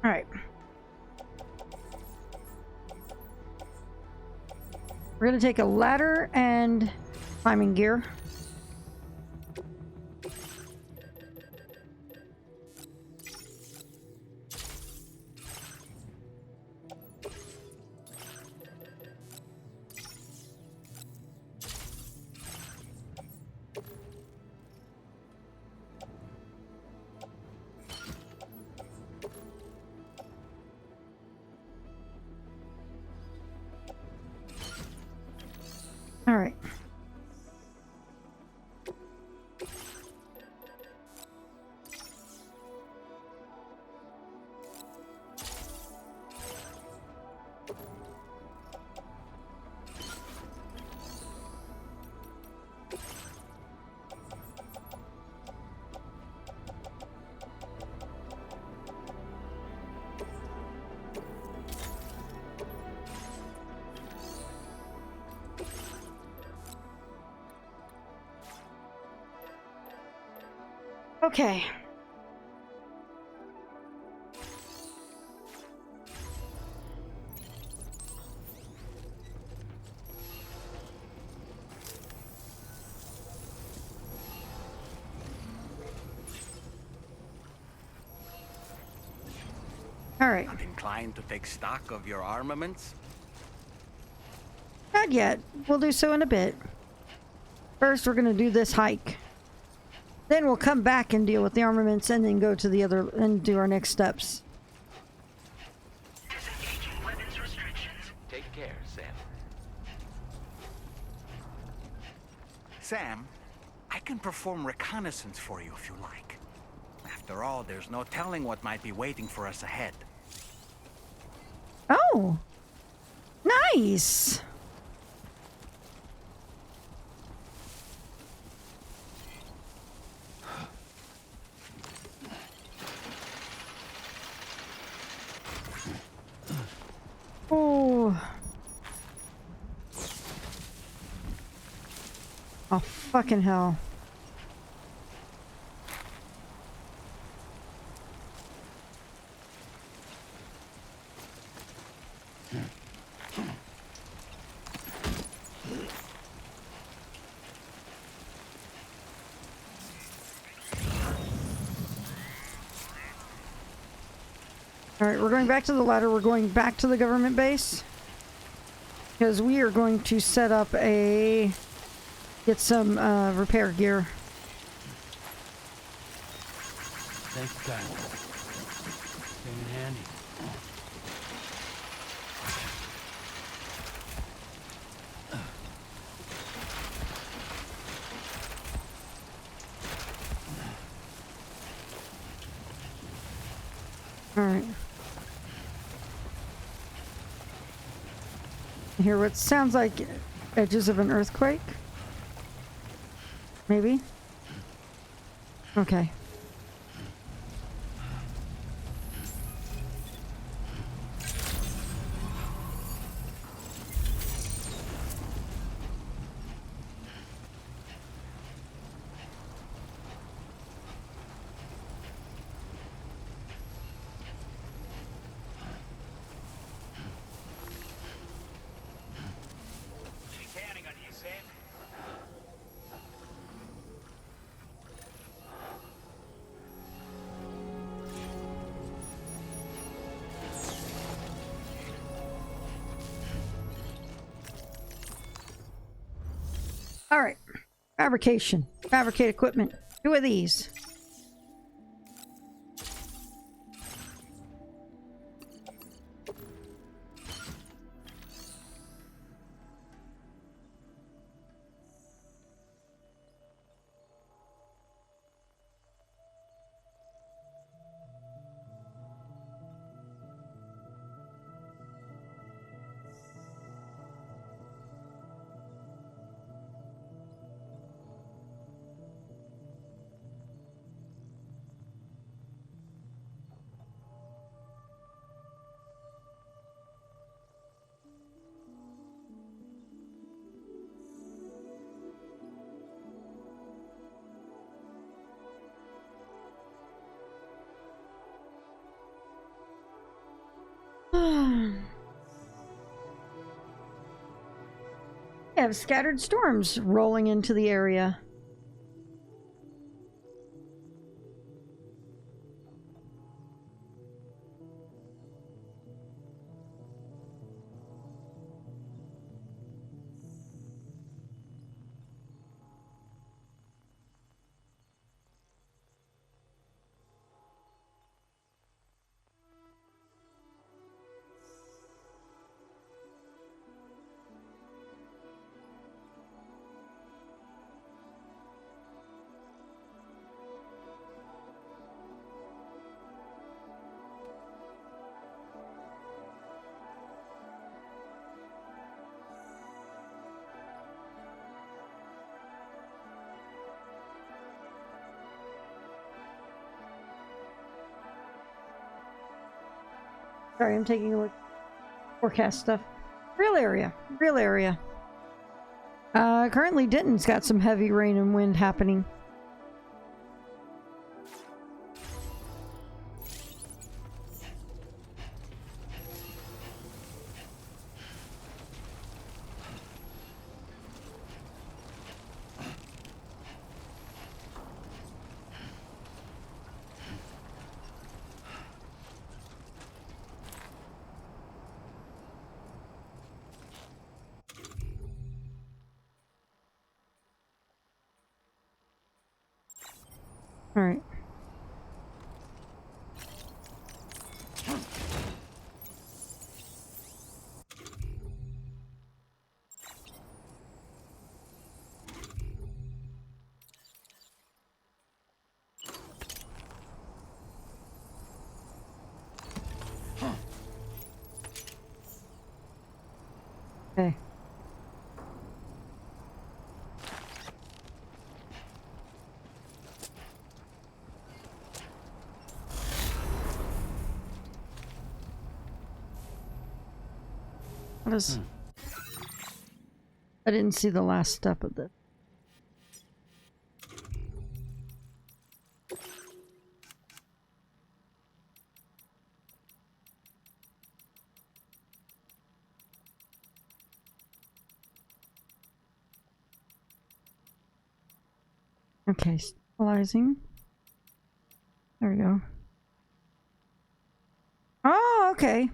Alright. We're gonna take a ladder and climbing gear. All right. Okay. All right. Not inclined to take stock of your armaments? Not yet. We'll do so in a bit. First, we're gonna do this hike. Then we'll come back and deal with the armaments and then go to the other and do our next steps. Disengaging weapons restrictions. Take care, Sam. Sam, I can perform reconnaissance for you if you like. After all, there's no telling what might be waiting for us ahead. Oh! Nice! Oh. Oh, fucking hell. Alright, we're going back to the ladder. We're going back to the government base. Because we are going to set up a... Get some repair gear. Thanks, guys. Came in handy. Alright. Hear what sounds like edges of an earthquake? Maybe? Okay. Alright. Fabrication. Fabricate equipment. 2 of these. We have scattered storms rolling into the area. Sorry, I'm taking a look. Forecast stuff. Real area. Real area. Currently Denton's got some heavy rain and wind happening. All right. Okay. What is... I didn't see the last step of this. Okay, stabilizing. There we go. Oh! Okay.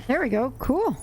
There we go. Cool.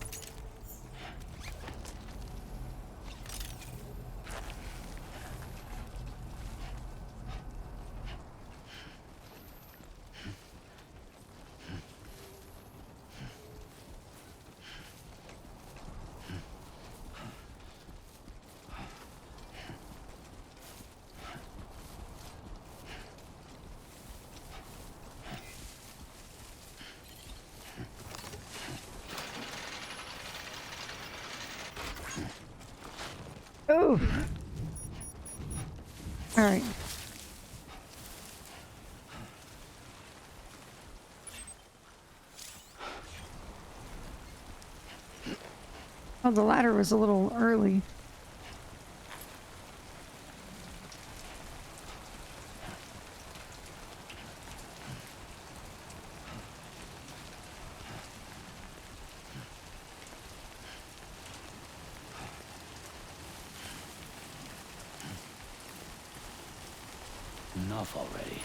Oh. All right. Oh, the ladder was a little early. Enough already.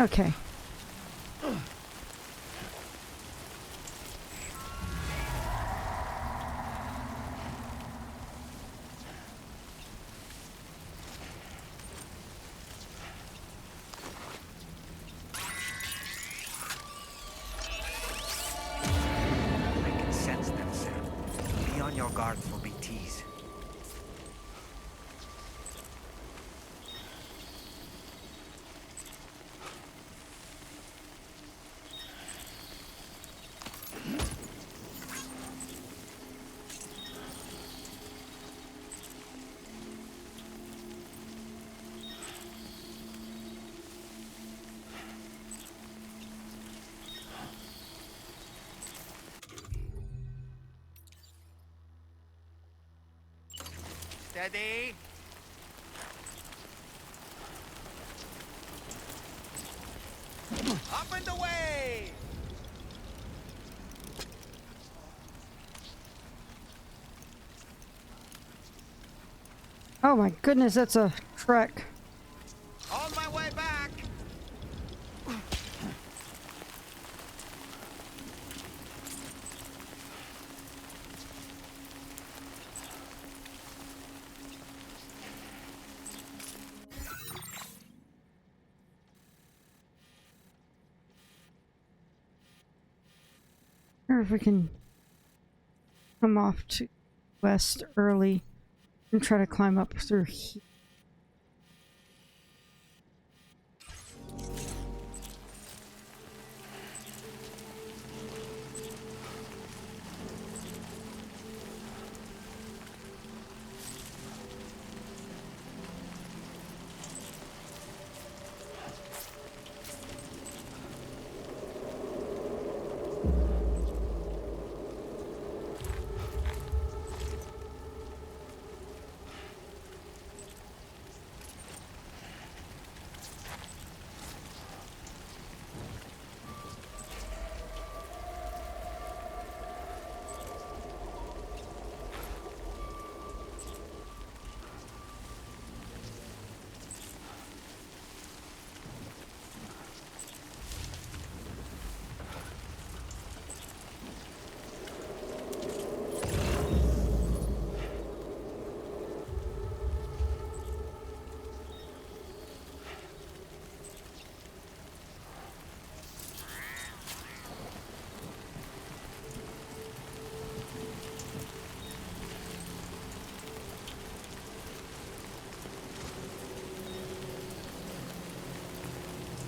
Okay. I can sense them, Sam. Be on your guard for BTs. Steady. Up and away! Oh my goodness, that's a trek. On my way back! Or if we can come off to west early and try to climb up through here.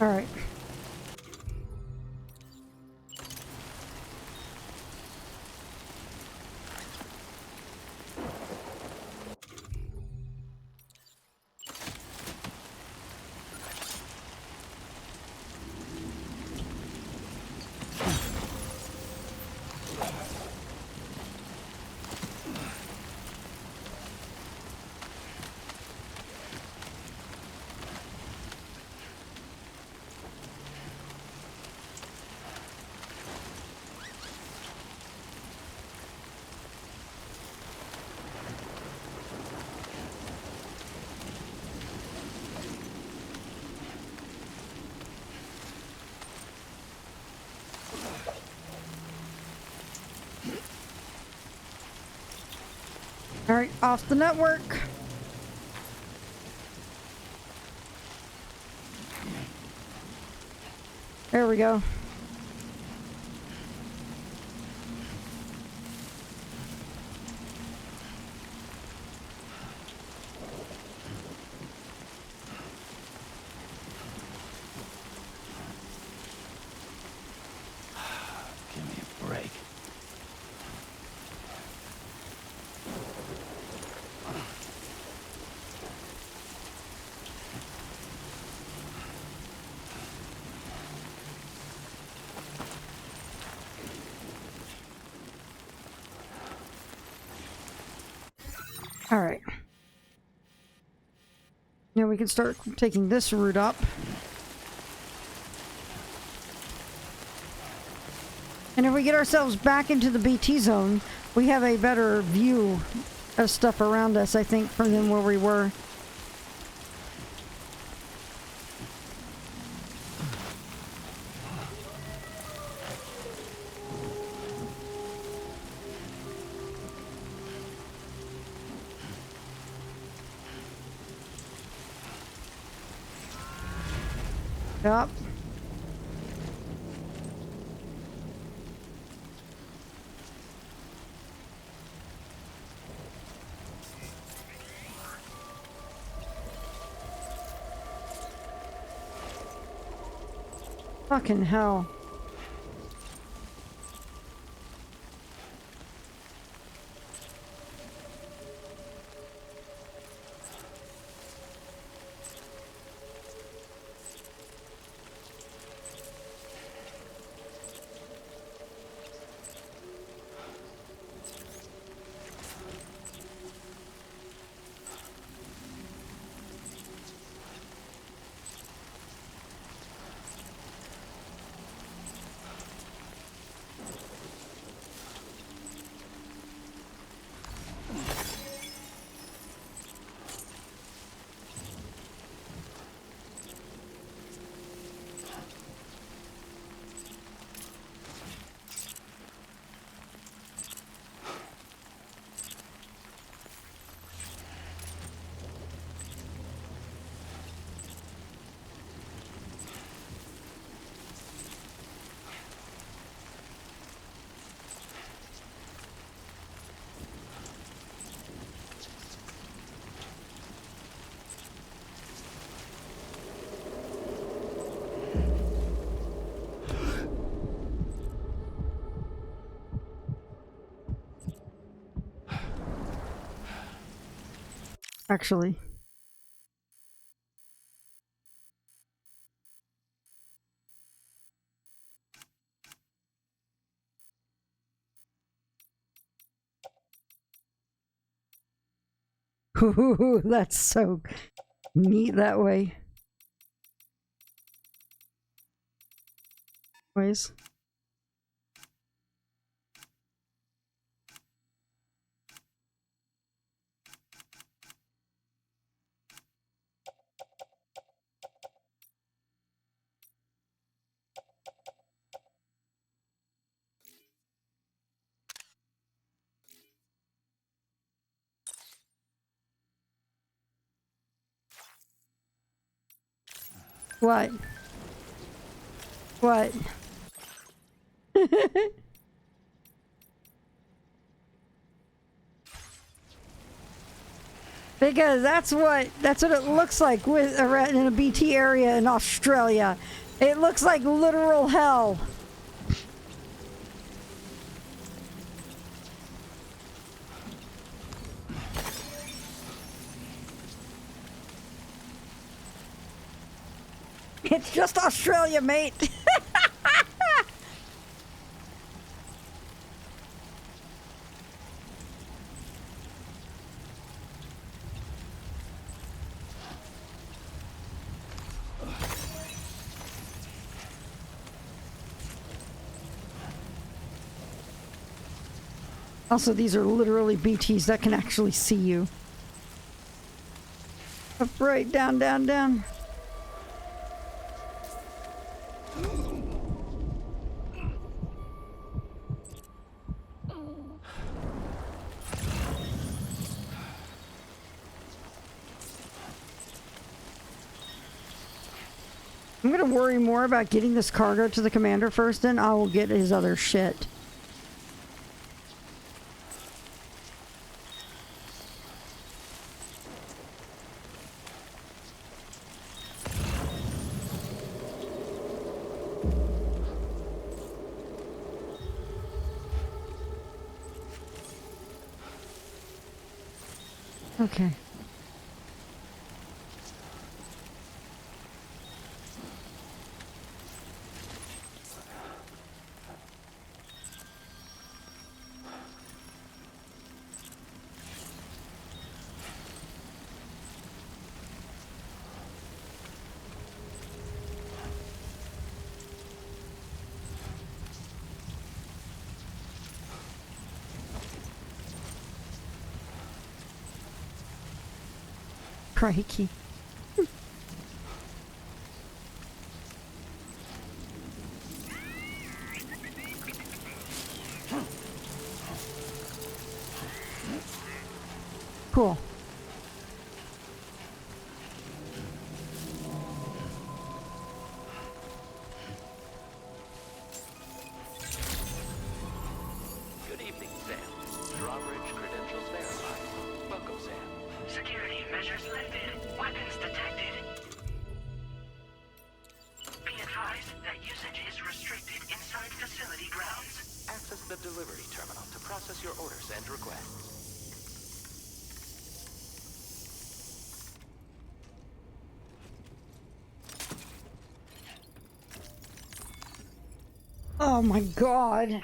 All right. Alright, off the network. There we go. Give me a break. All right. Now we can start taking this route up. And if we get ourselves back into the BT zone, we have a better view of stuff around us, I think, from than where we were. Yep. Fucking hell. Actually. Ooh, that's so neat that way. Ways. What? What? Because that's what it looks like with in a BT area in Australia. It looks like literal hell. It's just Australia, mate. Also, these are literally BTs that can actually see you. Up, right, down, down, down. I'm gonna worry more about getting this cargo to the commander first, then I will get his other shit. Okay. Crikey. Cool. Good evening, Sam. Drawbridge credentials verified. Welcome, Sam. Security measures lifted. Weapons detected. Be advised that usage is restricted inside facility grounds. Access the delivery terminal to process your orders and requests. Oh my god.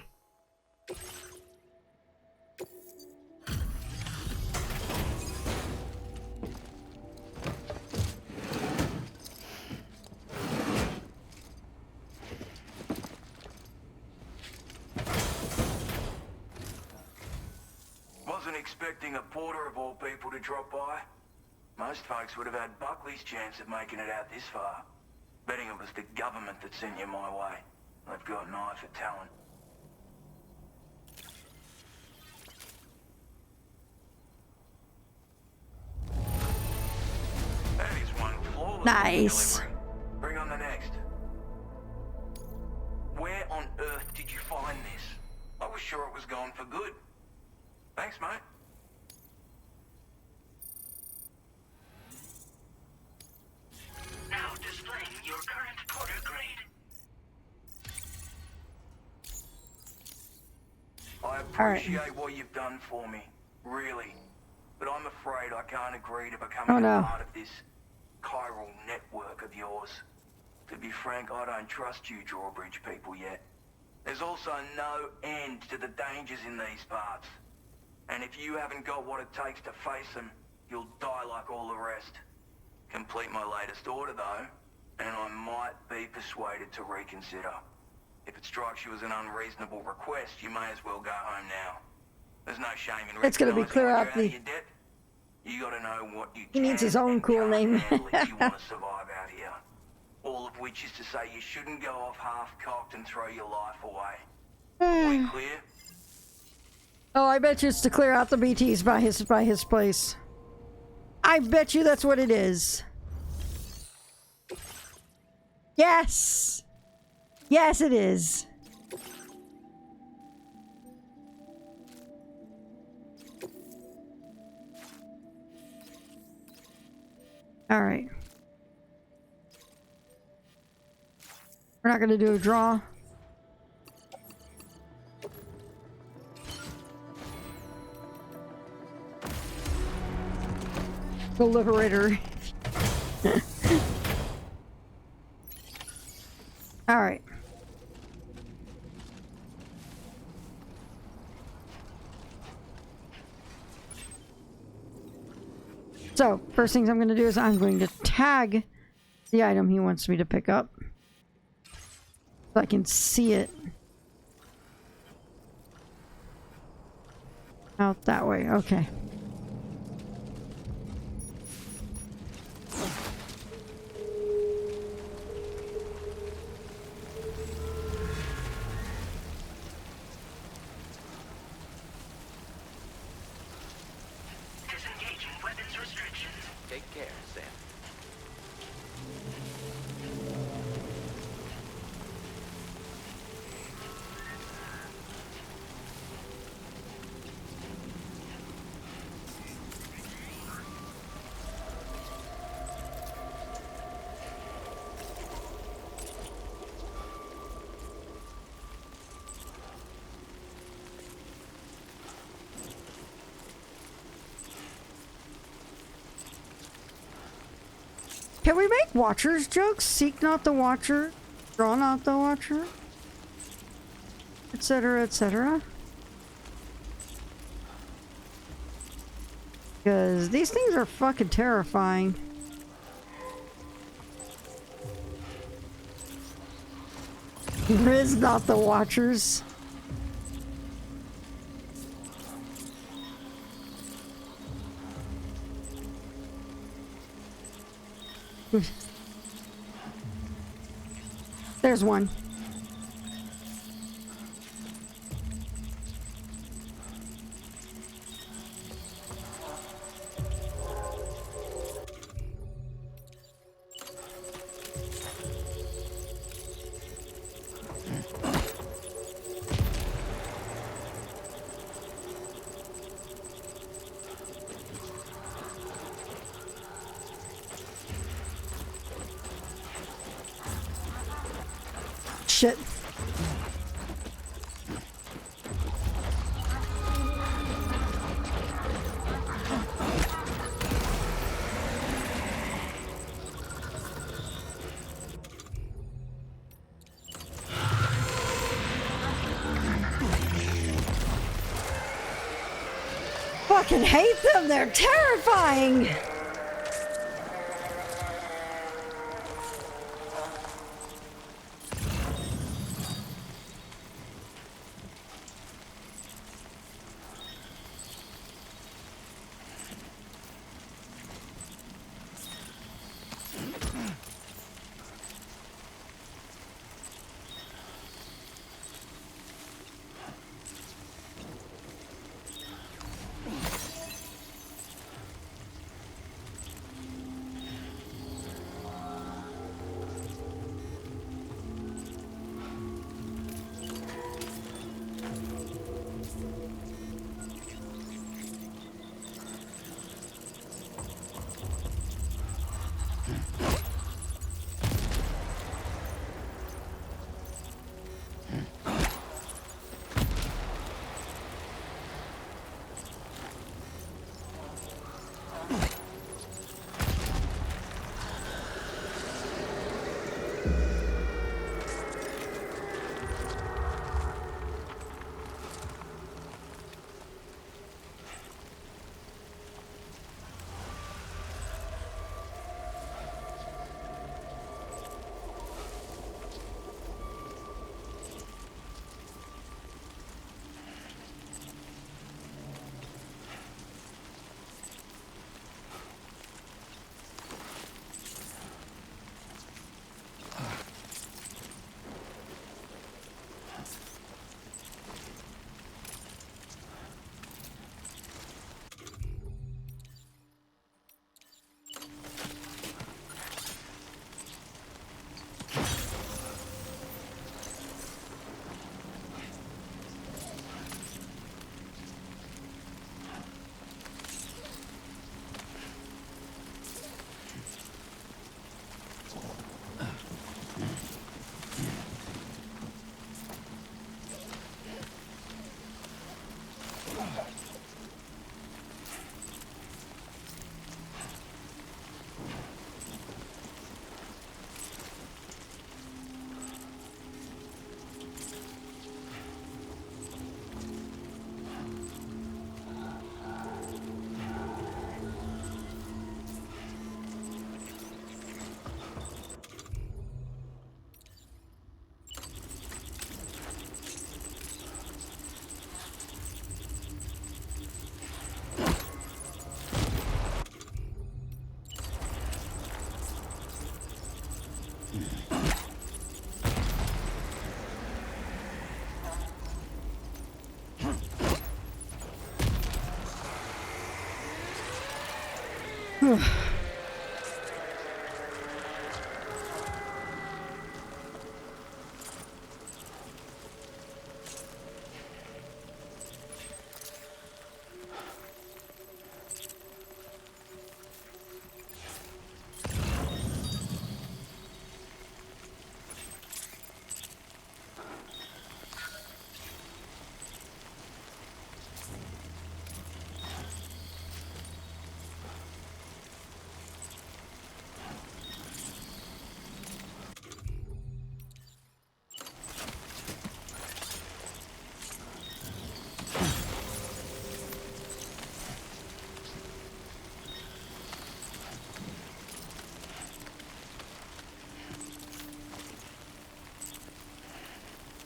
Wasn't expecting a porter of all people to drop by. Most folks would have had Buckley's chance of making it out this far. Betting it was the government that sent you my way. They've got an eye for talent. That is one flawless Nice. delivery. Bring on the next. Where on earth did you find this? I was sure it was gone for good. Thanks, mate. Now displaying your current porter grade. I appreciate what you've done for me, really. But I'm afraid I can't agree to becoming a part of this chiral network of yours. To be frank, I don't trust you drawbridge people yet. There's also no end to the dangers in these parts. And if you haven't got what it takes to face them, you'll die like all the rest. Complete my latest order, though, and I might be persuaded to reconsider. If it strikes you as an unreasonable request, you may as well go home now. There's no shame in It's gonna be clear out the... You gotta know what you He needs his own cool name. if you want to survive out here. All of which is to say you shouldn't go off half-cocked and throw your life away. Are we clear? Oh, I bet you it's to clear out the BTs by his place. I bet you that's what it is. Yes! Yes, it is. All right. We're not going to do a draw. The Liberator. All right. So, first things I'm going to do is I'm going to tag the item he wants me to pick up. So I can see it. Out that way, okay. Take care, Sam. Can we make Watchers jokes? Seek not the Watcher, draw not the Watcher, etc., etc. Because these things are fucking terrifying. Riz not the Watchers. There's one. Shit. Fucking hate them, they're terrifying!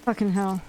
Fucking hell.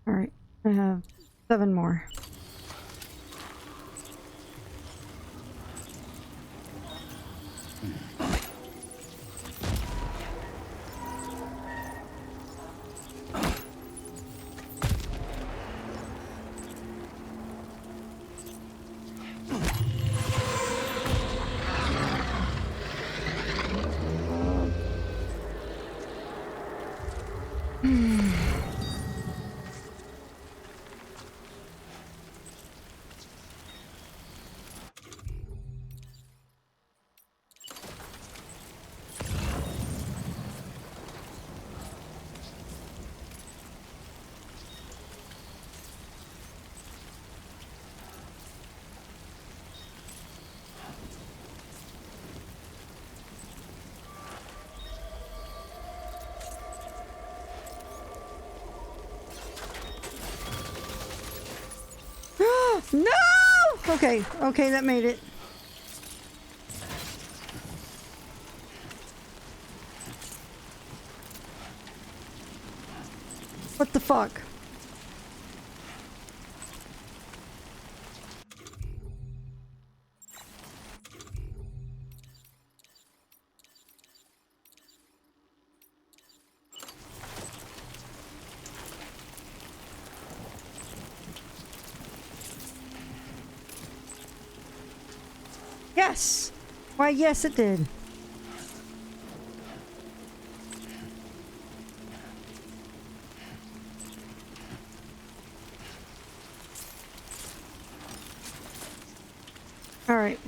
Alright, I have 7 more. No! Okay, okay, that made it. What the fuck? Yes! Why, yes, it did. All right.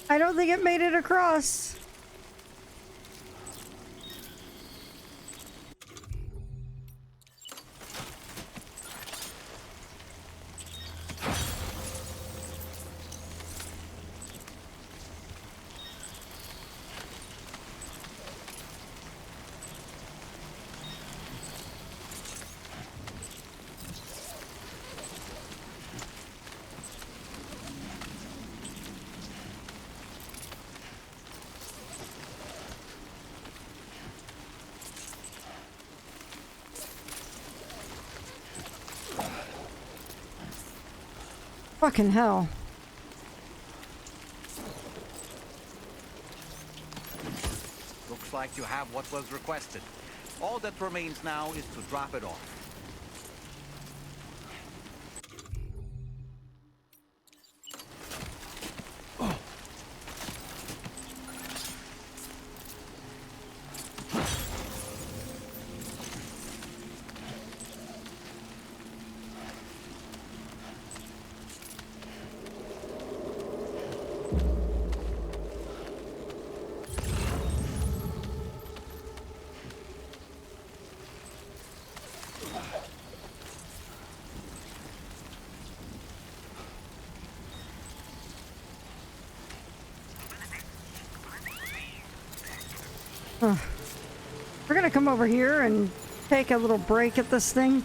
I don't think it made it across. Fucking hell. Looks like you have what was requested. All that remains now is to drop it off. We're gonna come over here and take a little break at this thing.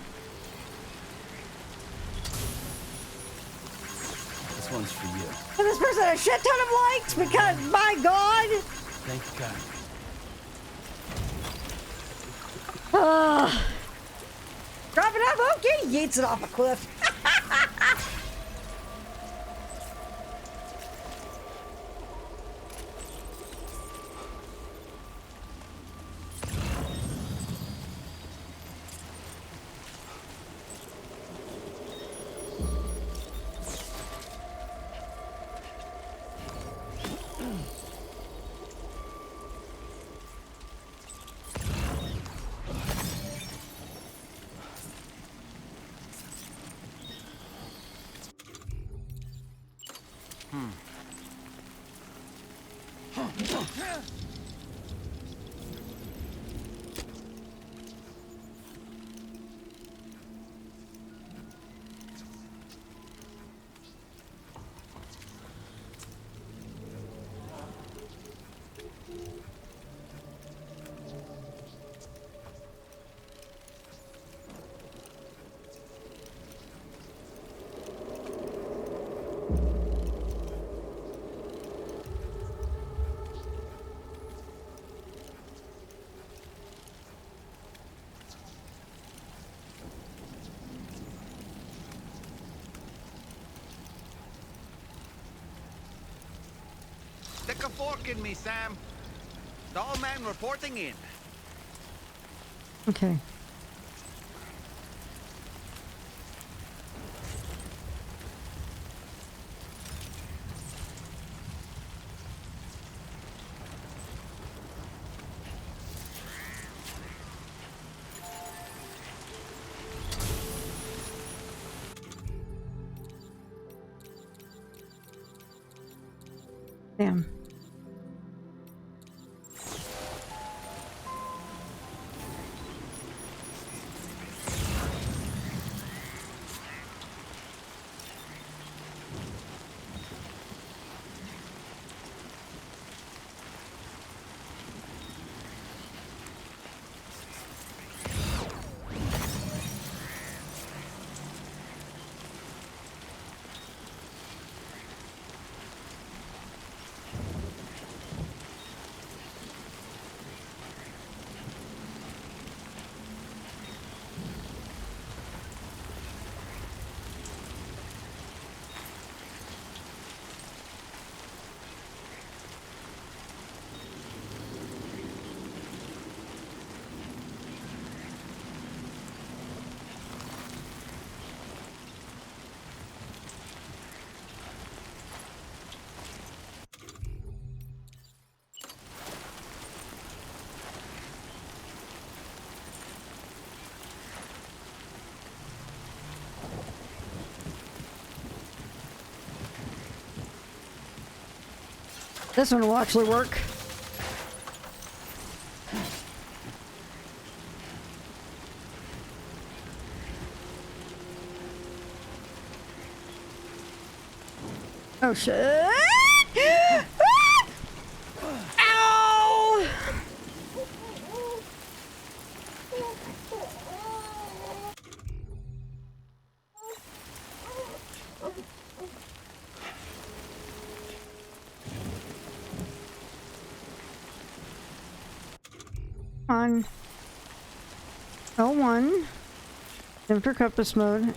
This one's for you. And this person had a shit ton of likes because, my God. Thank you, God. Drop it up, okay? Yeets it off a cliff. Stick a fork in me, Sam. Doll man reporting in. Okay. Damn. This one will actually work. Oh shit! Ow! On L1, enter compass mode.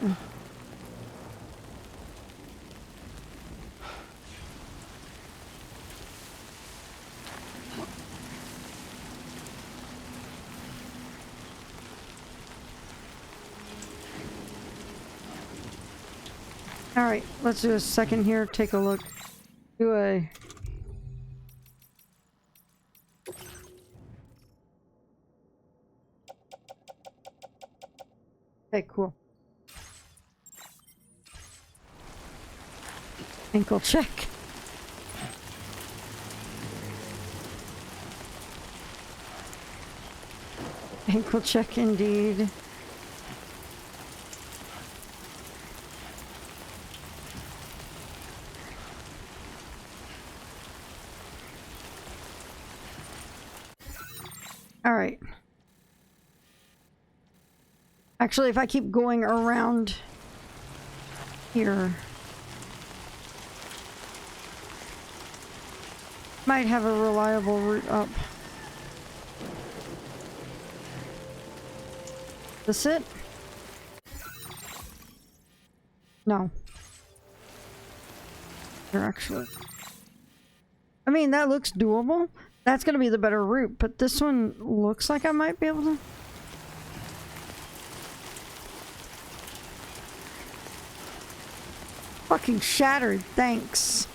All right, let's do a second here. Take a look. Do a. Okay, cool. Ankle check. Ankle check indeed. All right. Actually, if I keep going around here, Might have a reliable route up. This it? No. They're actually... I mean, that looks doable. That's gonna be the better route, but this one looks like I might be able to... Fucking shattered, thanks.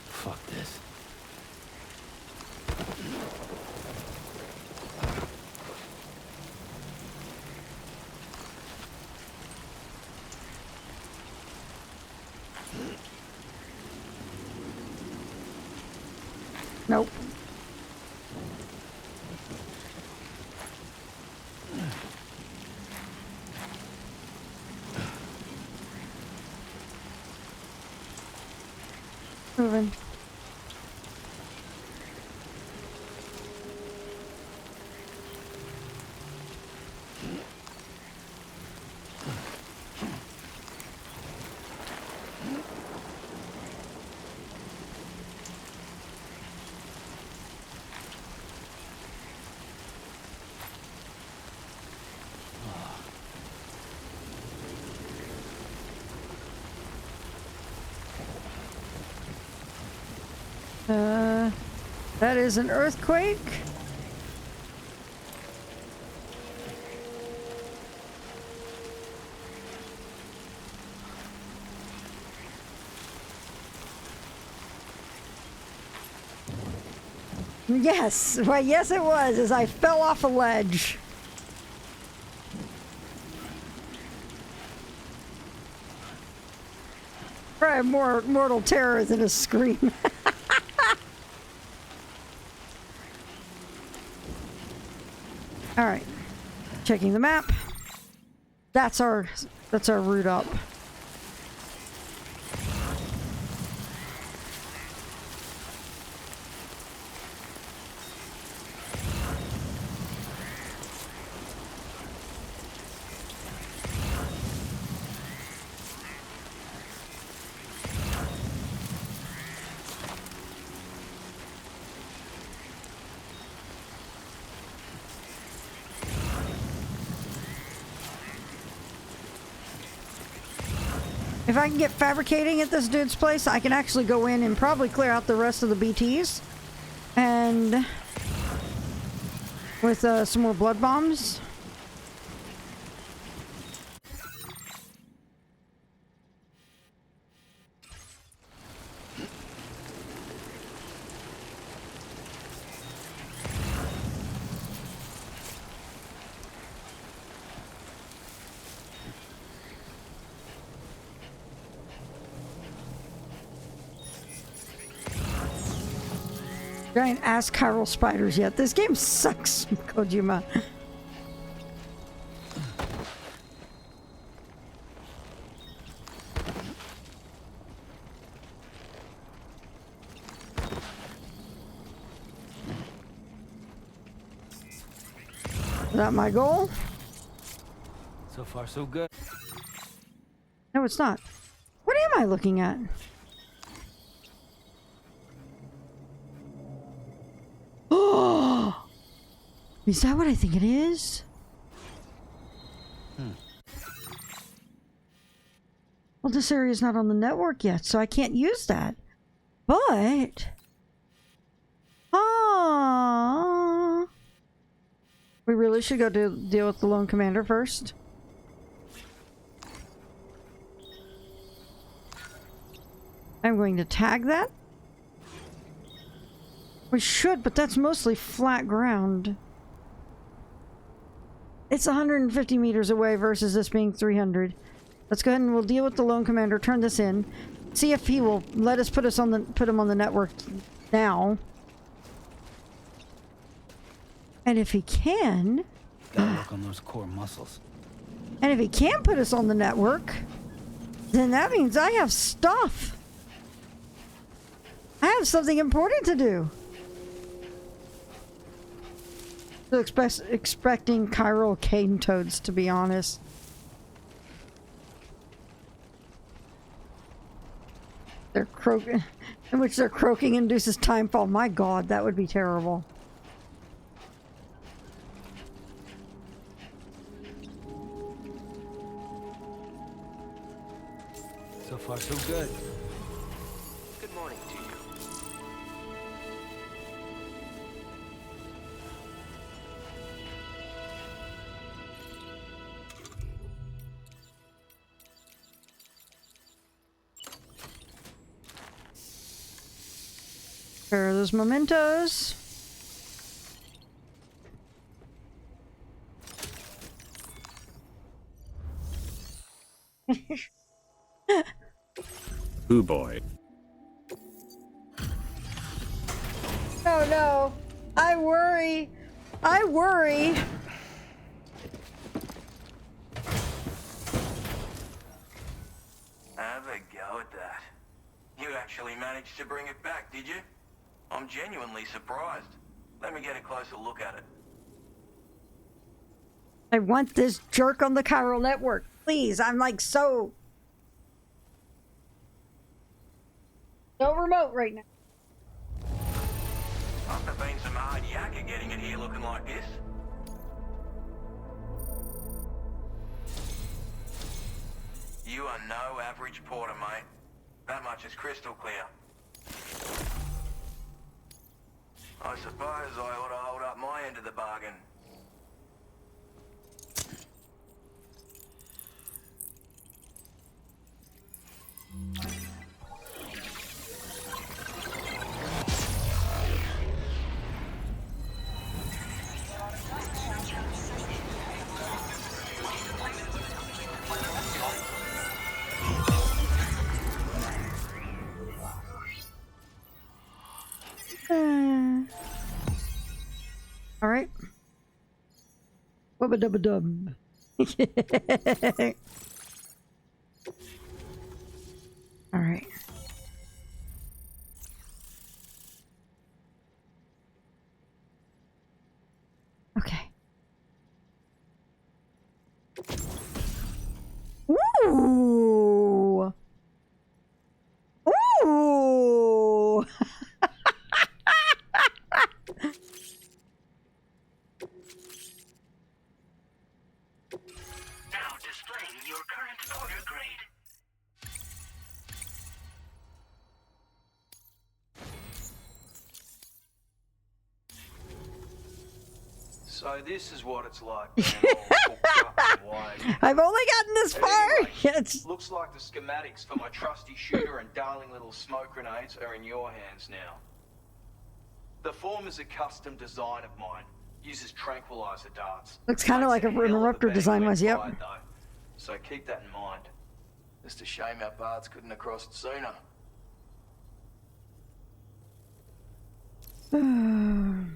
Fuck this. Nope. Moving. That is an earthquake. Yes, well, yes it was, as I fell off a ledge. Probably more mortal terror than a scream. All right, checking the map. That's our route up. If I can get fabricating at this dude's place, I can actually go in and probably clear out the rest of the BTs. And with some more blood bombs. Giant ass chiral spiders yet. This game sucks, Kojima. Is that my goal? So far, so good. No, it's not. What am I looking at? Oh, is that what I think it is? Well, this area is not on the network yet, so I can't use that. But we really should go deal with the lone commander first. I'm going to tag that. We should, but that's mostly flat ground. It's 150 meters away versus this being 300. Let's go ahead and we'll deal with the lone commander. Turn this in. See if he will let us put him on the network now. And if he can, gotta work on those core muscles. And if he can put us on the network, then that means I have stuff. I have something important to do. So expecting chiral cane toads, to be honest. They're croaking, in which their croaking induces timefall. My god, that would be terrible. So far, so good. Good morning to you. Here are those mementos. Ooh boy. Oh no, I worry. I worry. Have a go at that. You actually managed to bring it back, did you? I'm genuinely surprised. Let me get a closer look at it. I want this jerk on the chiral network. Please, I'm like so... No remote right now. Must have been some hard yakka getting it here looking like this. You are no average porter, mate. That much is crystal clear. I suppose I ought to hold up my end of the bargain. All right. Wubba dubba dub. All right. Okay. Ooh. Ooh. Now displaying your current order grade. So this is what it's like being all hooked up and wired. I've only gotten this far. It's... Looks like the schematics for my trusty shooter and darling little smoke grenades are in your hands now. The form is a custom design of mine. Uses tranquilizer darts. Looks kind of like a interrupter design was, yep. Though. So keep that in mind. Just a shame our paths couldn't have crossed sooner. My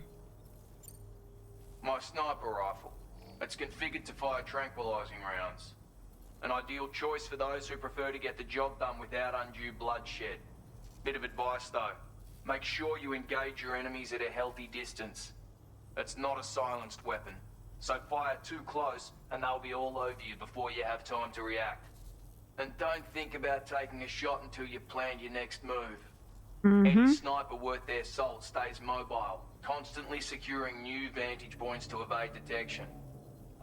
sniper rifle. It's configured to fire tranquilizing rounds. An ideal choice for those who prefer to get the job done without undue bloodshed. Bit of advice though. Make sure you engage your enemies at a healthy distance. It's not a silenced weapon, so fire too close and they'll be all over you before you have time to react. And don't think about taking a shot until you've planned your next move. Any sniper worth their salt stays mobile, constantly securing new vantage points to evade detection.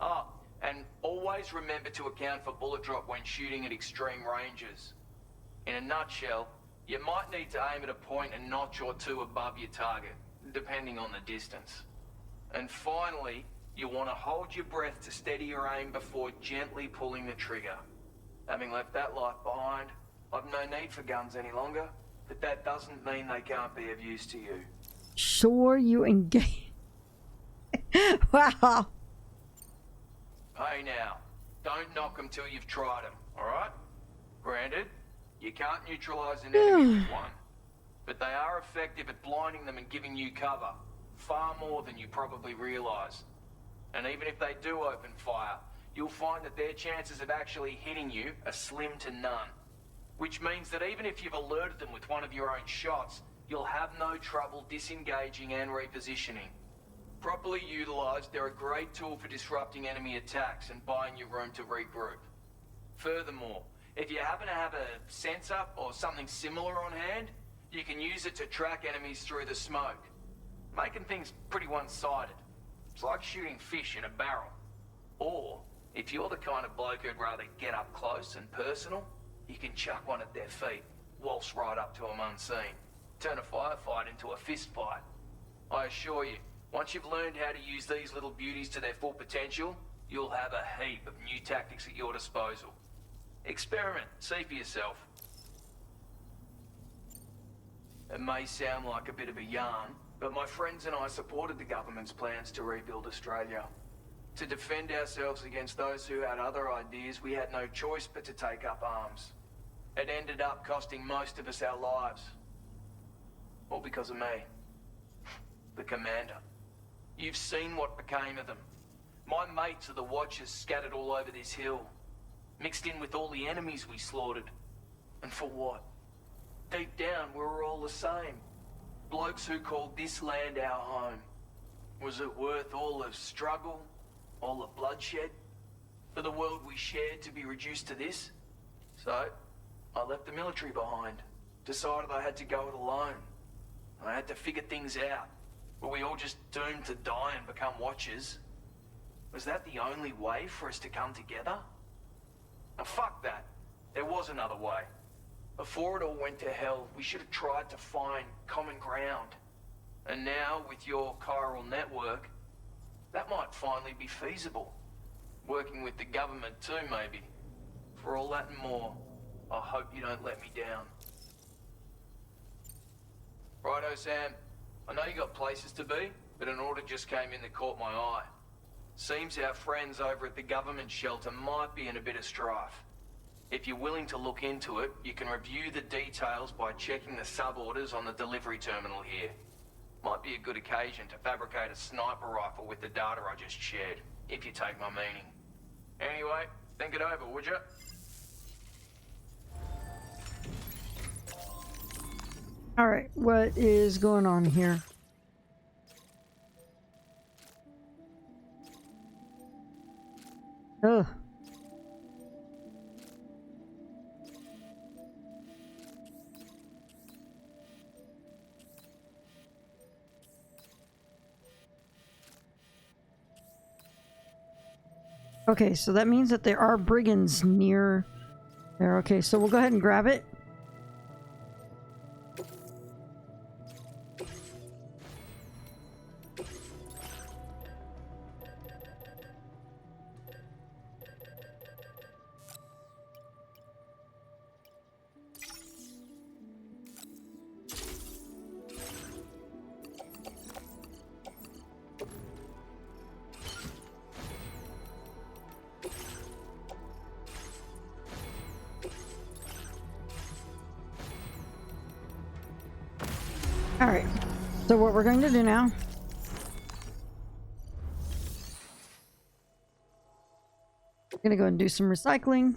Ah, and always remember to account for bullet drop when shooting at extreme ranges. In a nutshell, you might need to aim at a point a notch or two above your target, depending on the distance. And finally, you want to hold your breath to steady your aim before gently pulling the trigger. Having left that life behind, I've no need for guns any longer, but that doesn't mean they can't be of use to you. Sure, you engage. Wow. Hey now, don't knock them till you've tried them, alright? Granted, you can't neutralize an enemy with one, but they are effective at blinding them and giving you cover, far more than you probably realize. And even if they do open fire, you'll find that their chances of actually hitting you are slim to none. Which means that even if you've alerted them with one of your own shots, you'll have no trouble disengaging and repositioning. Properly utilized, they're a great tool for disrupting enemy attacks and buying you room to regroup. Furthermore, if you happen to have a sensor or something similar on hand, you can use it to track enemies through the smoke, making things pretty one-sided. It's like shooting fish in a barrel. Or, if you're the kind of bloke who'd rather get up close and personal, you can chuck one at their feet, waltz right up to them unseen, turn a firefight into a fist fight. I assure you, once you've learned how to use these little beauties to their full potential, you'll have a heap of new tactics at your disposal. Experiment, see for yourself. It may sound like a bit of a yarn, but my friends and I supported the government's plans to rebuild Australia. To defend ourselves against those who had other ideas, we had no choice but to take up arms. It ended up costing most of us our lives. All because of me. The commander. You've seen what became of them. My mates are the Watchers scattered all over this hill. Mixed in with all the enemies we slaughtered. And for what? Deep down, we were all the same. Blokes who called this land our home. Was it worth all the struggle? All the bloodshed? For the world we shared to be reduced to this? So, I left the military behind. Decided I had to go it alone. I had to figure things out. Were we all just doomed to die and become Watchers? Was that the only way for us to come together? Now fuck that. There was another way. Before it all went to hell, we should have tried to find common ground. And now, with your chiral network, that might finally be feasible. Working with the government too, maybe. For all that and more, I hope you don't let me down. Righto, Sam. I know you got places to be, but an order just came in that caught my eye. Seems our friends over at the government shelter might be in a bit of strife. If you're willing to look into it, you can review the details by checking the sub-orders on the delivery terminal here. Might be a good occasion to fabricate a sniper rifle with the data I just shared, if you take my meaning. Anyway, think it over, would you? Alright, what is going on here? Ugh. Okay, so that means that there are brigands near there. Okay, so we'll go ahead and grab it. Alright, so what we're going to do now we're going to go and do some recycling.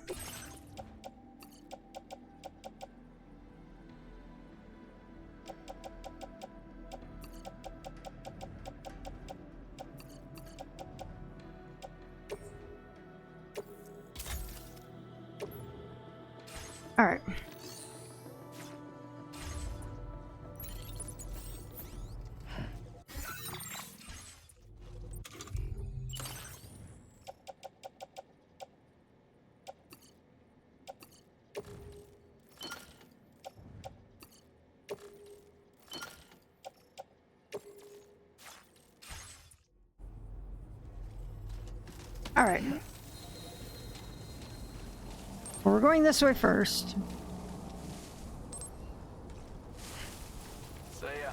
Alright. Alright. Well, we're going this way first. See ya.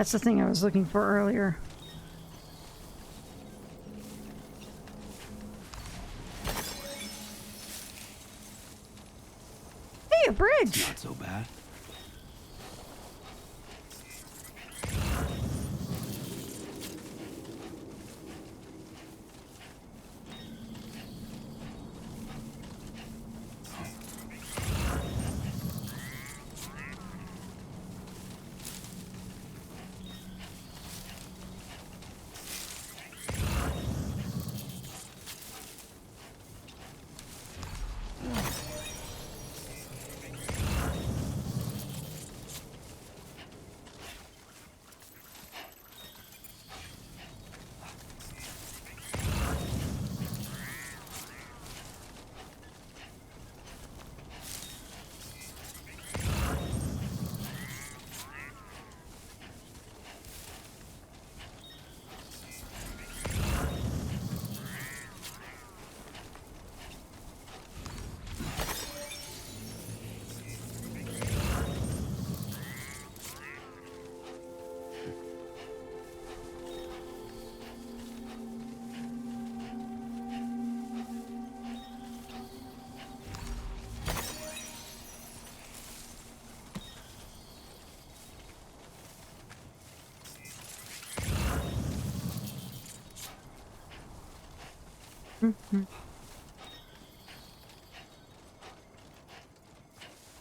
That's the thing I was looking for earlier. bridge. Not so bad.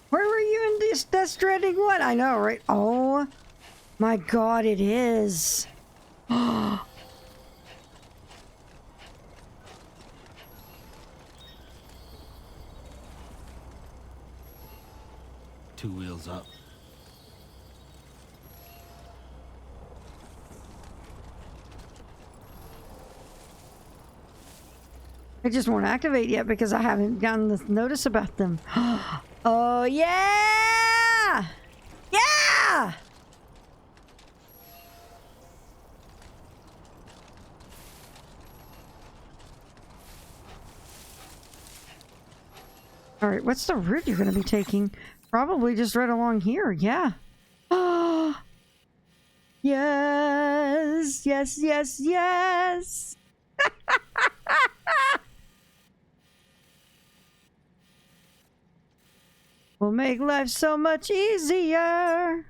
Where were you in this Death Stranding one? I know, right? Oh my god, it is. Two wheels up. It just won't activate yet because I haven't gotten the notice about them. Oh yeah! Yeah! All right, what's the route you're going to be taking? Probably just right along here. Yeah. Yes, yes, yes, yes. Will make life so much easier.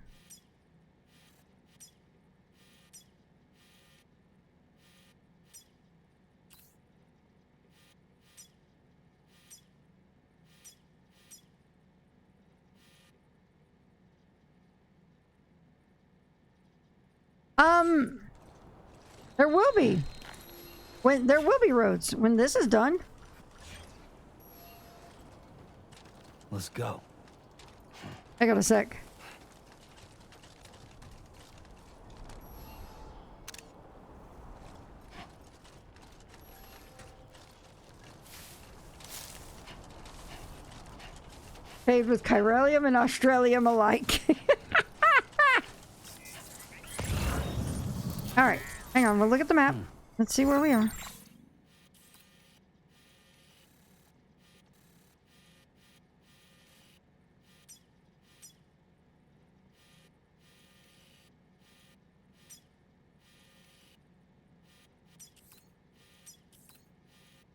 There will be. There will be roads when this is done. Let's go. I got a sec. Paved with chiralium and australium alike. All right, hang on. We'll look at the map. Let's see where we are.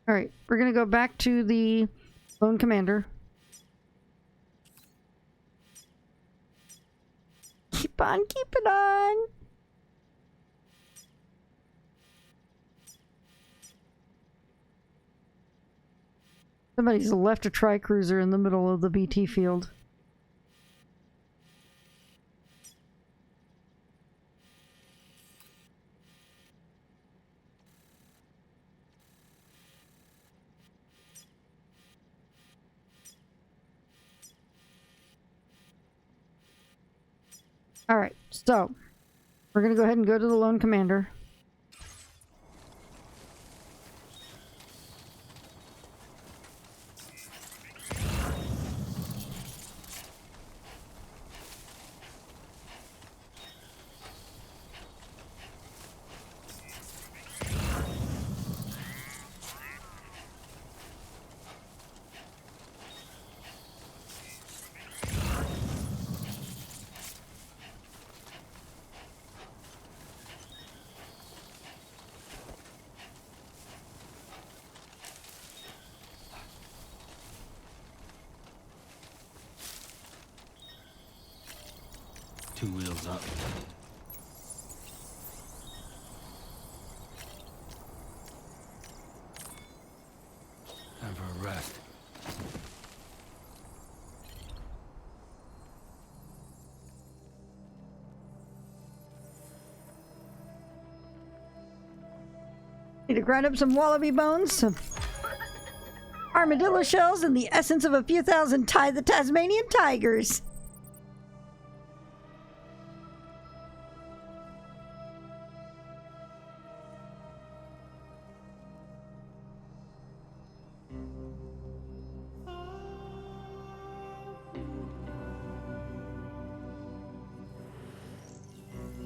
All right, we're gonna go back to the lone commander. Keep on keeping on. Somebody's left a tri-cruiser in the middle of the BT field. All right, so we're going to go ahead and go to the lone commander. 2 wheels up. Time for a rest. Need to grind up some wallaby bones, some armadillo shells, and the essence of a few thousand the Tasmanian tigers.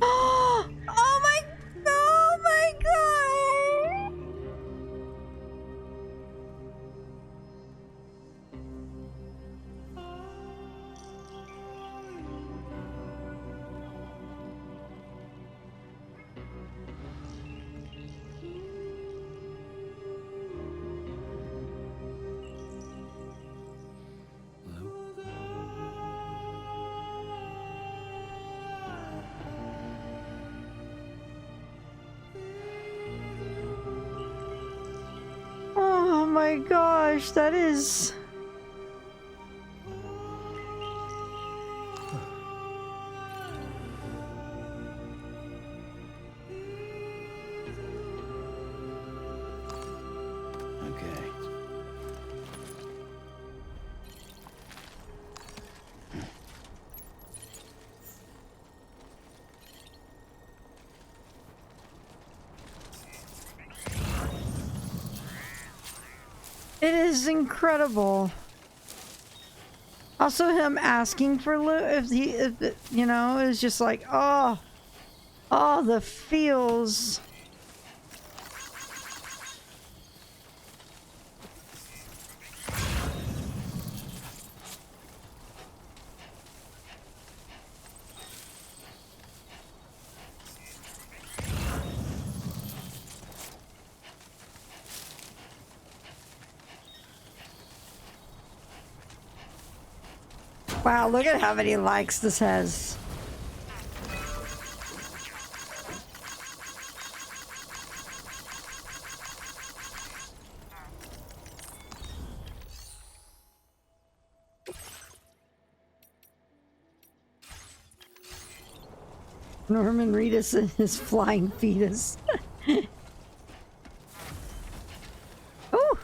Oh my god! Oh my gosh, that is... Okay. It is incredible. Also, him asking for loot, if you know, is just like, oh, the feels. Wow, look at how many likes this has. Norman Reedus and his flying fetus. Ooh.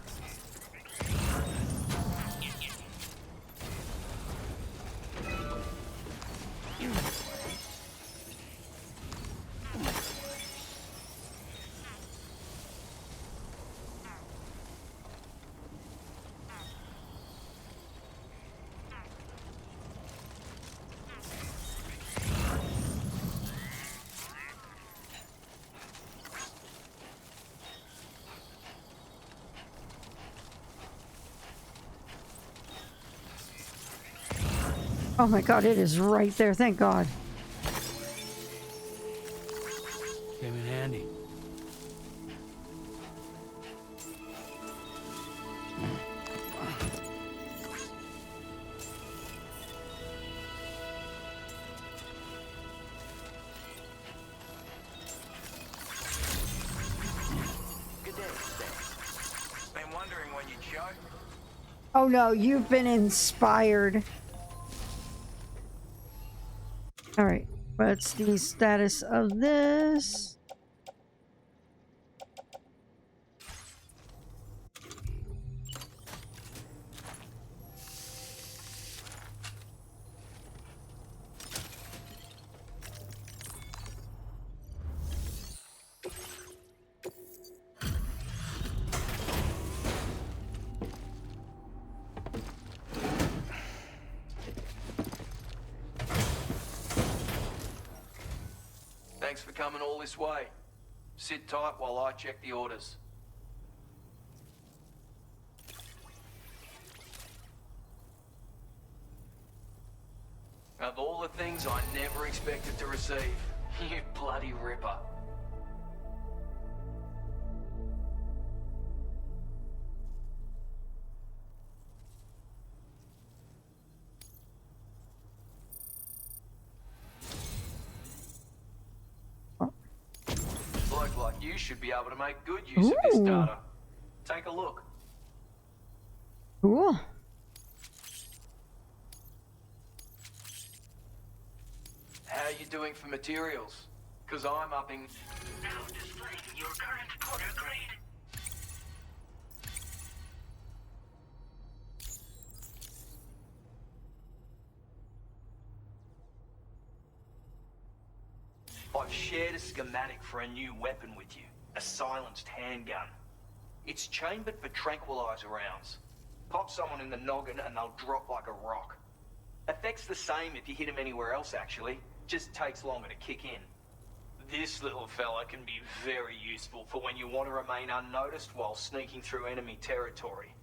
Oh my god, it is right there, thank god. Came in handy. Good day, Sam. Been wondering when you'd show. Oh no, you've been inspired. Alright, what's the status of this? Thanks for coming all this way. Sit tight while I check the orders. Of all the things I never expected to receive, you bloody ripper. You should be able to make good use of this data. Take a look. Cool. How are you doing for materials? Because I'm upping... Now displaying your current quarter grade. I've shared a schematic for a new weapon with you. A silenced handgun. It's chambered for tranquilizer rounds. Pop someone in the noggin and they'll drop like a rock. Effect's the same if you hit them anywhere else, actually. Just takes longer to kick in. This little fella can be very useful for when you want to remain unnoticed while sneaking through enemy territory.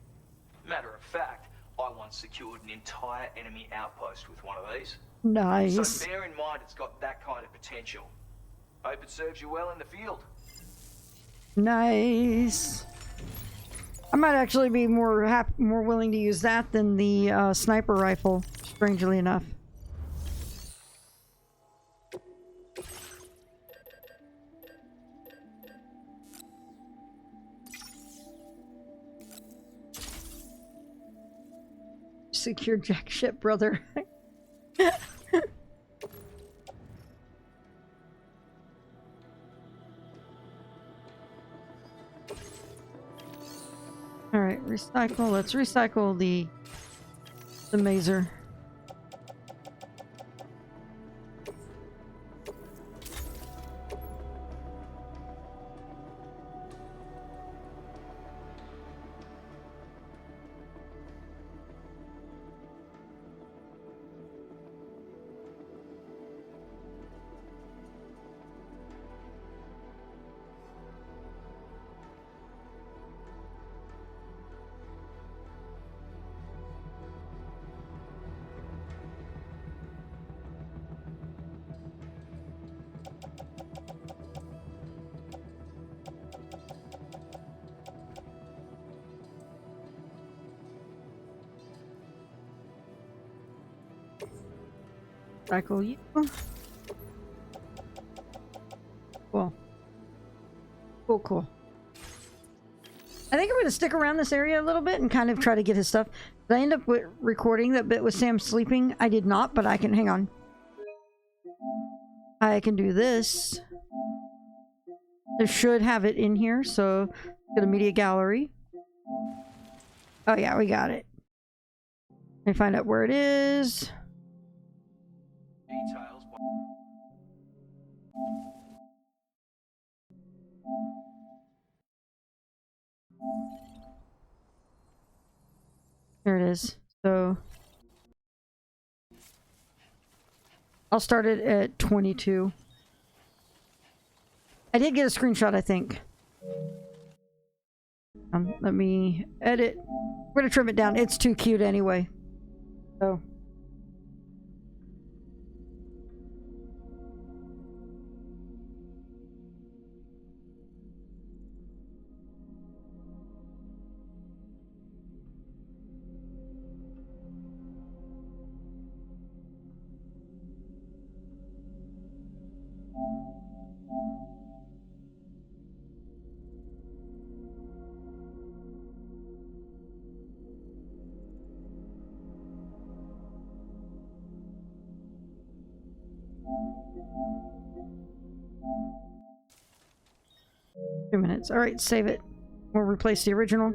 Matter of fact, I once secured an entire enemy outpost with one of these. Nice. So bear in mind it's got that kind of potential. Hope it serves you well in the field. Nice. I might actually be more willing to use that than the sniper rifle, strangely enough. Secure jack ship, brother. All right, recycle. Let's recycle the mazer. Recycle you. Cool. Cool. I think I'm going to stick around this area a little bit and kind of try to get his stuff. Did I end up recording that bit with Sam sleeping? I did not, but I can... Hang on. I can do this. I should have it in here, so go to Media Gallery. Oh yeah, we got it. Let me find out where it is. Details. There it is. So I'll start it at 22. I did get a screenshot, I think. Let me edit. We're gonna trim it down. It's too cute anyway. So. All right, save it. We'll replace the original.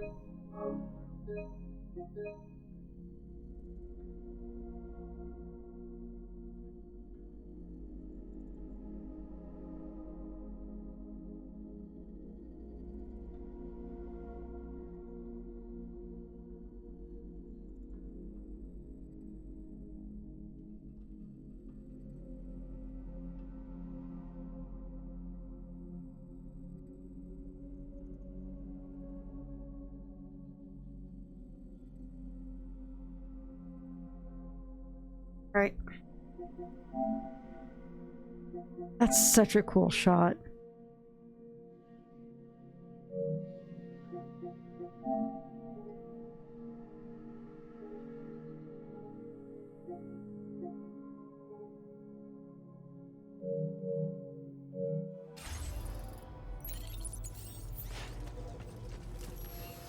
Right. That's such a cool shot.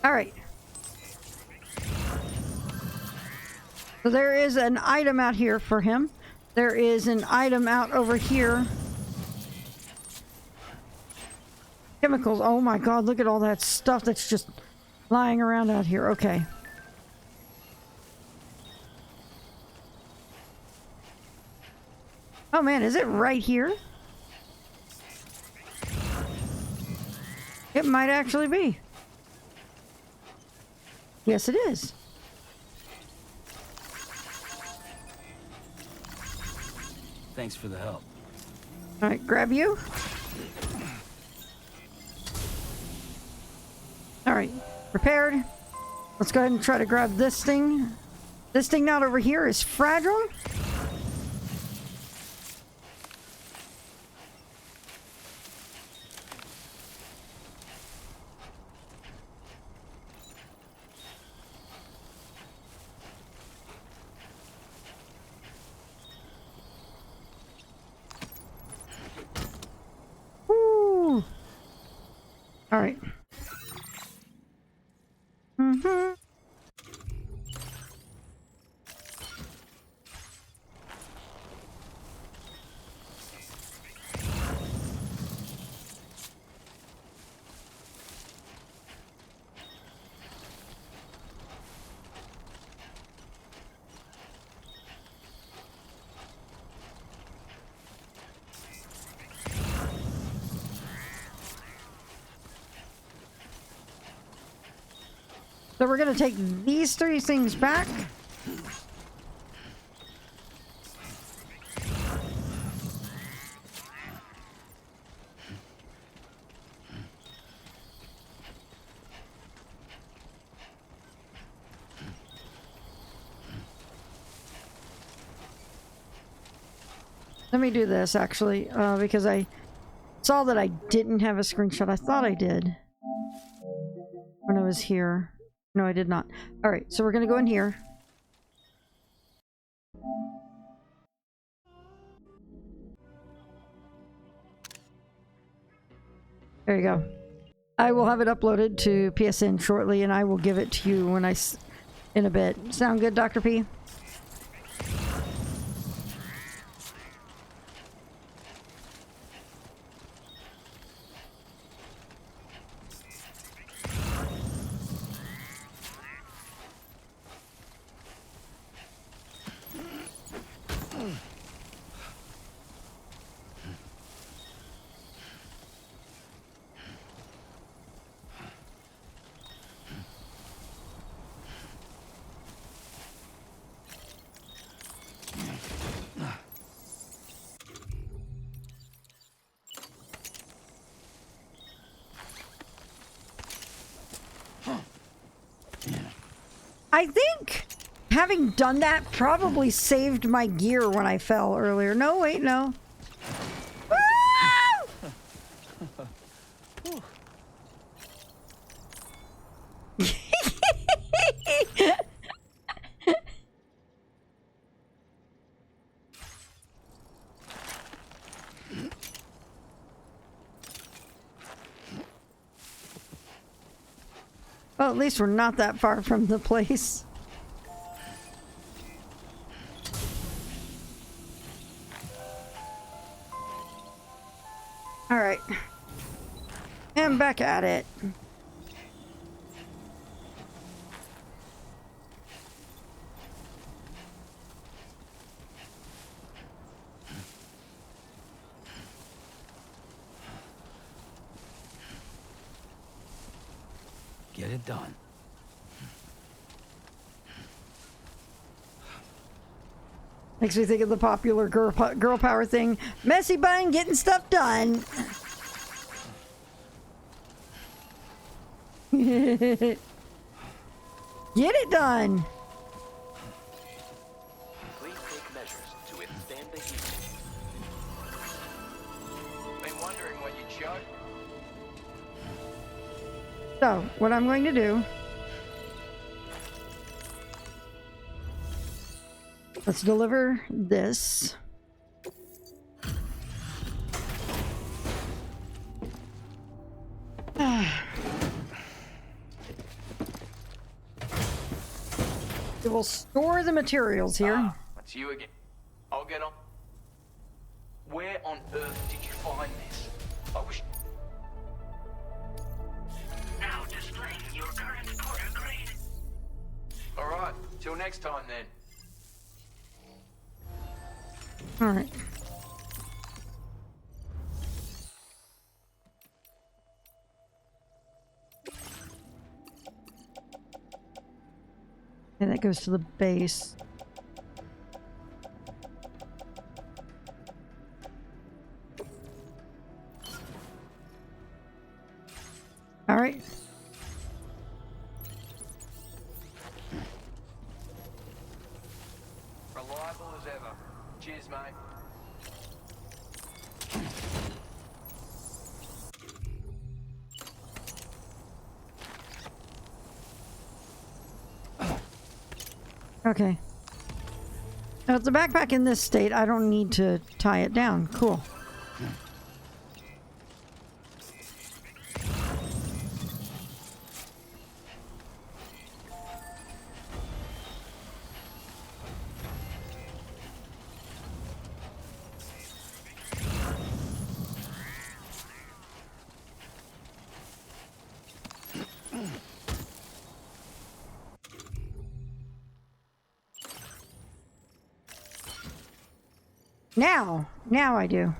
Alright. So there is an item out here for him. There is an item out over here. Chemicals. Oh my god, look at all that stuff that's just lying around out here. Okay. Oh man, is it right here? It might actually be. Yes, it is. Thanks for the help. Alright, grab you. Alright, repaired. Let's go ahead and try to grab this thing. This thing out over here is fragile. Woo! Alright. Mm-hmm. So we're gonna take these three things back. Let me do this actually, because I saw that I didn't have a screenshot. I thought I did when I was here. No, I did not. All right, so we're gonna go in here. There you go. I will have it uploaded to PSN shortly, and I will give it to you when in a bit. Sound good, Dr. P? I think having done that probably saved my gear when I fell earlier. No, wait, no. Well, at least we're not that far from the place. All right. And back at it. Get it done. Makes me think of the popular girl power thing. Messy bun getting stuff done. Get it done. Please take measures to withstand the heat. Been wondering what you'd show. So, what I'm going to do... Let's deliver this. We will store the materials here. Ah, that's you again. I'll get on. Where on earth did you find this? I wish... Now displaying your current quarter grade. Alright, till next time then. Alright. And that goes to the base. All right. Reliable as ever. Cheers, mate. Okay. Now, with the backpack in this state, I don't need to tie it down. Cool. Now I do.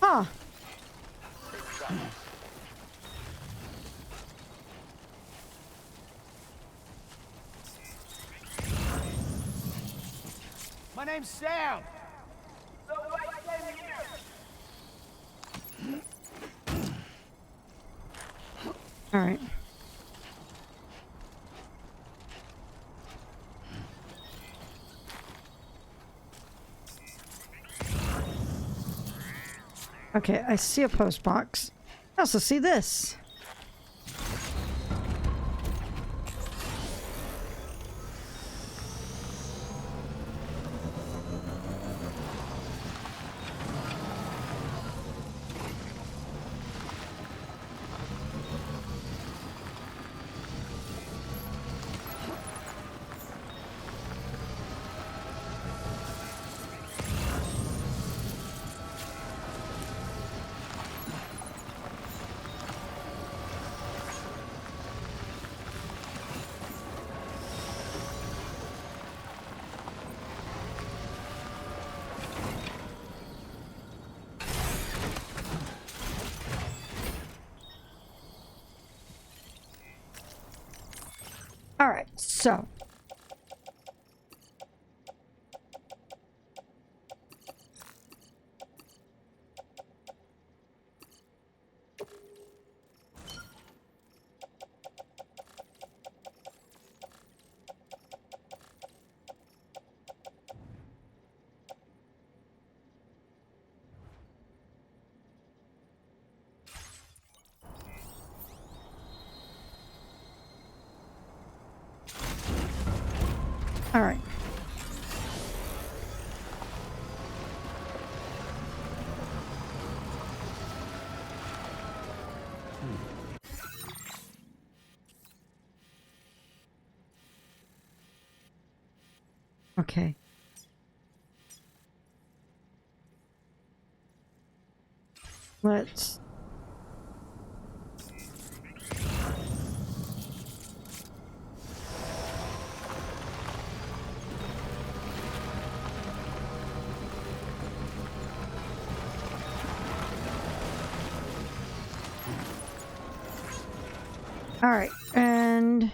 Huh. My name's Sam. All right. Okay, I see a post box. I also see this. All right, so. All right. Okay. Let's... All right, and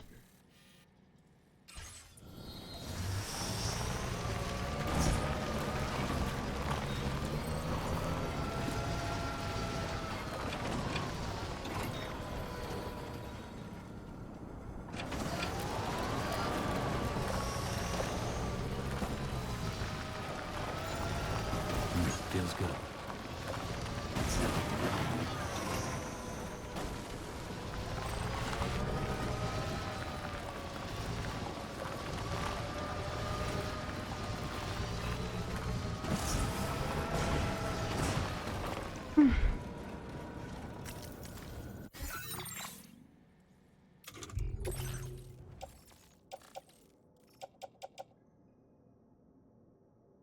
as go.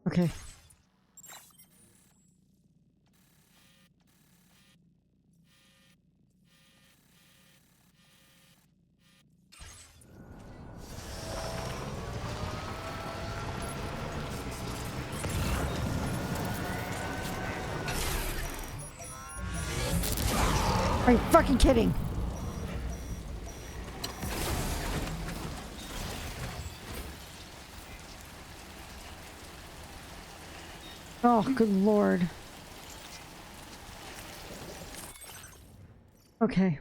Okay. Are you fucking kidding? Oh, good lord. Okay.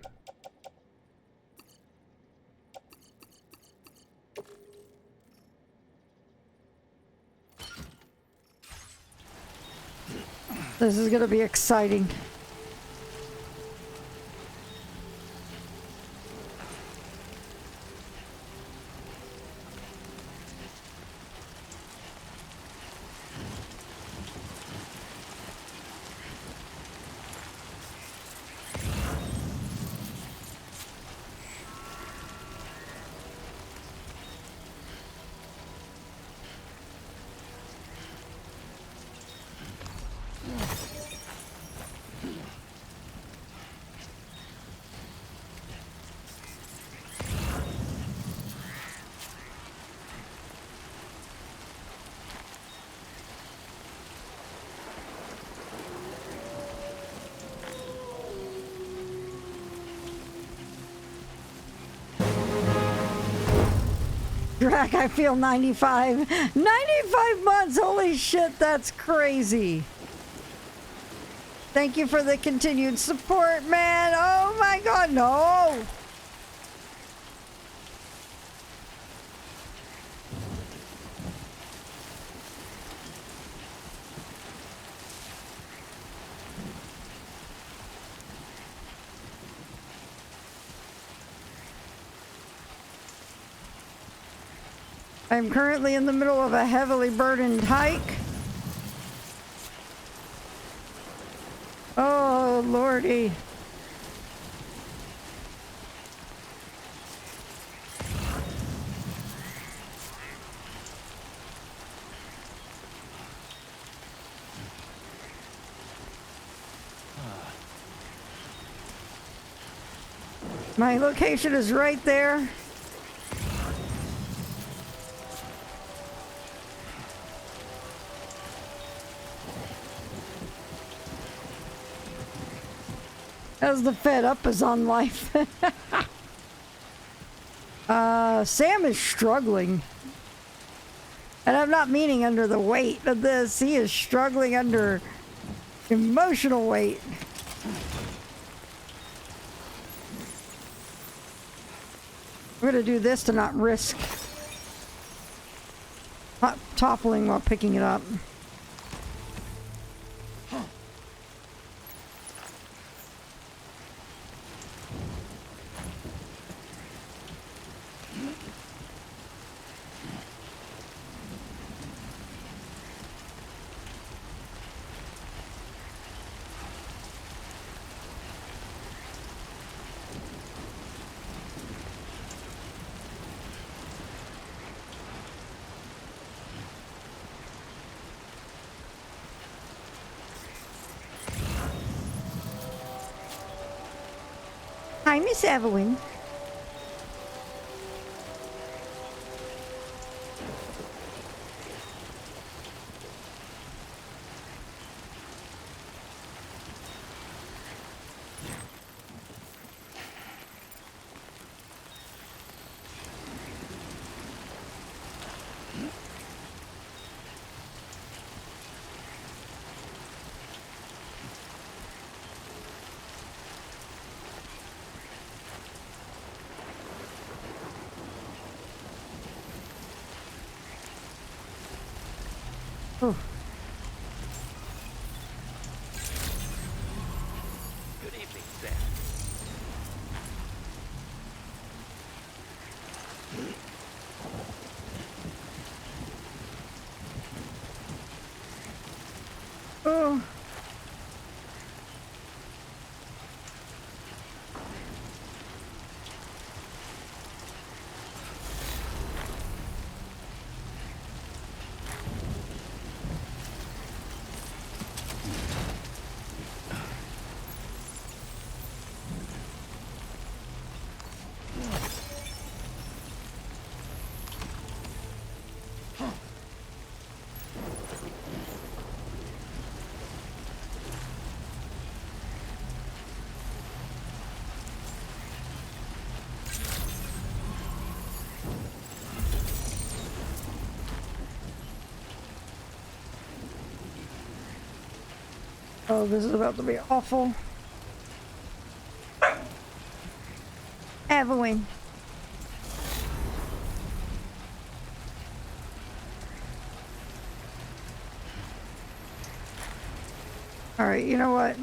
This is gonna be exciting. Drac, I feel 95. 95 months! Holy shit, that's crazy. Thank you for the continued support, man. Oh my god, no! I'm currently in the middle of a heavily burdened hike. Oh, lordy. My location is right there. As the fed up is on life. Sam is struggling. And I'm not meaning under the weight of this. He is struggling under emotional weight. I'm gonna do this to not risk toppling while picking it up. Hi, Miss Evelyn. Oh. Oh, this is about to be awful. Evelyn. Alright, you know what?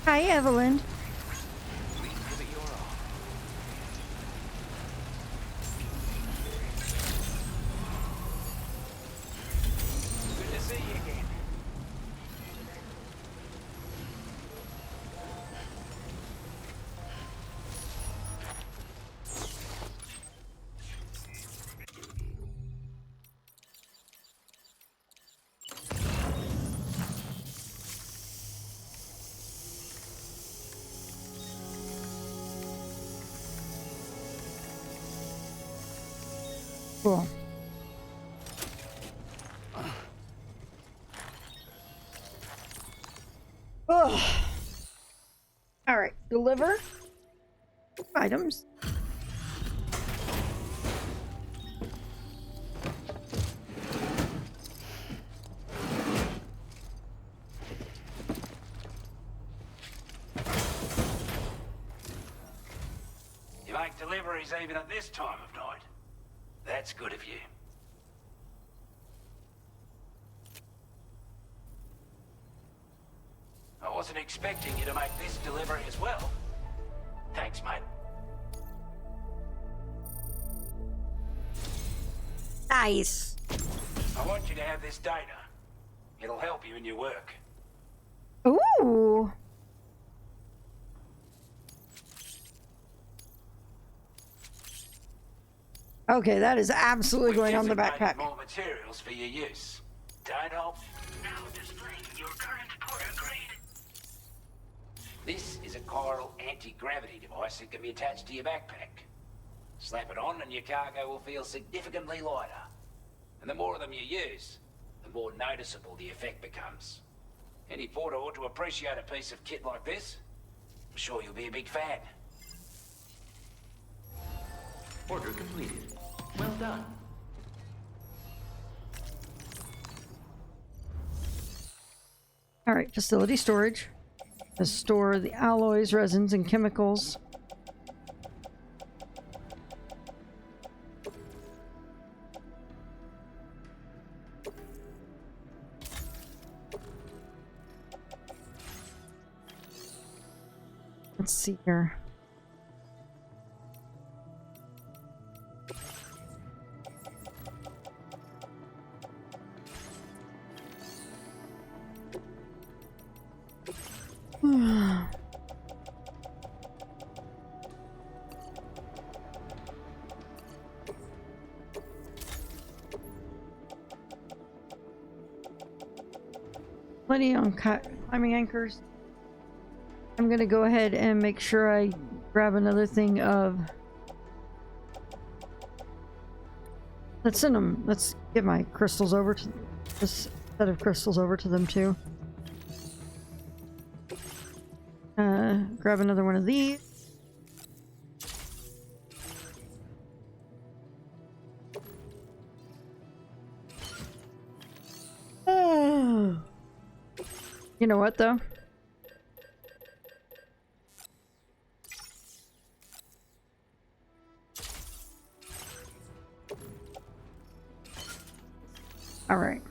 Hi, Evelyn. Good to see you again. Cool. Ugh. Alright, deliver items. You make deliveries even at this time of night. That's good of you. I wasn't expecting you to make this delivery as well. Thanks, mate. Nice. I want you to have this data. It'll help you in your work. Ooh. Okay, that is absolutely going on the backpack. More materials for your use. Don't help. Now displaying your current porter grade. This is a chiral anti-gravity device that can be attached to your backpack. Slap it on and your cargo will feel significantly lighter. And the more of them you use, the more noticeable the effect becomes. Any porter ought to appreciate a piece of kit like this. I'm sure you'll be a big fan. Order completed. Well done. All right, facility storage. Let's store the alloys, resins, and chemicals. Let's see here. plenty on climbing anchors. I'm gonna go ahead and make sure I grab another thing of. Let's send them. Let's give my crystals over to this set of crystals over to them too. Grab another one of these. You know what though? All right.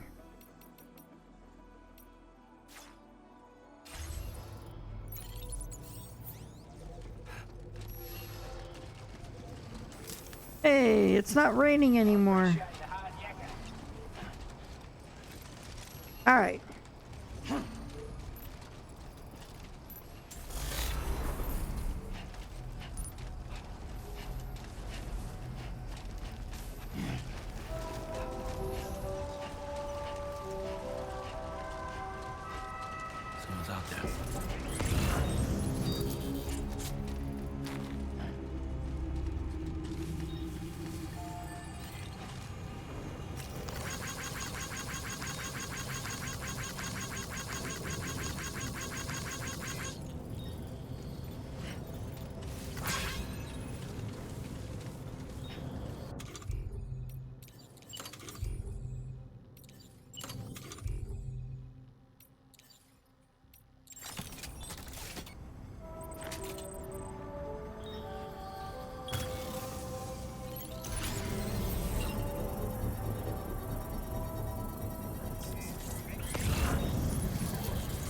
Hey, it's not raining anymore. All right. Someone's out there.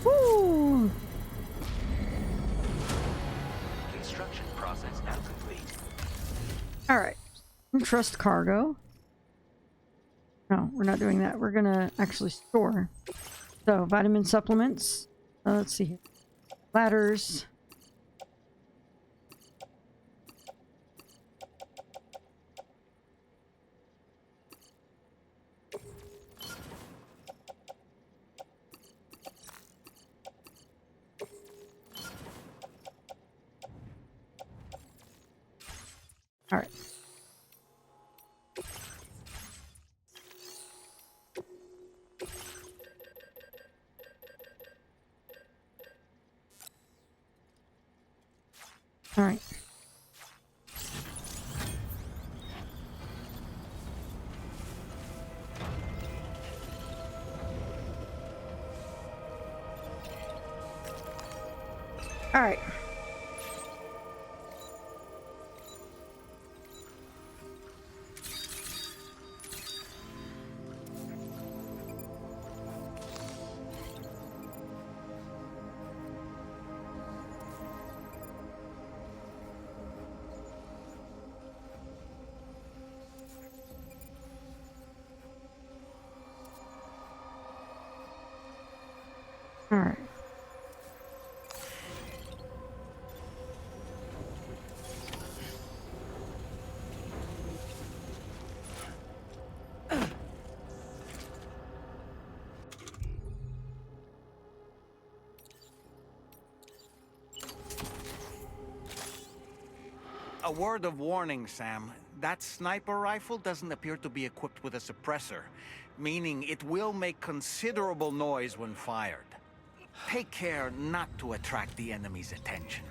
Woo! Construction process now complete. All right. Trust cargo. No, we're not doing that. We're gonna actually store. So, vitamin supplements. Let's see here. Ladders. All right. All right. All right. All right. A word of warning, Sam. That sniper rifle doesn't appear to be equipped with a suppressor, meaning it will make considerable noise when fired. Take care not to attract the enemy's attention.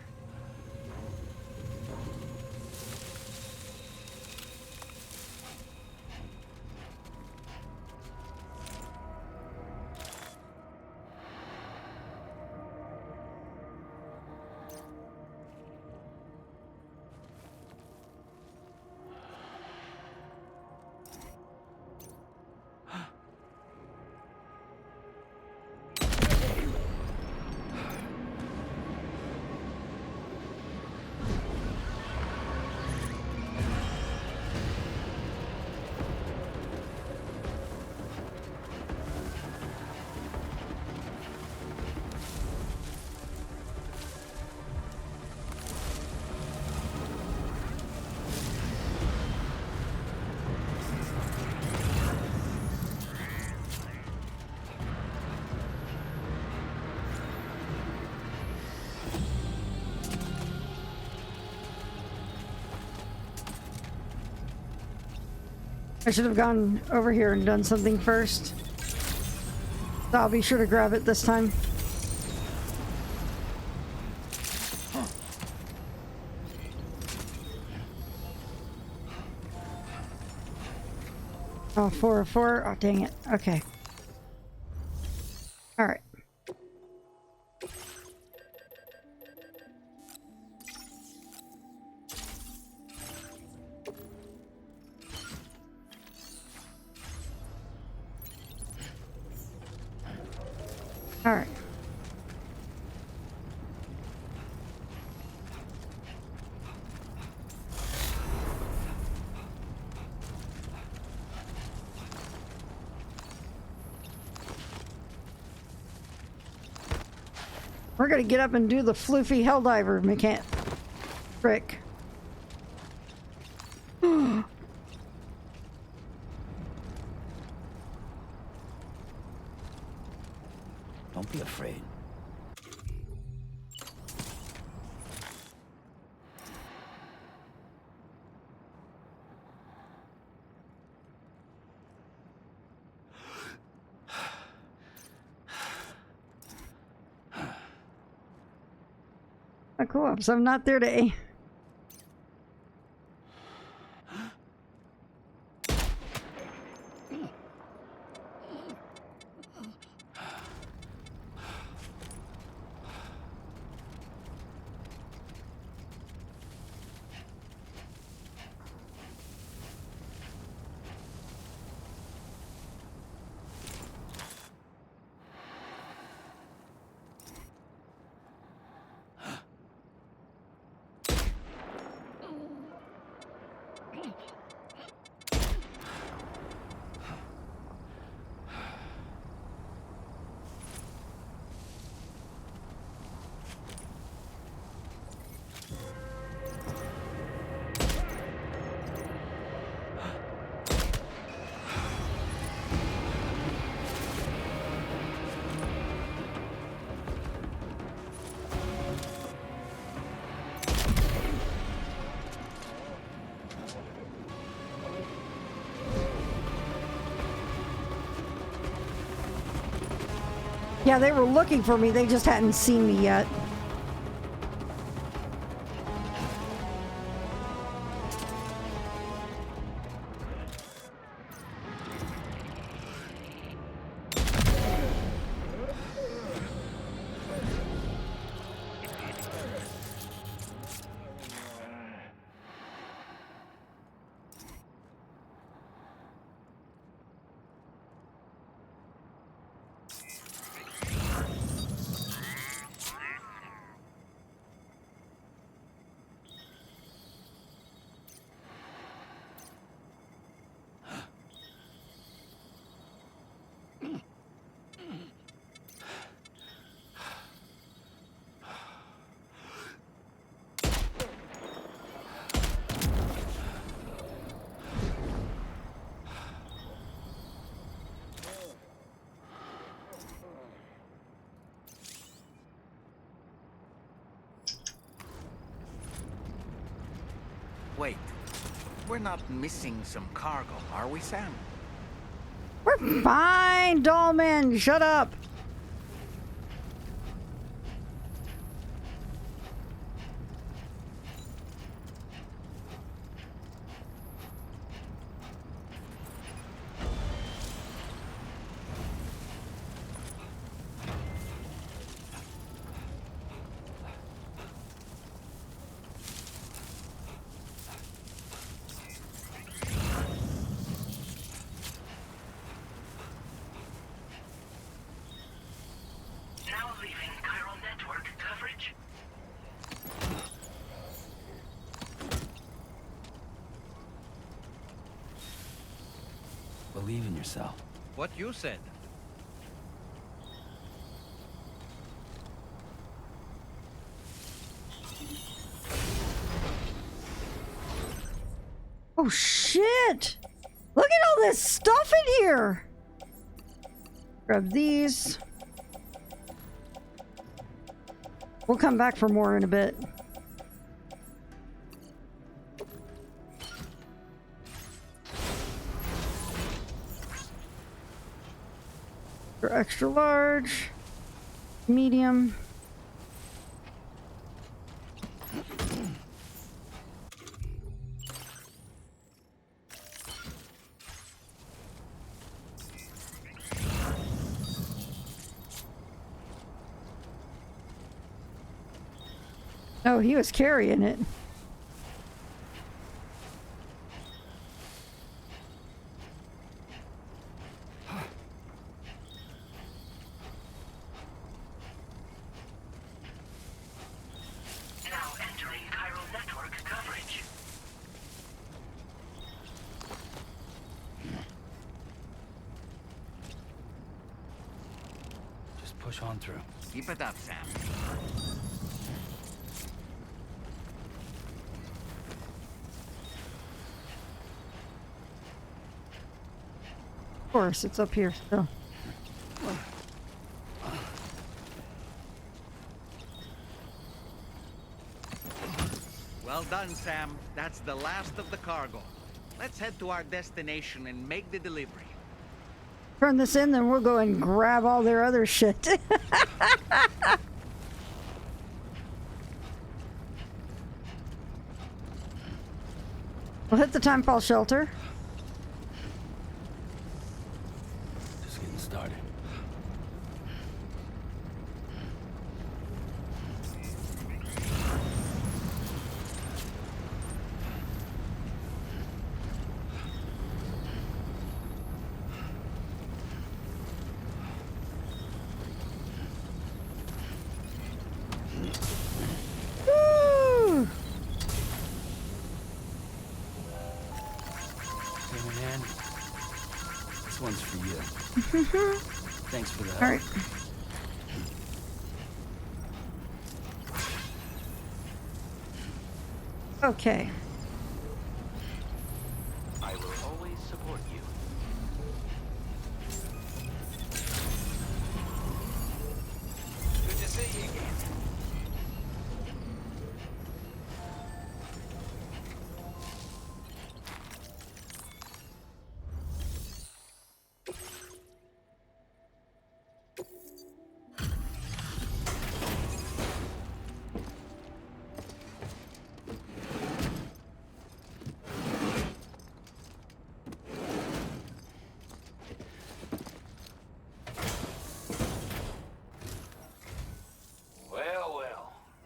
I should have gone over here and done something first. So I'll be sure to grab it this time. Oh, 404. Oh, dang it. Okay. All right. All right. We're gonna get up and do the floofy helldiver mechanic trick. Don't be afraid. Oh, cool. So I'm not there to aim. Yeah, they were looking for me. They just hadn't seen me yet. Wait, we're not missing some cargo, are we, Sam? We're fine, Dollman. Shut up. Believe in yourself. What you said. Oh, shit. Look at all this stuff in here. Grab these. We'll come back for more in a bit. For extra large, medium. Oh, he was carrying it. Now entering chiral network coverage. Just push on through. Keep it up, Sam. Of course, it's up here still. Well done, Sam. That's the last of the cargo. Let's head to our destination and make the delivery. Turn this in, then we'll go and grab all their other shit. We'll hit the timefall shelter. Just getting started. Woo! Hey, man. This one's for you. Thanks for that. All right. Okay. I will always support you. Good to see you again.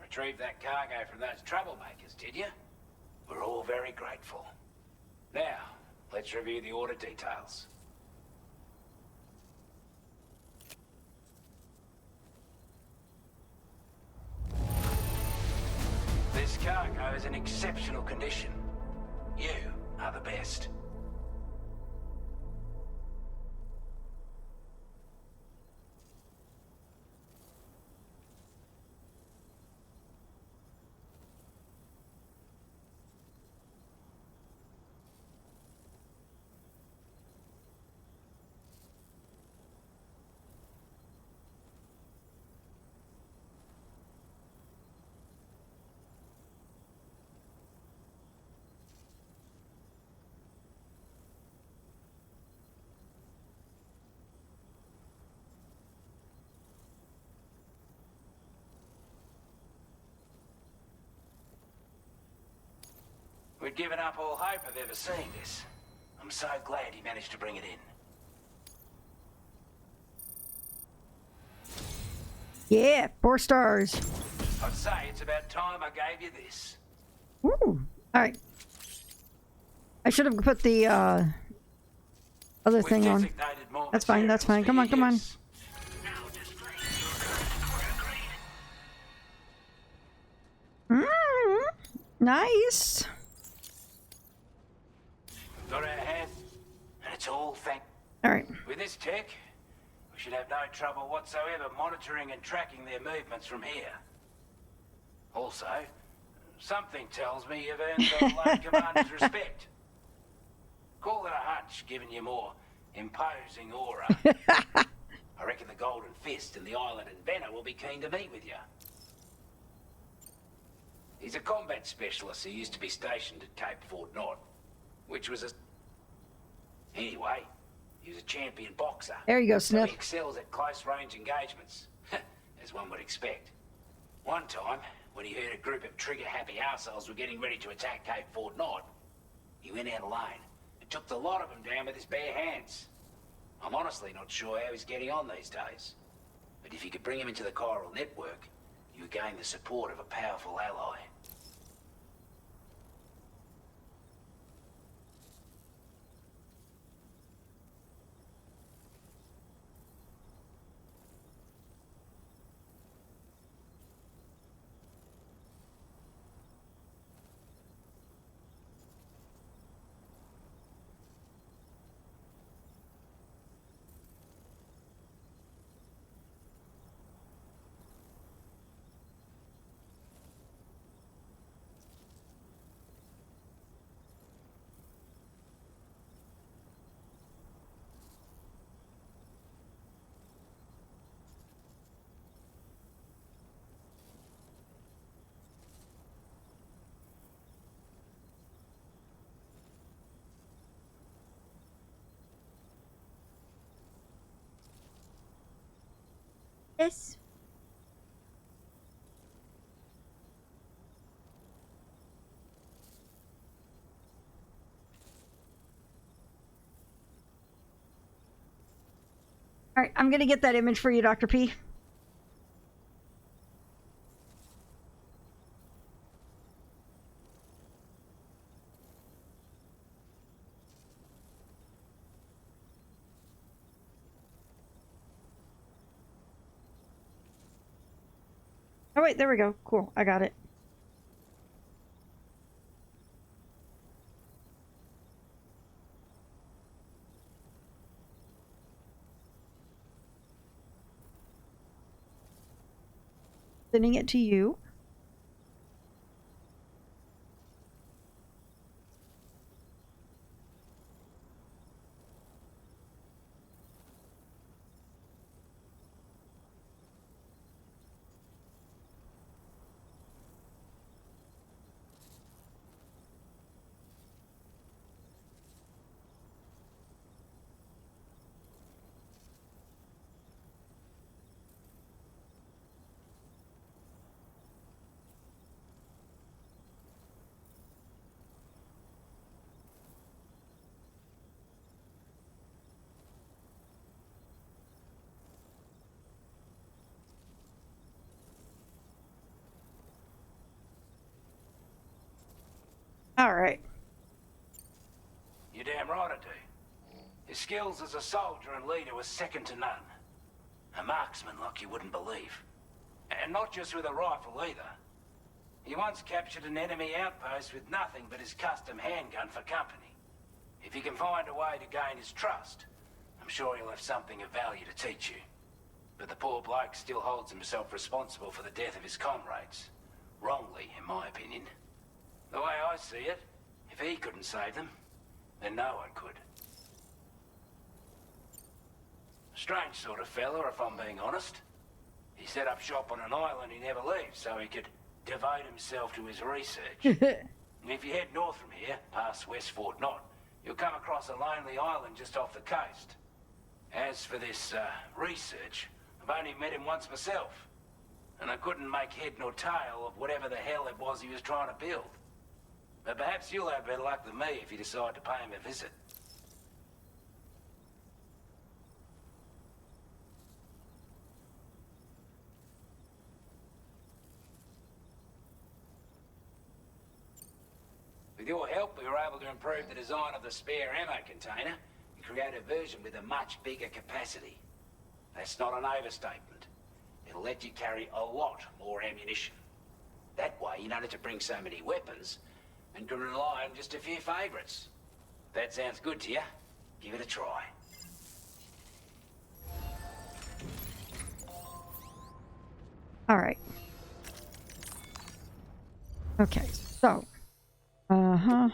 Retrieved that cargo from those troublemakers, did you? We're all very grateful. Now, let's review the order details. This cargo is in exceptional condition. You are the best. We'd given up all hope of ever seeing this. I'm so glad he managed to bring it in. Yeah, 4 stars. I'd say it's about time I gave you this. Ooh. Alright. I should have put the other thing on. That's fine, that's fine. Come on, come on. Nice. Got our hand, and it's all Alright. With this tech, we should have no trouble whatsoever monitoring and tracking their movements from here. Also, something tells me you've earned the Lone Commander's respect. Call it a hunch, giving you more imposing aura. I reckon the Golden Fist and the Island Inventor will be keen to meet with you. He's a combat specialist who used to be stationed at Cape Fort Knott, which was a... Anyway, He was a champion boxer. There you go, So Sniff. he excels at close-range engagements, as one would expect. One time, when he heard a group of trigger-happy arseholes were getting ready to attack Cape Fort Knight, he went out alone and took the lot of them down with his bare hands. I'm honestly not sure how he's getting on these days. But if you could bring him into the chiral network, you gain the support of a powerful ally. Yes. All right, I'm gonna get that image for you, Dr. P. Oh wait, there we go. Cool, I got it. Sending it to you. All right. You're damn right I do. His skills as a soldier and leader were second to none. A marksman like you wouldn't believe. And not just with a rifle either. He once captured an enemy outpost with nothing but his custom handgun for company. If you can find a way to gain his trust, I'm sure he'll have something of value to teach you. But the poor bloke still holds himself responsible for the death of his comrades. Wrongly, in my opinion. The way I see it, if he couldn't save them, then no one could. Strange sort of fella, if I'm being honest. He set up shop on an island he never leaves, so he could devote himself to his research. And if you head north from here, past West Fort Knot, you'll come across a lonely island just off the coast. As for this, research, I've only met him once myself. And I couldn't make head nor tail of whatever the hell it was he was trying to build. But perhaps you'll have better luck than me if you decide to pay him a visit. With your help, we were able to improve the design of the spare ammo container and create a version with a much bigger capacity. That's not an overstatement. It'll let you carry a lot more ammunition. That way, you don't have to bring so many weapons and can rely on just a few favorites. That sounds good to you? Give it a try. All right. Okay, so. Uh-huh.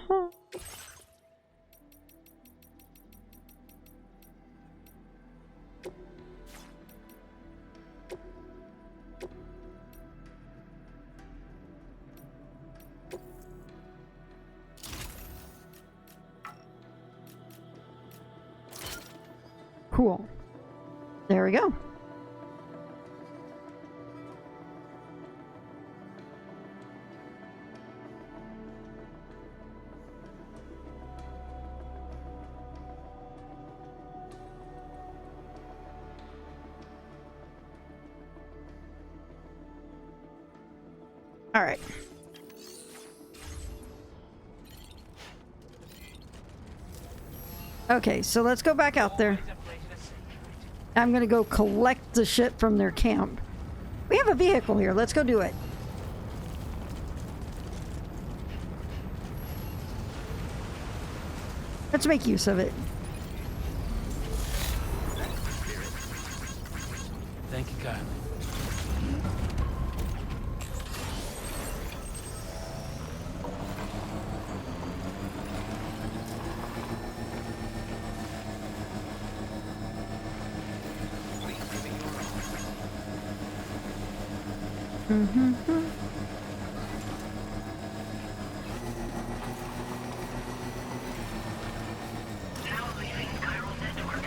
Cool. There we go. All right. Okay, so let's go back out there. I'm gonna go collect the shit from their camp. We have a vehicle here. Let's go do it. Let's make use of it. Thank you, Kyle.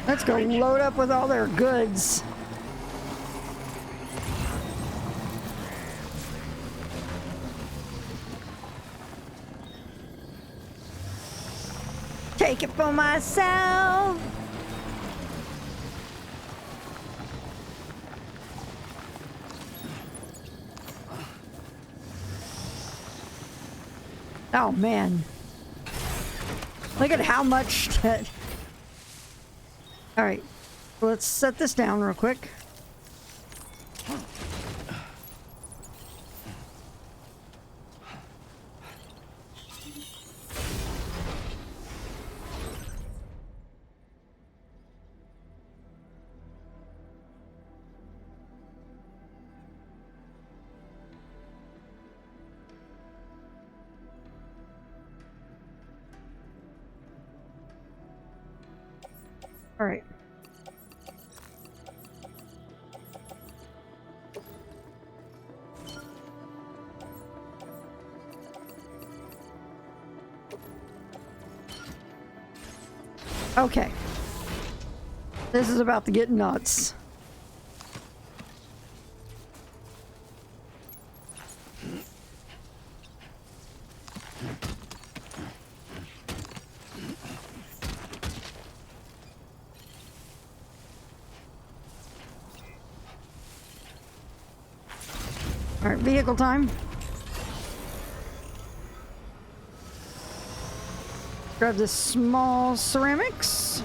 Let's go load up with all their goods. Take it for myself. Oh man. Look at how much that. All right, let's set this down real quick. All right. Okay. This is about to get nuts. All right, vehicle time. Grab this small ceramics.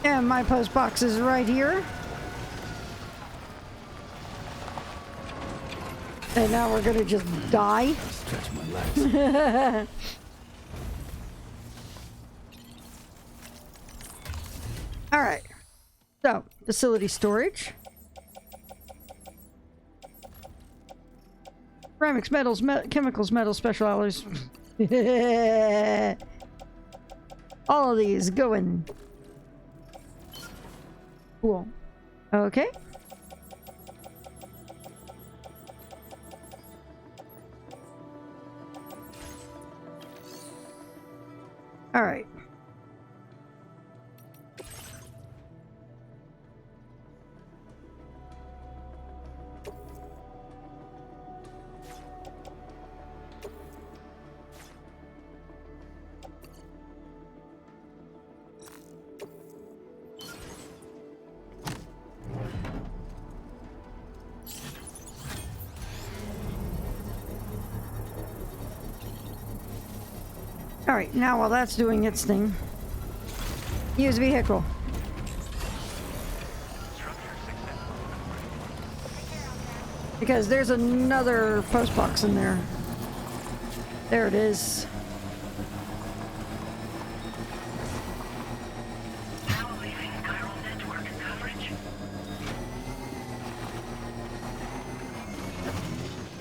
And my post box is right here. And now we're gonna just die. Stretch my legs. All right. So, facility storage. Ceramics, metals, chemicals, metals, special alloys. All of these going. Cool. Okay. All right. All right, now while that's doing its thing, use vehicle. Because there's another post box in there. There it is.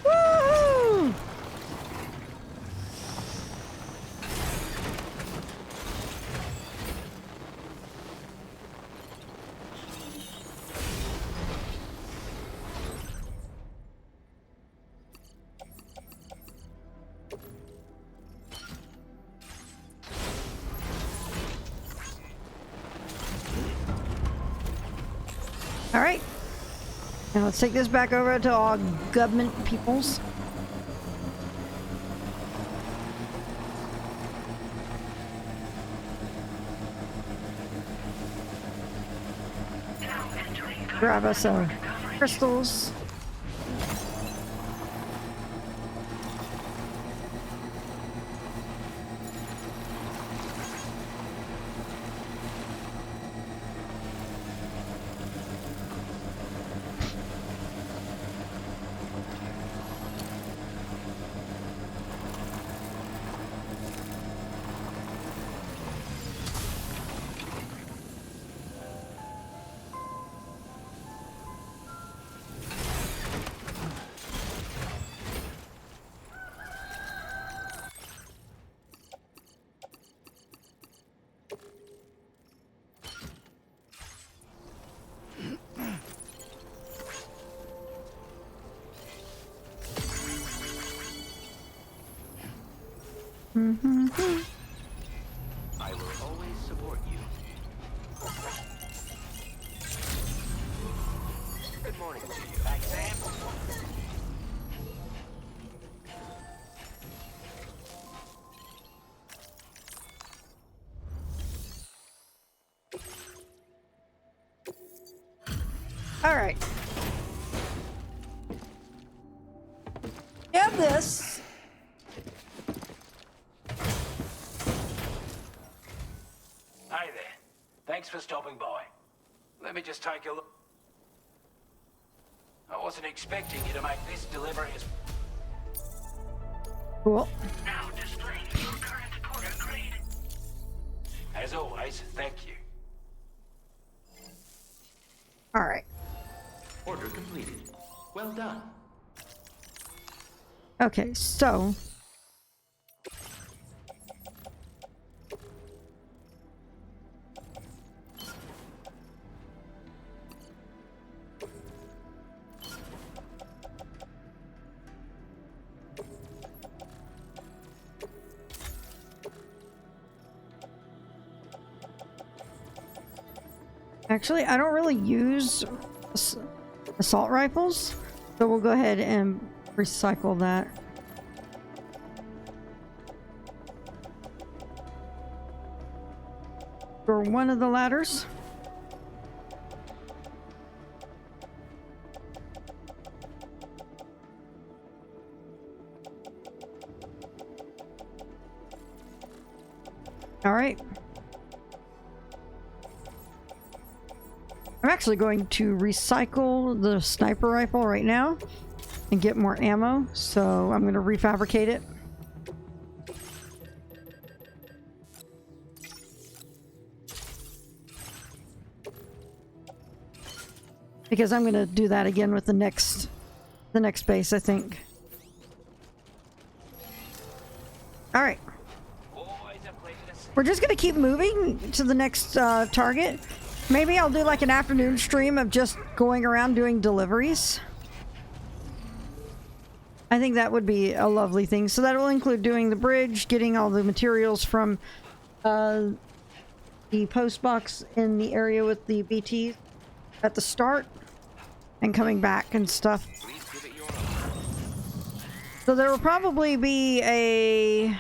Woohoo! Alright. And let's take this back over to our government peoples. Grab us some crystals. I will always support you. Good morning to you. Back, Sam. All right. Have this. Hey there. Thanks for stopping by. Let me just take a look. I wasn't expecting you to make this delivery as... Cool. Now displaying your current order grade. As always, thank you. All right. Order completed. Well done. Okay, so actually, I don't really use assault rifles, so we'll go ahead and recycle that. For one of the ladders. All right. I'm actually going to recycle the sniper rifle right now and get more ammo, so I'm going to refabricate it. Because I'm going to do that again with the next base, I think. All right. We're just going to keep moving to the next target. Maybe I'll do like an afternoon stream of just going around doing deliveries. I think that would be a lovely thing. So that will include doing the bridge, getting all the materials from the post box in the area with the BTs at the start, and coming back and stuff. So there will probably be a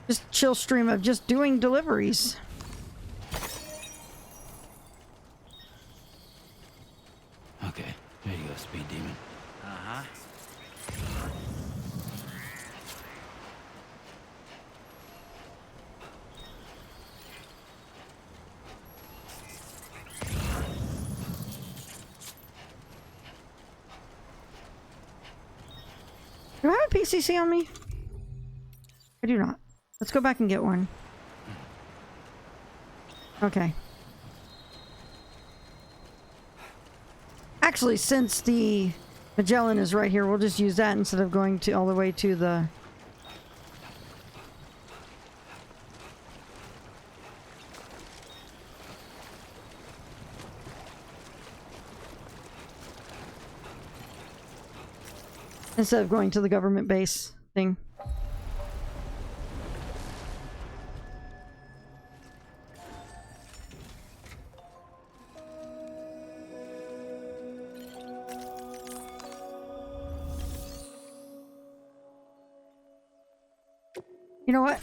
just chill stream of just doing deliveries. Okay, there you go, Speed Demon. Uh-huh. Do I have a PCC on me? I do not. Let's go back and get one. Okay. Actually, since the Magellan is right here, we'll just use that instead of going to all the way to the... instead of going to the government base thing. You know what?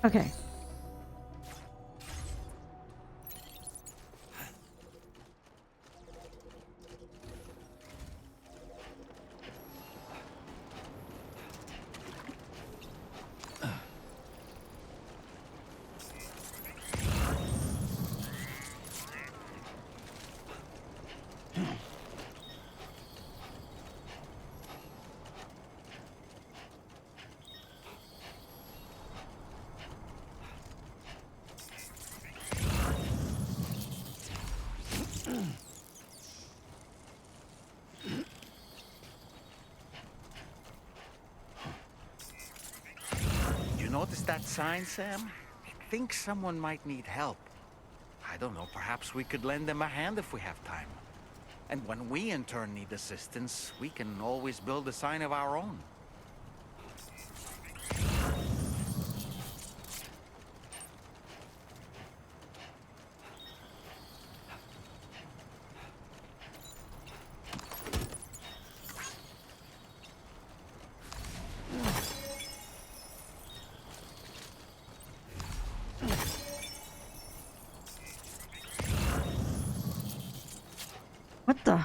Okay. You notice that sign, Sam? I think someone might need help. I don't know, perhaps we could lend them a hand if we have time. And when we in turn need assistance, we can always build a sign of our own. What the? Look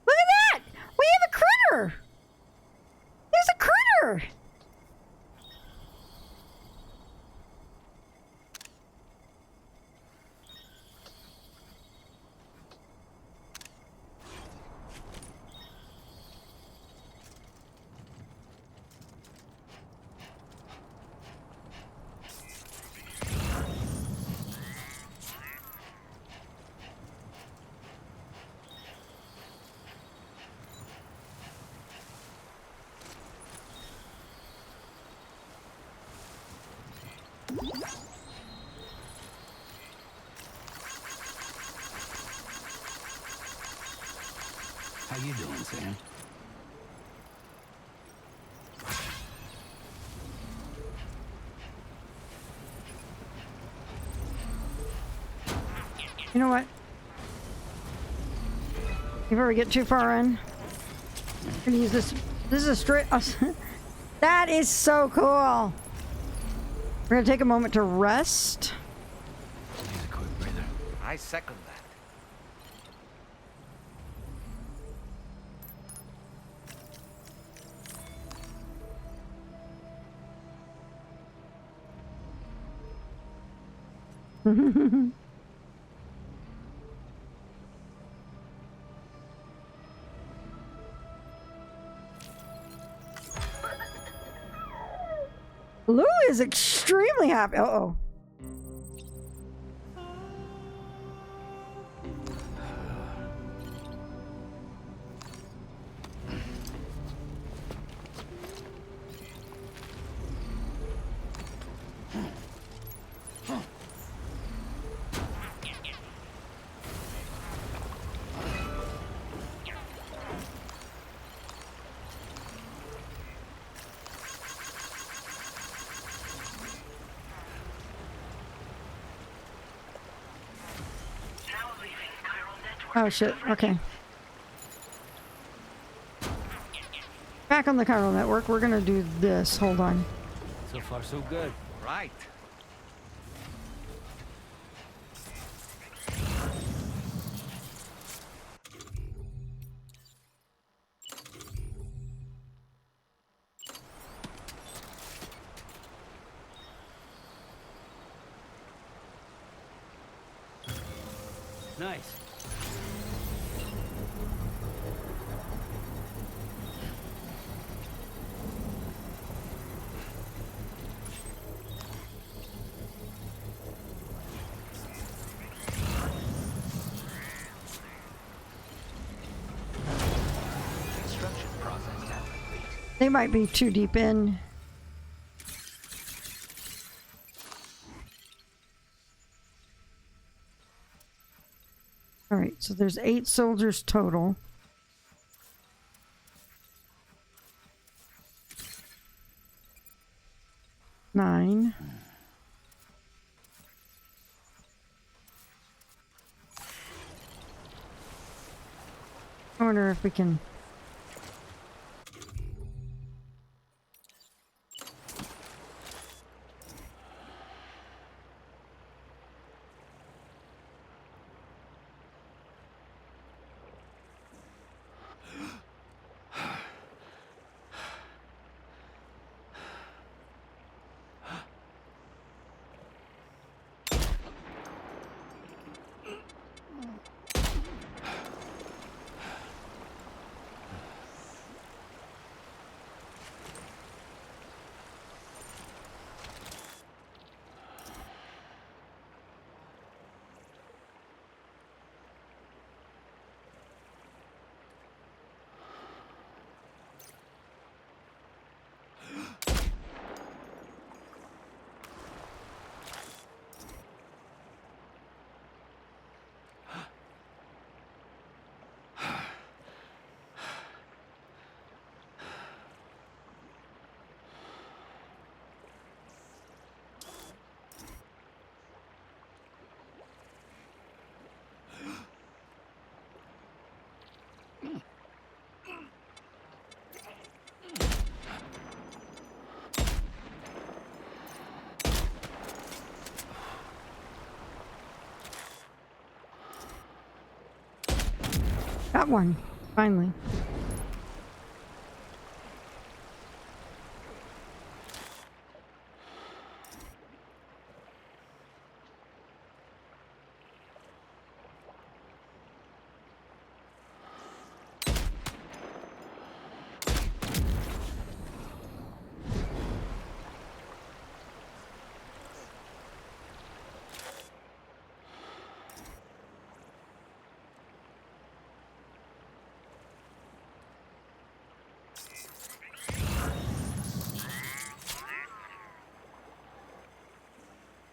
at that! We have a critter! There's a critter! How you doing, Sam? You know what? Before we get too far in, I'm gonna use this. This is a straight. That is so cool. We're gonna take a moment to rest. Need a quick breather. I second that. Lou is extremely happy. Uh-oh. Oh shit, okay. Back on the chiral network, we're gonna do this. Hold on. So far, so good. Right. Nice. Construction They might be too deep in. All right, so there's 8 soldiers total. Nine. I wonder if we can... Got one, finally.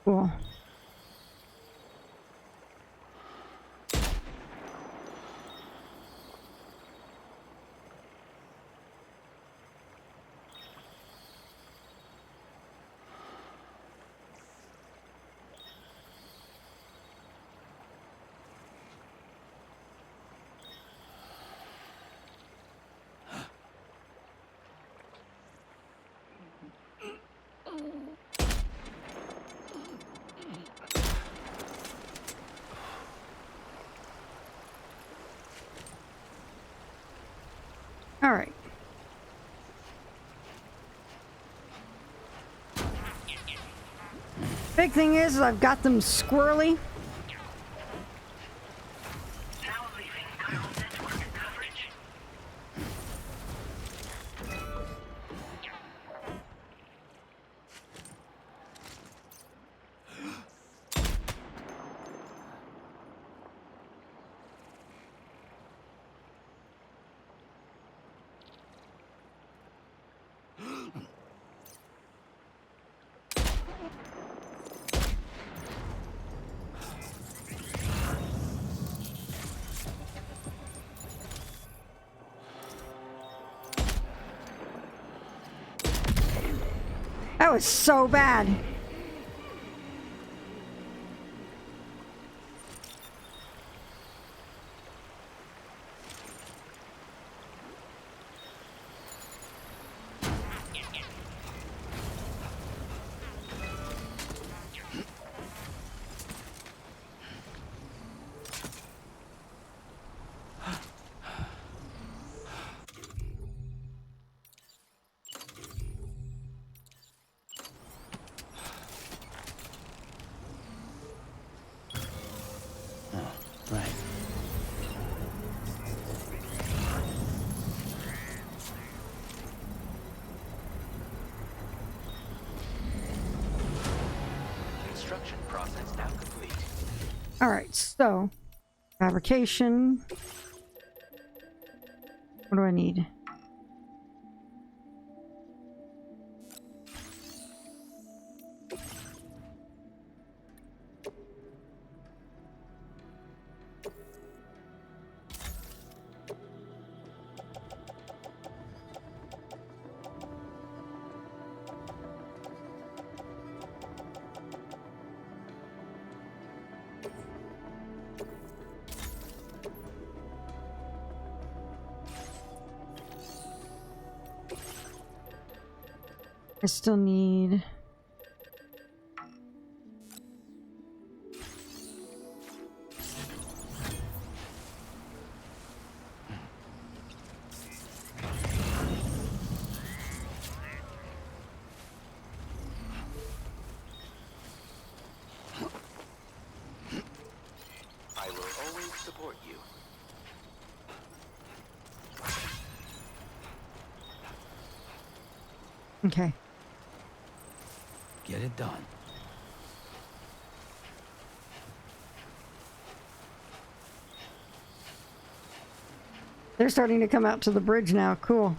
Cool. All right. Big thing is I've got them squirrely. That was so bad. Right. Construction process now complete. All right, so fabrication. What do I need? I still need... I will always support you. Okay. Get it done. They're starting to come out to the bridge now. Cool.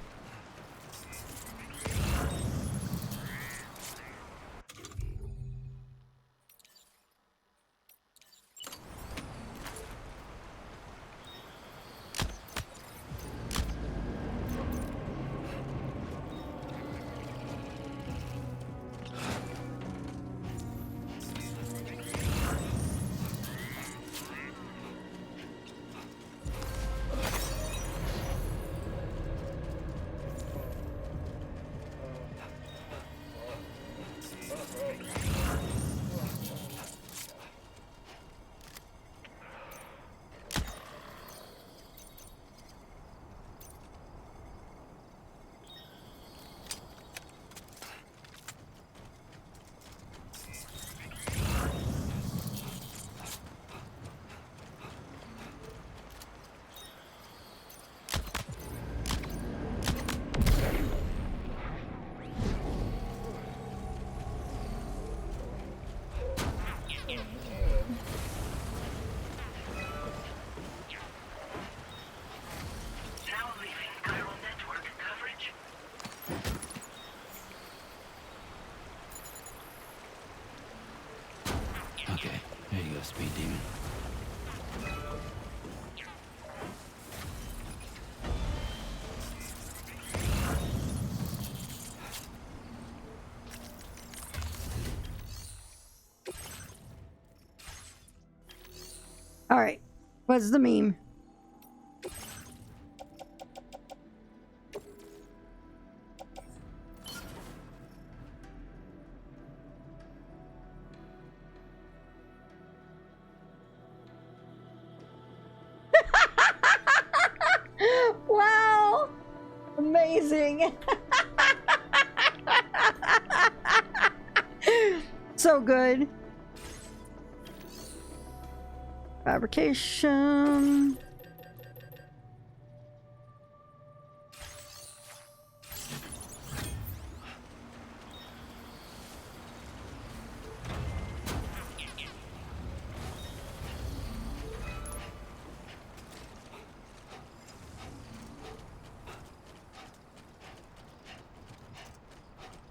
Okay, here you go, Speed Demon. All right. What's the meme? Wow! Amazing. So good. Fabrication.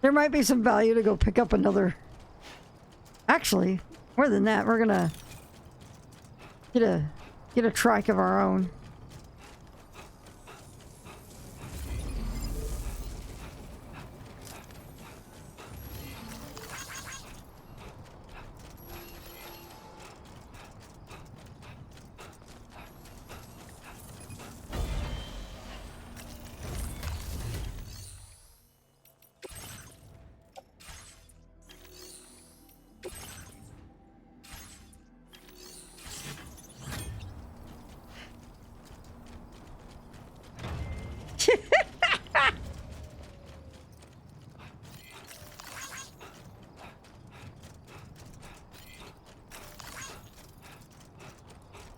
There might be some value to go pick up another. Actually, more than that, we're gonna get a trike of our own.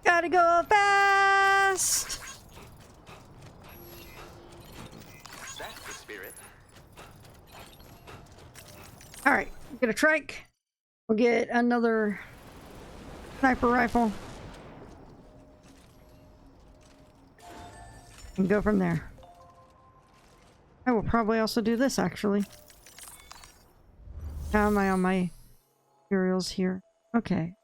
Gotta go fast. That's the spirit. All right, get a trike. We'll get another sniper rifle and go from there. I will probably also do this actually. How am I on my materials here? Okay.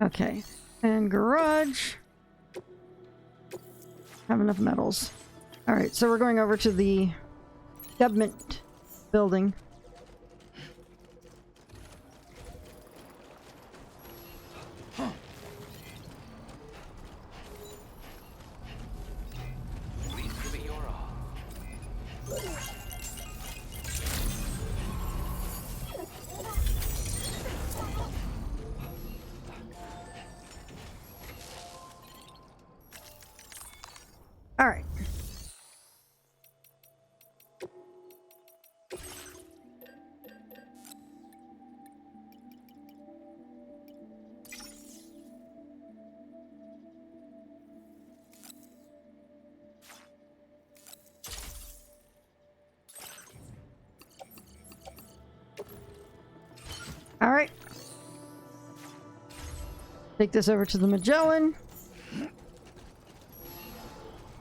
Okay, and garage. Have enough metals. All right, so we're going over to the government building. All right. All right. Take this over to the Magellan.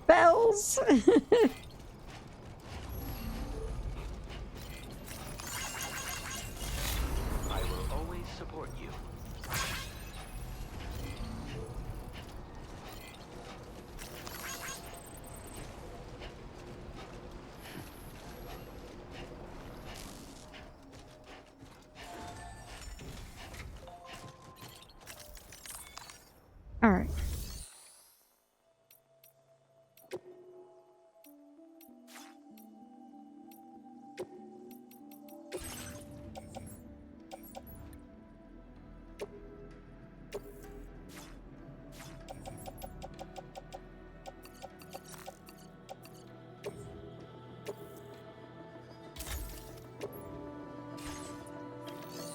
Bells. I will always support you. All right.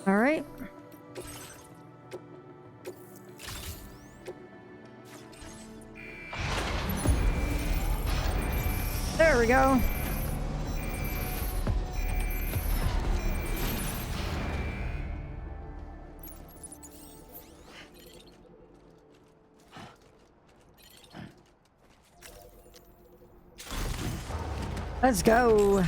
All right. There we go. Let's go.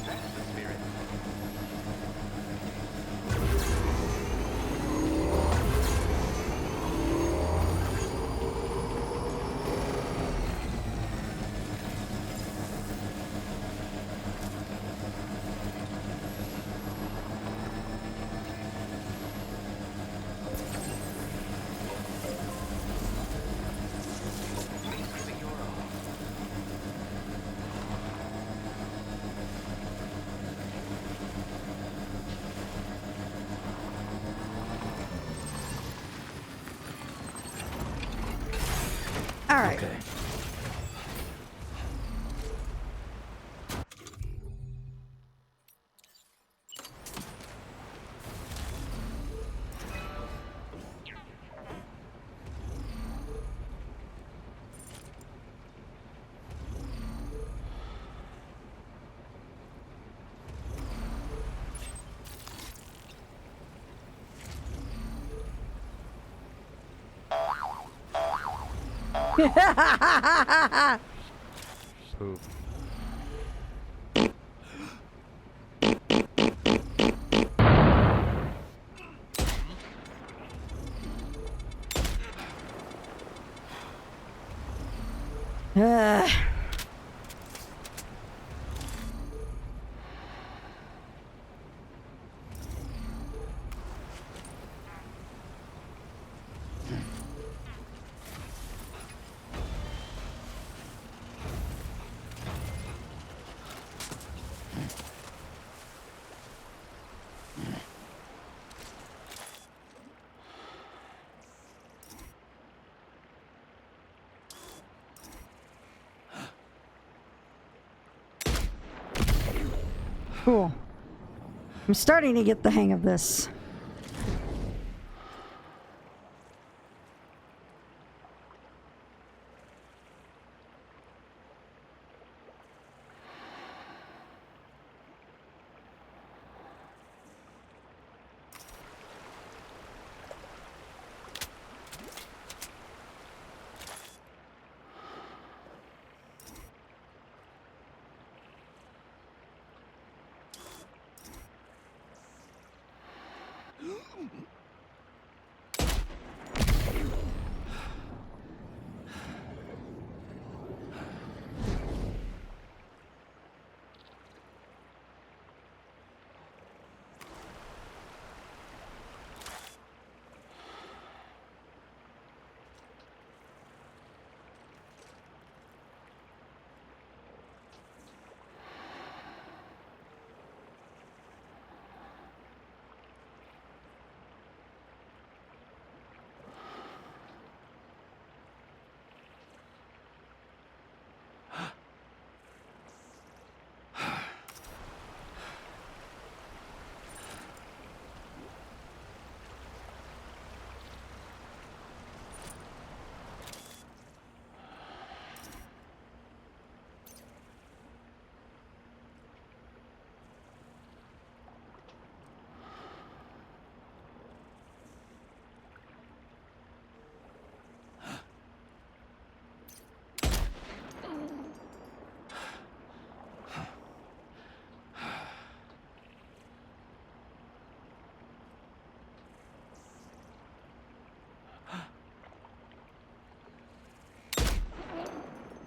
That's the spirit. Giving your all. All right. Okay. Poop. Ugh. Cool. I'm starting to get the hang of this.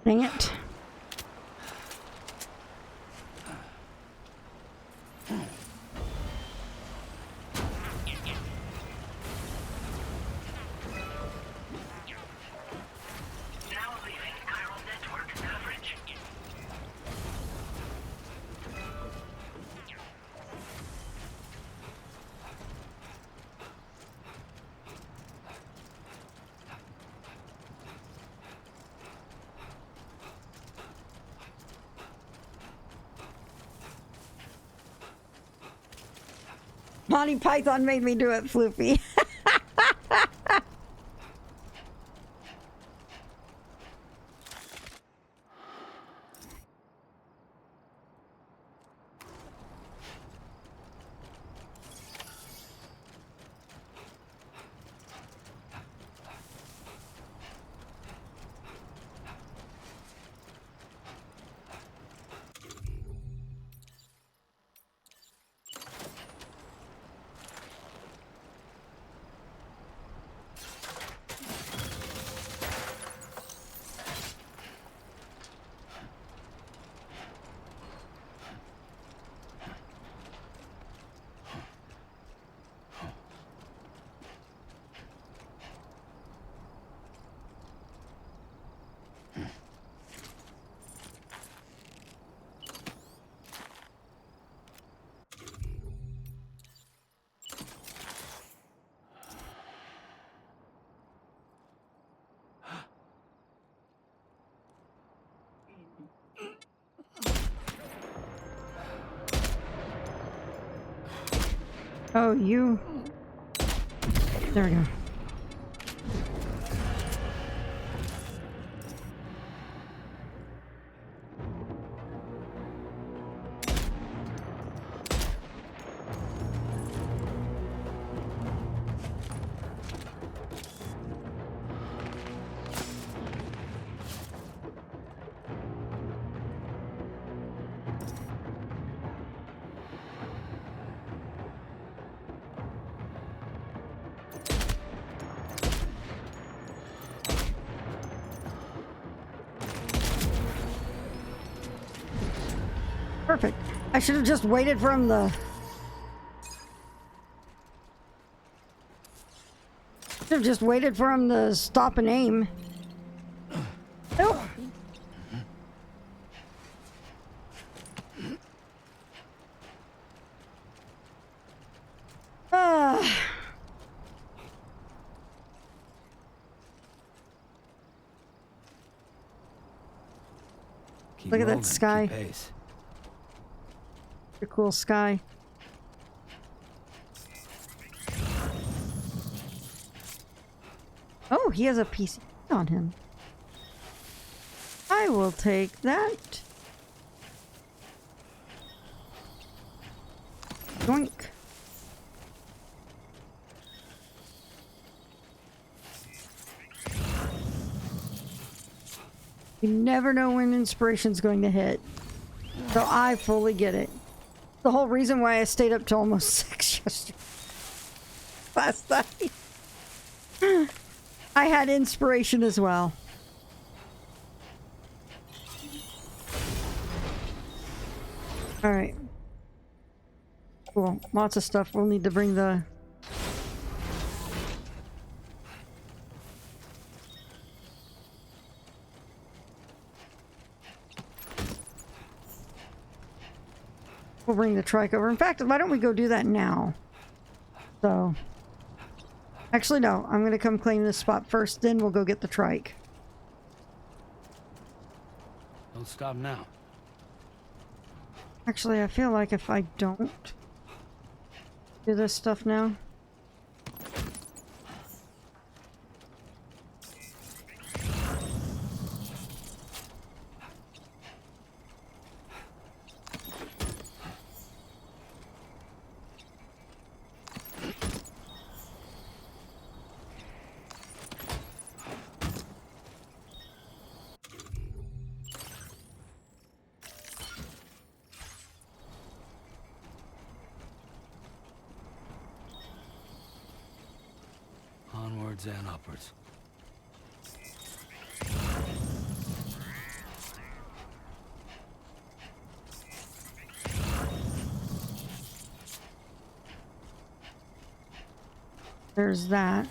Dang it. Monty Python made me do it, Floopy. Oh, you. There we go. Perfect. I should have just waited for him to... Should have just waited for him to stop and aim. Nope. Look at that sky. A cool sky. Oh, he has a PC on him. I will take that. Yoink. You never know when inspiration's going to hit. So I fully get it. The whole reason why I stayed up till almost 6 yesterday. Last night. I had inspiration as well. Alright. Cool. Lots of stuff. We'll need to bring the... We'll bring the trike over. In fact, why don't we go do that now? So... Actually, no. I'm going to come claim this spot first, then we'll go get the trike. Don't stop now. Actually, I feel like if I don't do this stuff now... Onwards and upwards. There's that.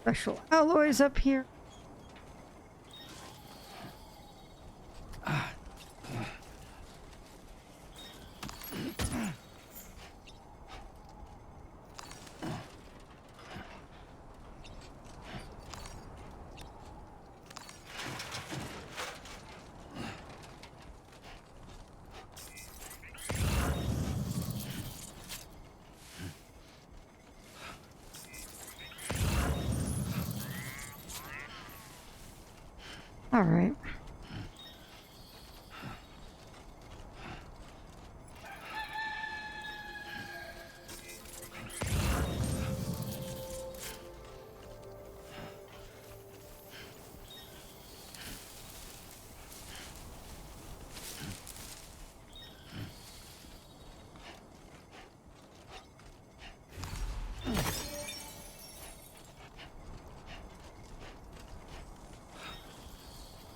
Special alloys up here. All right.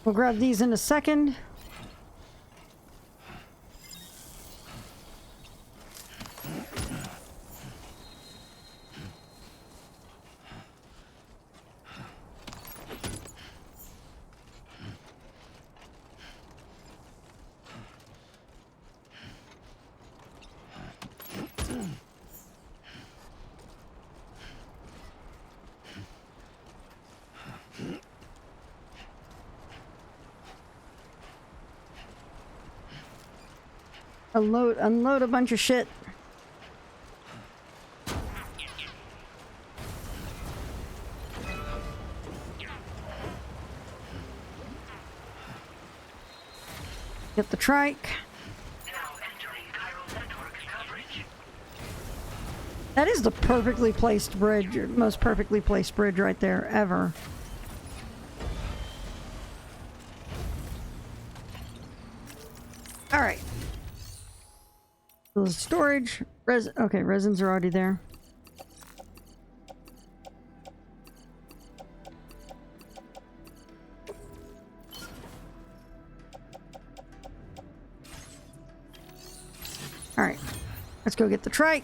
We'll grab these in a second. Unload a bunch of shit. Get the trike. That is the perfectly placed bridge, most perfectly placed bridge right there ever. All right. Storage. Okay, resins are already there. All right. Let's go get the trike.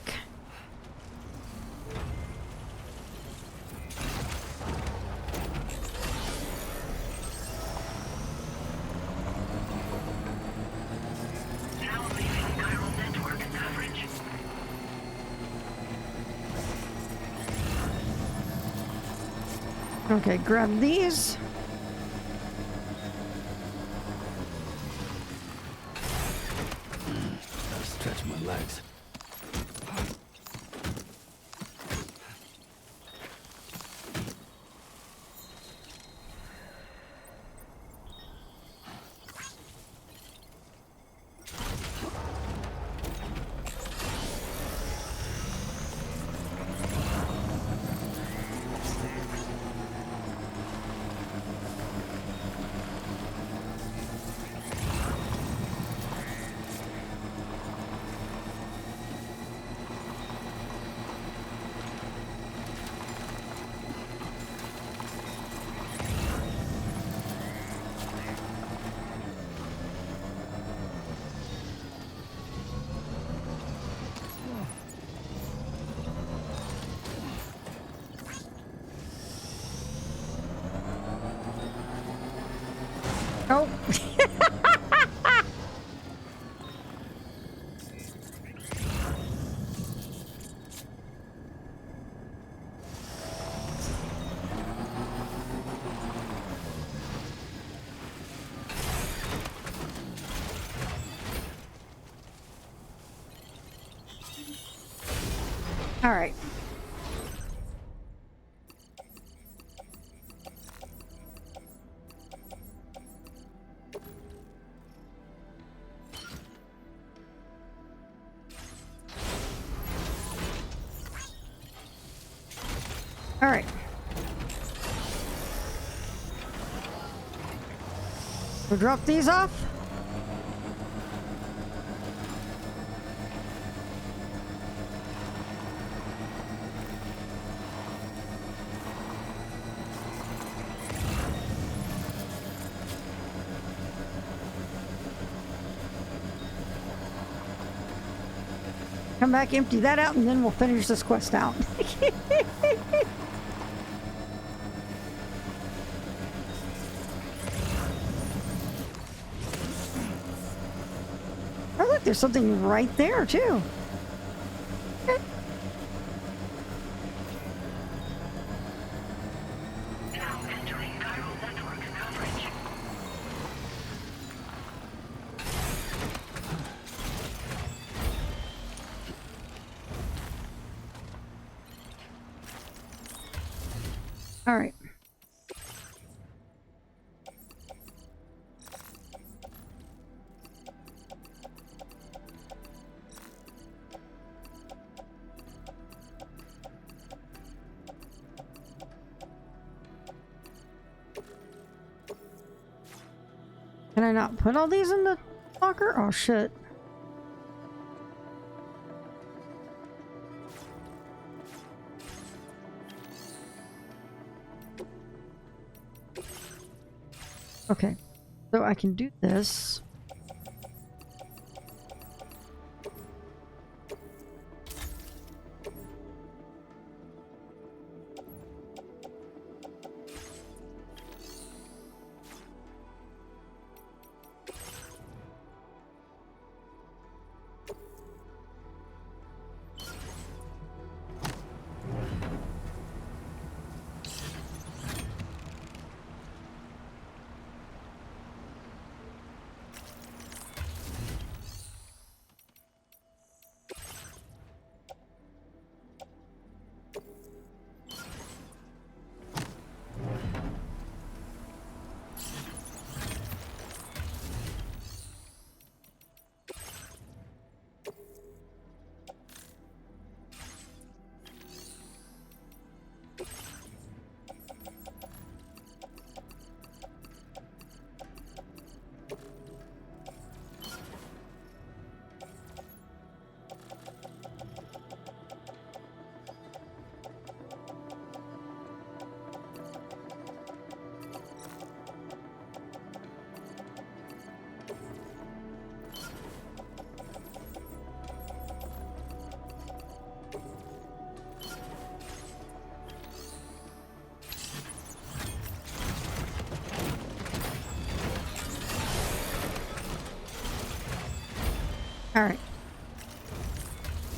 Okay, grab these. Stretch my legs. Oh. All right. All right. We'll drop these off. Come back, empty that out, and then we'll finish this quest out. Oh, look, there's something right there, too. All right. Can I not put all these in the locker? Oh, shit. Okay, so I can do this. All right.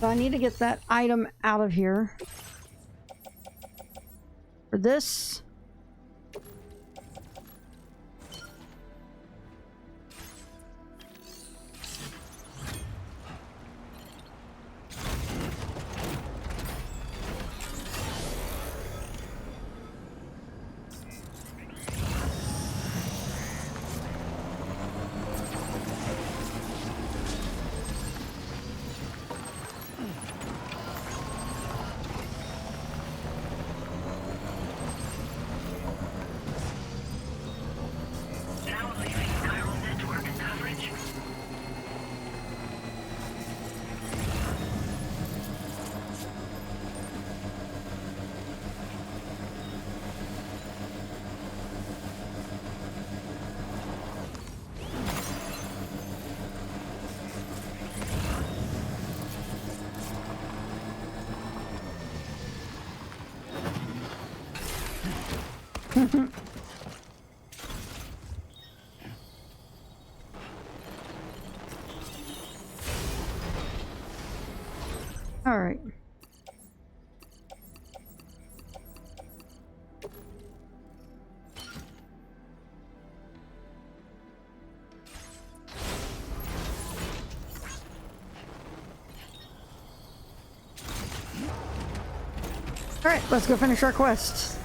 So I need to get that item out of here. For this. All right. All right, let's go finish our quest.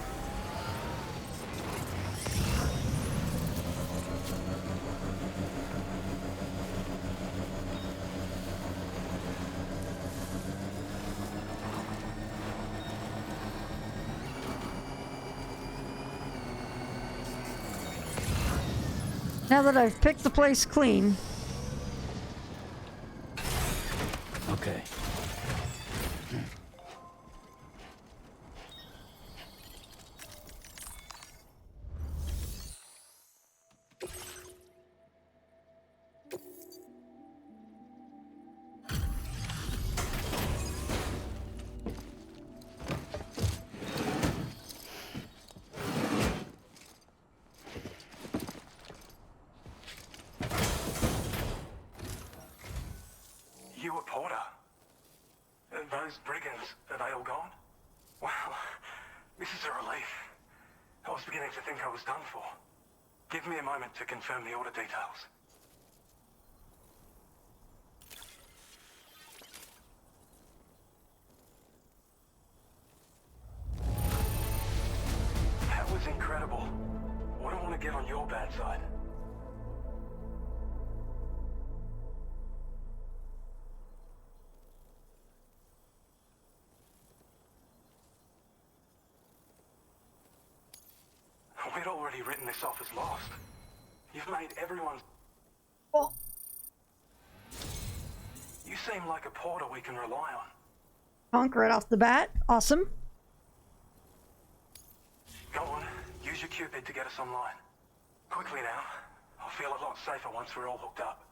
Now that I've picked the place clean. Okay. those brigands, are they all gone? Well, this is a relief. I was beginning to think I was done for. Give me a moment to confirm the order details. That was incredible. Wouldn't want to get on your bad side. We'd already written this off as lost. You've made everyone... Oh. You seem like a porter we can rely on. Honk right off the bat. Awesome. Go on, use your Cupid to get us online. Quickly now. I'll feel a lot safer once we're all hooked up.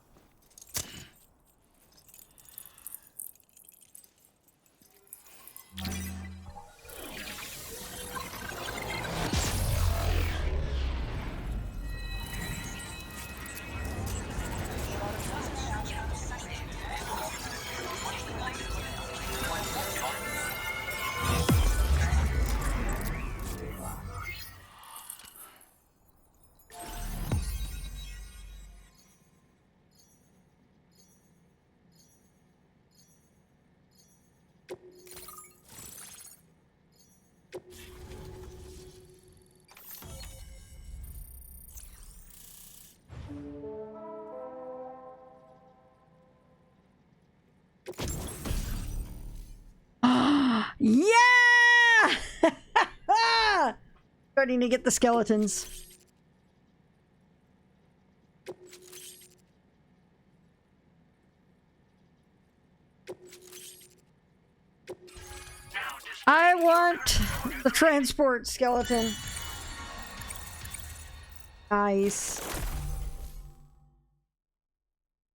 Yeah! Starting to get the skeletons. I want the transport skeleton. Nice.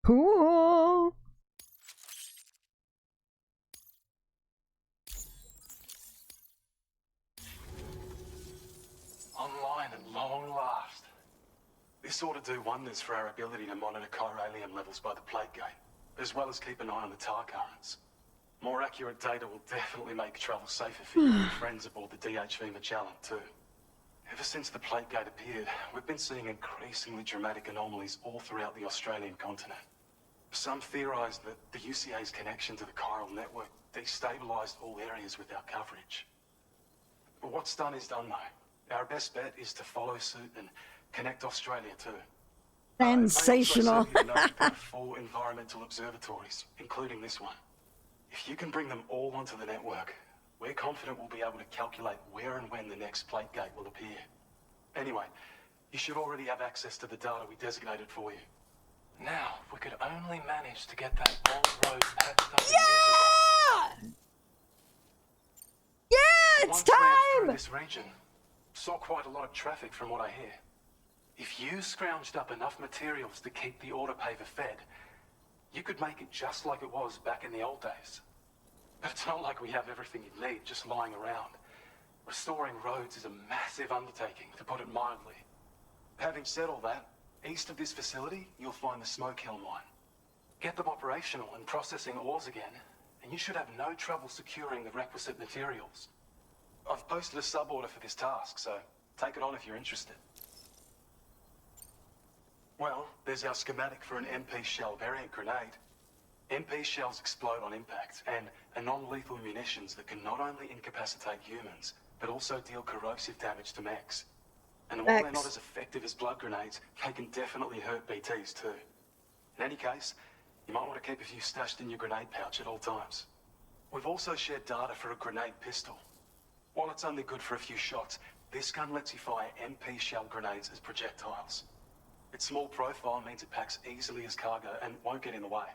Cool. Online at long last. This ought to do wonders for our ability to monitor chiralium levels by the plate gate, as well as keep an eye on the tar currents. More accurate data will definitely make travel safer for you and your friends aboard the DHV Magellan too. Ever since the plate gate appeared, we've been seeing increasingly dramatic anomalies all throughout the Australian continent. Some theorise that the UCA's connection to the chiral network destabilised all areas with our coverage. But what's done is done though. Our best bet is to follow suit and connect Australia too. Sensational. It may also serve you to know there are 4 environmental observatories, including this one. If you can bring them all onto the network, we're confident we'll be able to calculate where and when the next plate gate will appear. Anyway, you should already have access to the data we designated for you. Now, if we could only manage to get that old road patched up and usable. Yeah, it's Once ran through time! this region, saw quite a lot of traffic from what I hear. If you scrounged up enough materials to keep the autopaver fed, you could make it just like it was back in the old days. But it's not like we have everything you need just lying around. Restoring roads is a massive undertaking, to put it mildly. Having said all that, east of this facility, you'll find the Smoke Hill mine. Get them operational and processing ores again, and you should have no trouble securing the requisite materials. I've posted a sub-order for this task, so take it on if you're interested. Well, there's our schematic for an MP shell variant grenade. MP shells explode on impact, and are non-lethal munitions that can not only incapacitate humans, but also deal corrosive damage to mechs. And while they're not as effective as blood grenades, they can definitely hurt BTs too. In any case, you might want to keep a few stashed in your grenade pouch at all times. We've also shared data for a grenade pistol. While it's only good for a few shots, this gun lets you fire MP shell grenades as projectiles. Its small profile means it packs easily as cargo and won't get in the way.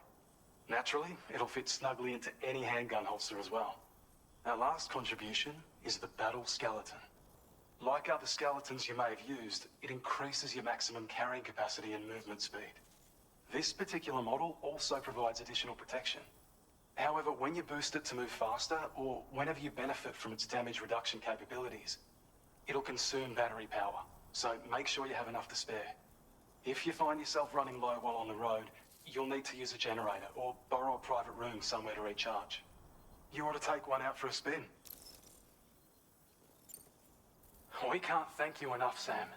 Naturally, it'll fit snugly into any handgun holster as well. Our last contribution is the Battle Skeleton. Like other skeletons you may have used, it increases your maximum carrying capacity and movement speed. This particular model also provides additional protection. However, when you boost it to move faster, or whenever you benefit from its damage reduction capabilities, it'll consume battery power, so make sure you have enough to spare. If you find yourself running low while on the road, you'll need to use a generator or borrow a private room somewhere to recharge. You ought to take one out for a spin. We can't thank you enough, Sam.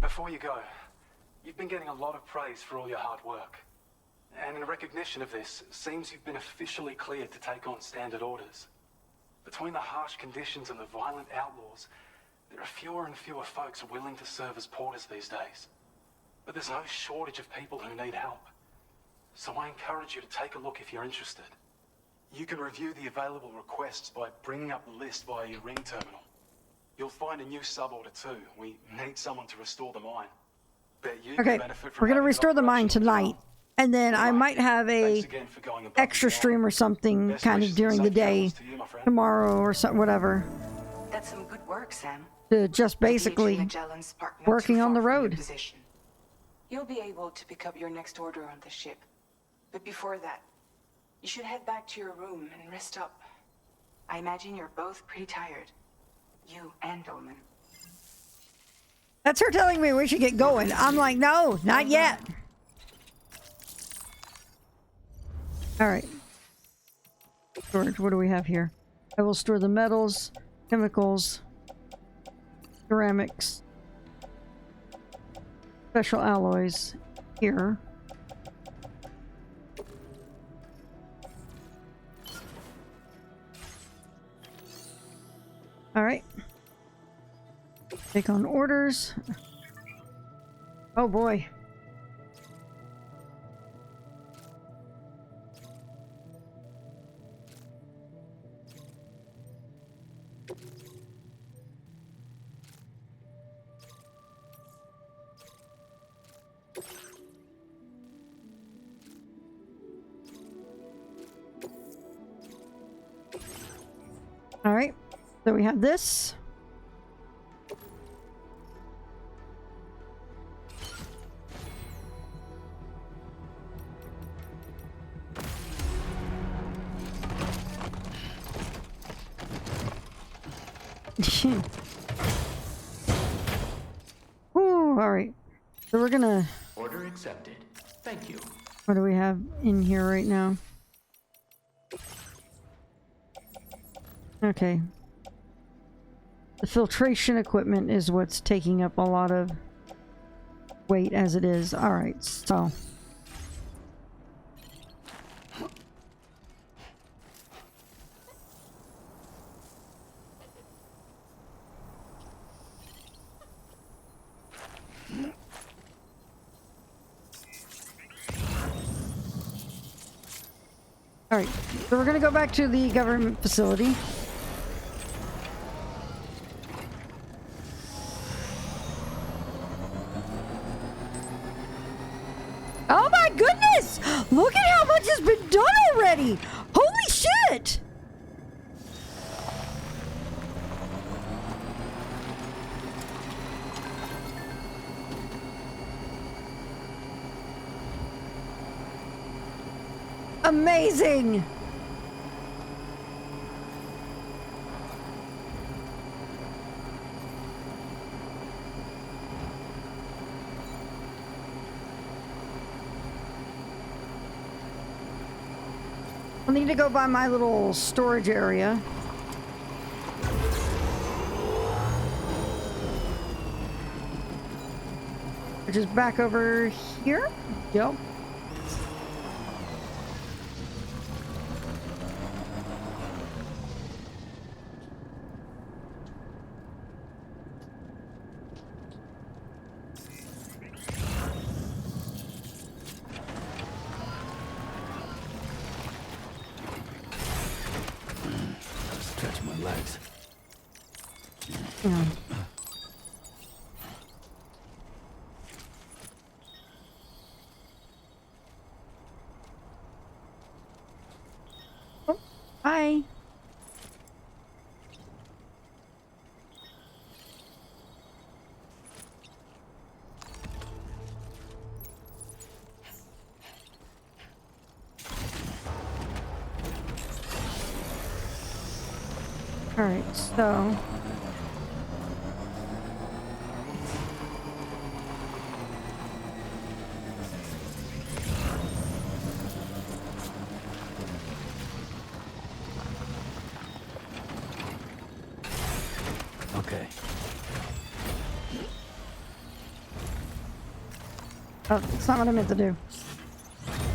Before you go, you've been getting a lot of praise for all your hard work. And in recognition of this, it seems you've been officially cleared to take on standard orders. Between the harsh conditions and the violent outlaws, there are fewer and fewer folks willing to serve as porters these days. But there's no shortage of people who need help. So I encourage you to take a look if you're interested. You can review the available requests by bringing up the list via your ring terminal. You'll find a new sub-order too. We need someone to restore the mine. Bet you Okay, can benefit from we're gonna having it restore the mine operational as tonight. well. And then I Anyway, might have a thanks again for going above extra and beyond. stream or something Best kind of wishes and during the safe day travels to you, my friend. tomorrow or something, whatever. That's some good work, Sam. To just basically Magellan's parked not working too on far the from your road. position. You'll be able to pick up your next order on the ship. But before that, you should head back to your room and rest up. I imagine you're both pretty tired. You and Dolman. That's her telling me we should get going. I'm like, no, not yet. All right. Storage, what do we have here? I will store the metals, chemicals, ceramics, special alloys here. All right. Take on orders. Oh boy. All right. So we have this. Ooh, all right. So we're gonna. Order accepted. Thank you. What do we have in here right now? Okay. The filtration equipment is what's taking up a lot of weight as it is. All right, so. All right, so we're gonna go back to the government facility. Oh my goodness! Look at how much has been done already! Holy shit! Amazing! I'll need to go by my little storage area. Which is back over here? Yep. Stretch my legs. Yeah. Oh, hi. All right, so Oh, it's not what I meant to do.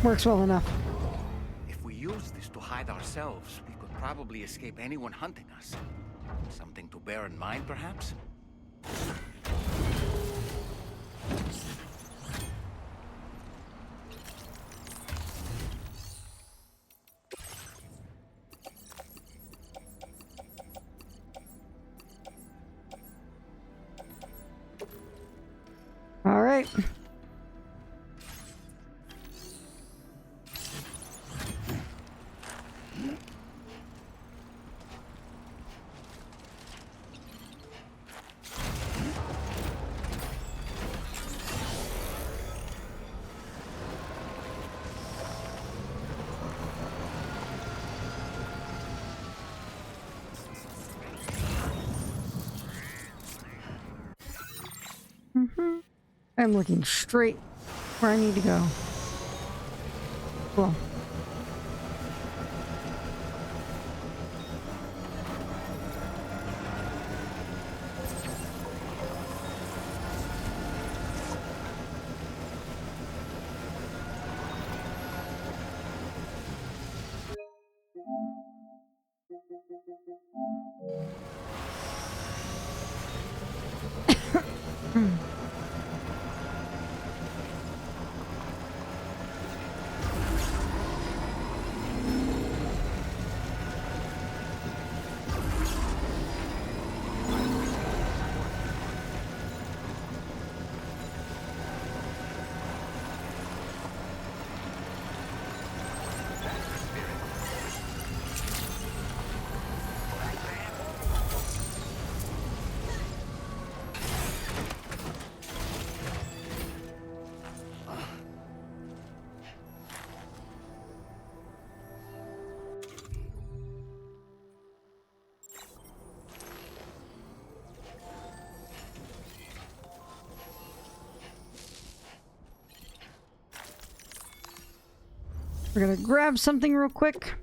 Works well enough. If we use this to hide ourselves, we could probably escape anyone hunting us. Something to bear in mind, perhaps? All right. I'm looking straight where I need to go. Cool. We're gonna grab something real quick.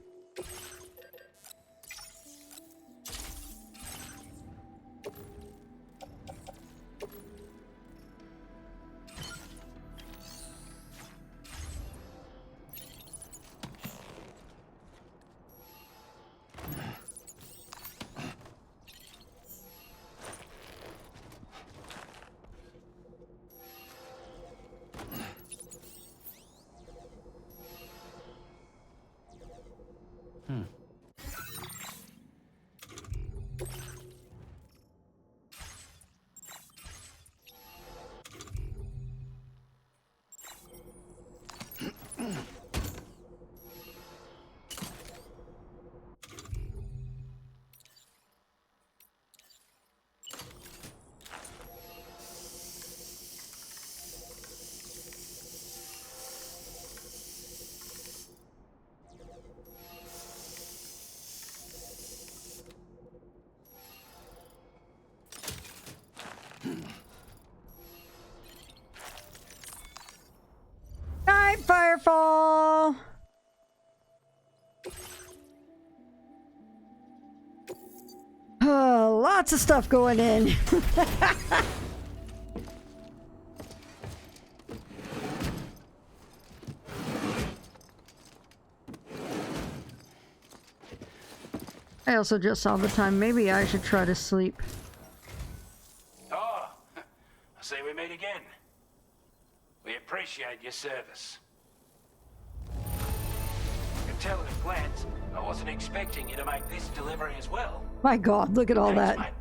Night, Firefall! Lots of stuff going in. I also just saw the time. Maybe I should try to sleep. Oh, I see we meet again. We appreciate your service. I can tell at a glance, I wasn't expecting you to make this delivery as well. My God, look at all Thanks, that. mate.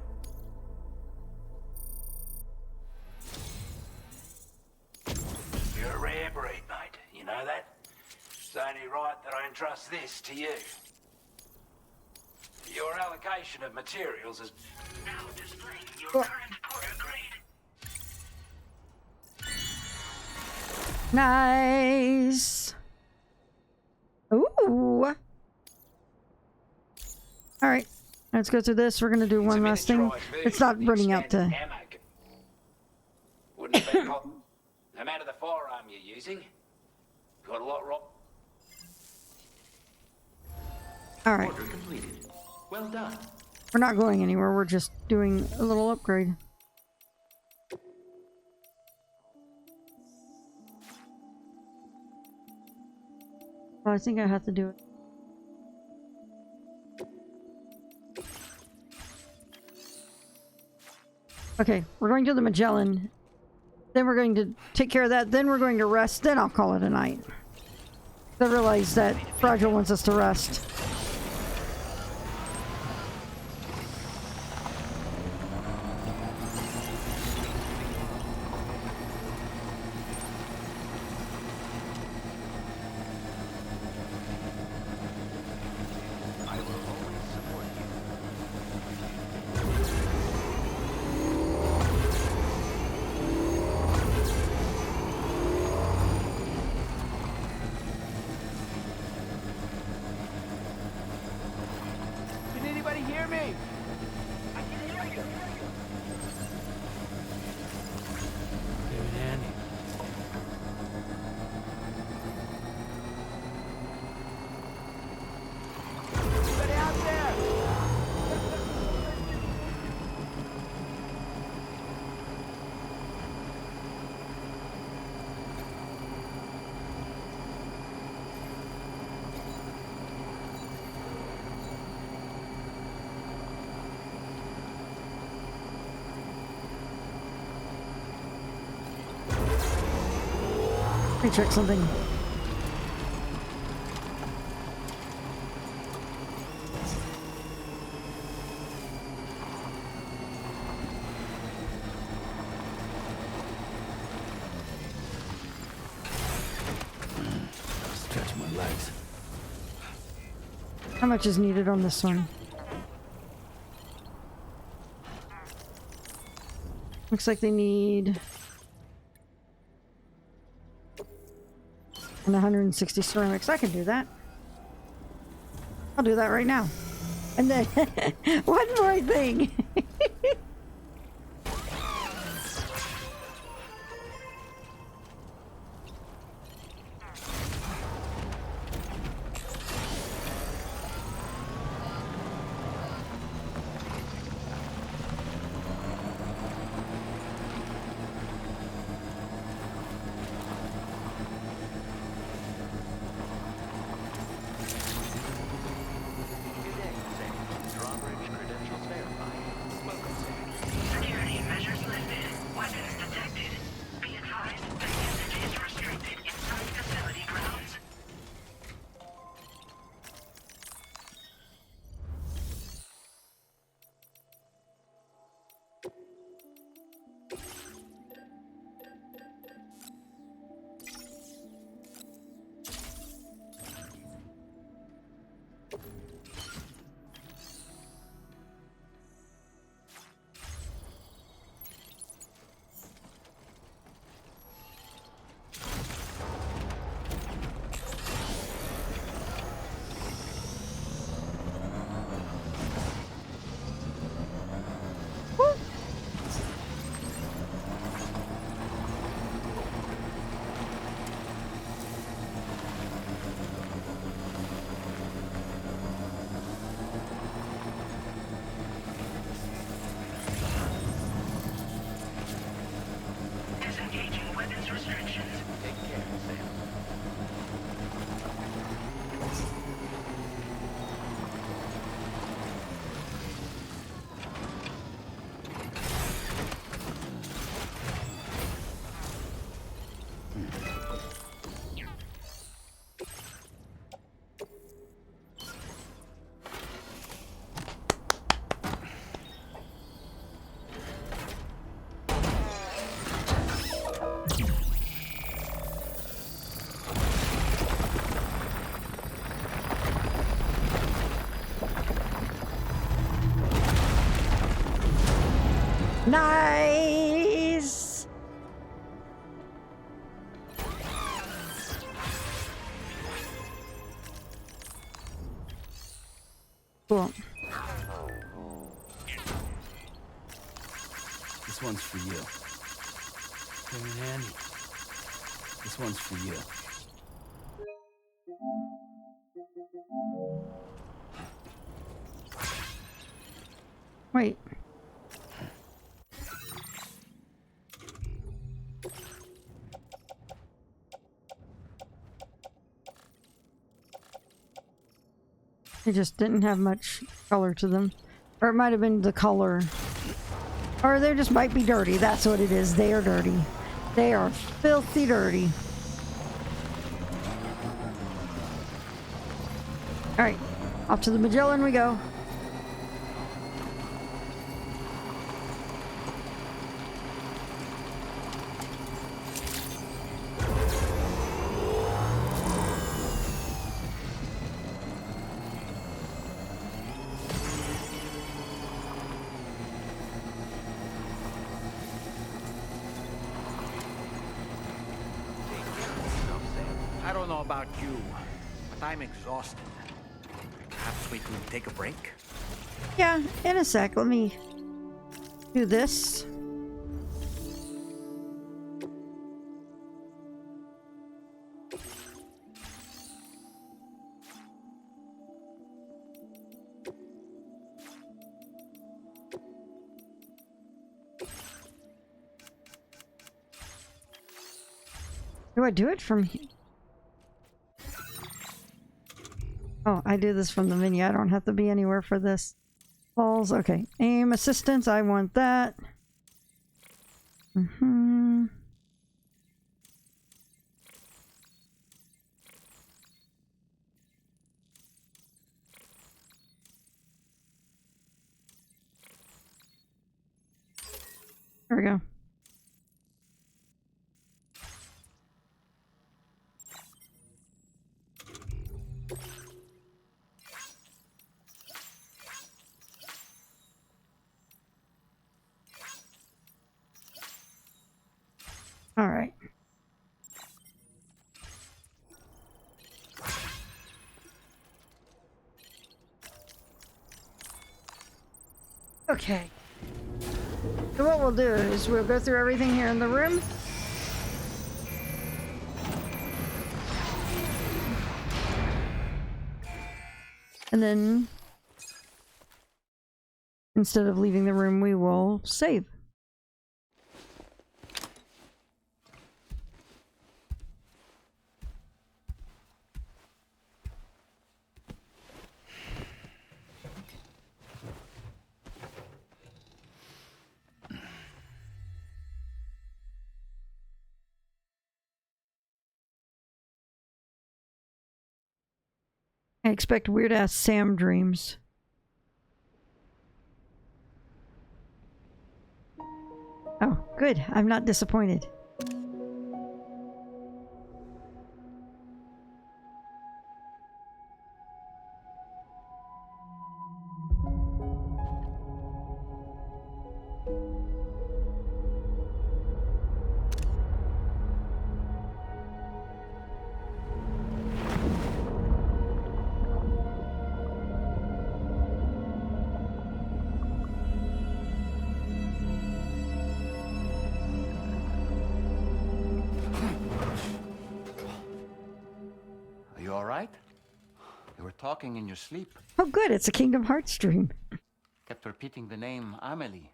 You're a rare breed, mate. You know that? It's only right that I entrust this to you. Your allocation of materials is now displaying your current order grade. Nice. Ooh. All right, let's go through this. We're gonna do one last thing. It's not running out to. Wouldn't have been hot. No matter the firearm you're using, got a lot wrong. All right. Order completed. Well done. We're not going anywhere. We're just doing a little upgrade. Oh, I think I have to do it. Okay, we're going to the Magellan. Then we're going to take care of that. Then we're going to rest. Then I'll call it a night. I realize that Fragile wants us to rest. Can anybody hear me? David Andy. Anybody out there? Let me check something. Stretch my legs. How much is needed on this one? Looks like they need... and 160 ceramics. I can do that. I'll do that right now. And then one more thing. Good day, Sam. Drawbridge credentials verified. Welcome, Sam. Security measures lifted. Weapons detected. Be advised that usage is restricted inside facility grounds. Disengaging weapons restrictions. Take care, Sam. Nice. Cool. This one's for you. David Andy. This one's for you. Wait. They just didn't have much color to them. Or it might have been the color. Or they just might be dirty. That's what it is. They are dirty. They are filthy dirty. Alright. Off to the Magellan we go. I don't know about you, but I'm exhausted. Perhaps we can take a break? Yeah, in a sec. Let me do this. Do I do it from here? Oh, I do this from the menu. I don't have to be anywhere for this. Balls. Okay. Aim assistance. I want that. Mm-hmm. There we go. All right. Okay. So what we'll do is we'll go through everything here in the room. And then instead of leaving the room, we will save. I expect weird-ass Sam dreams. Oh, good. I'm not disappointed. Are you all right? You were talking in your sleep. Oh, good. It's a Kingdom Hearts dream. Kept repeating the name Amelie.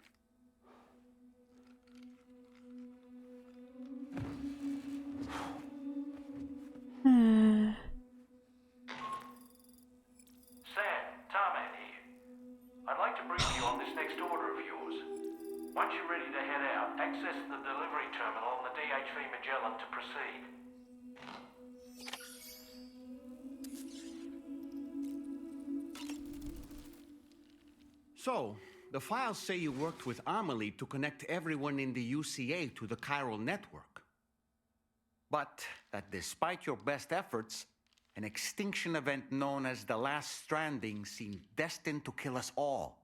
Sam, Tarman here. I'd like to brief you on this next order of yours. Once you're ready to head out, access the delivery terminal on the DHV Magellan to proceed. So, the files say you worked with Amelie to connect everyone in the UCA to the chiral network. But that despite your best efforts, an extinction event known as the Last Stranding seemed destined to kill us all.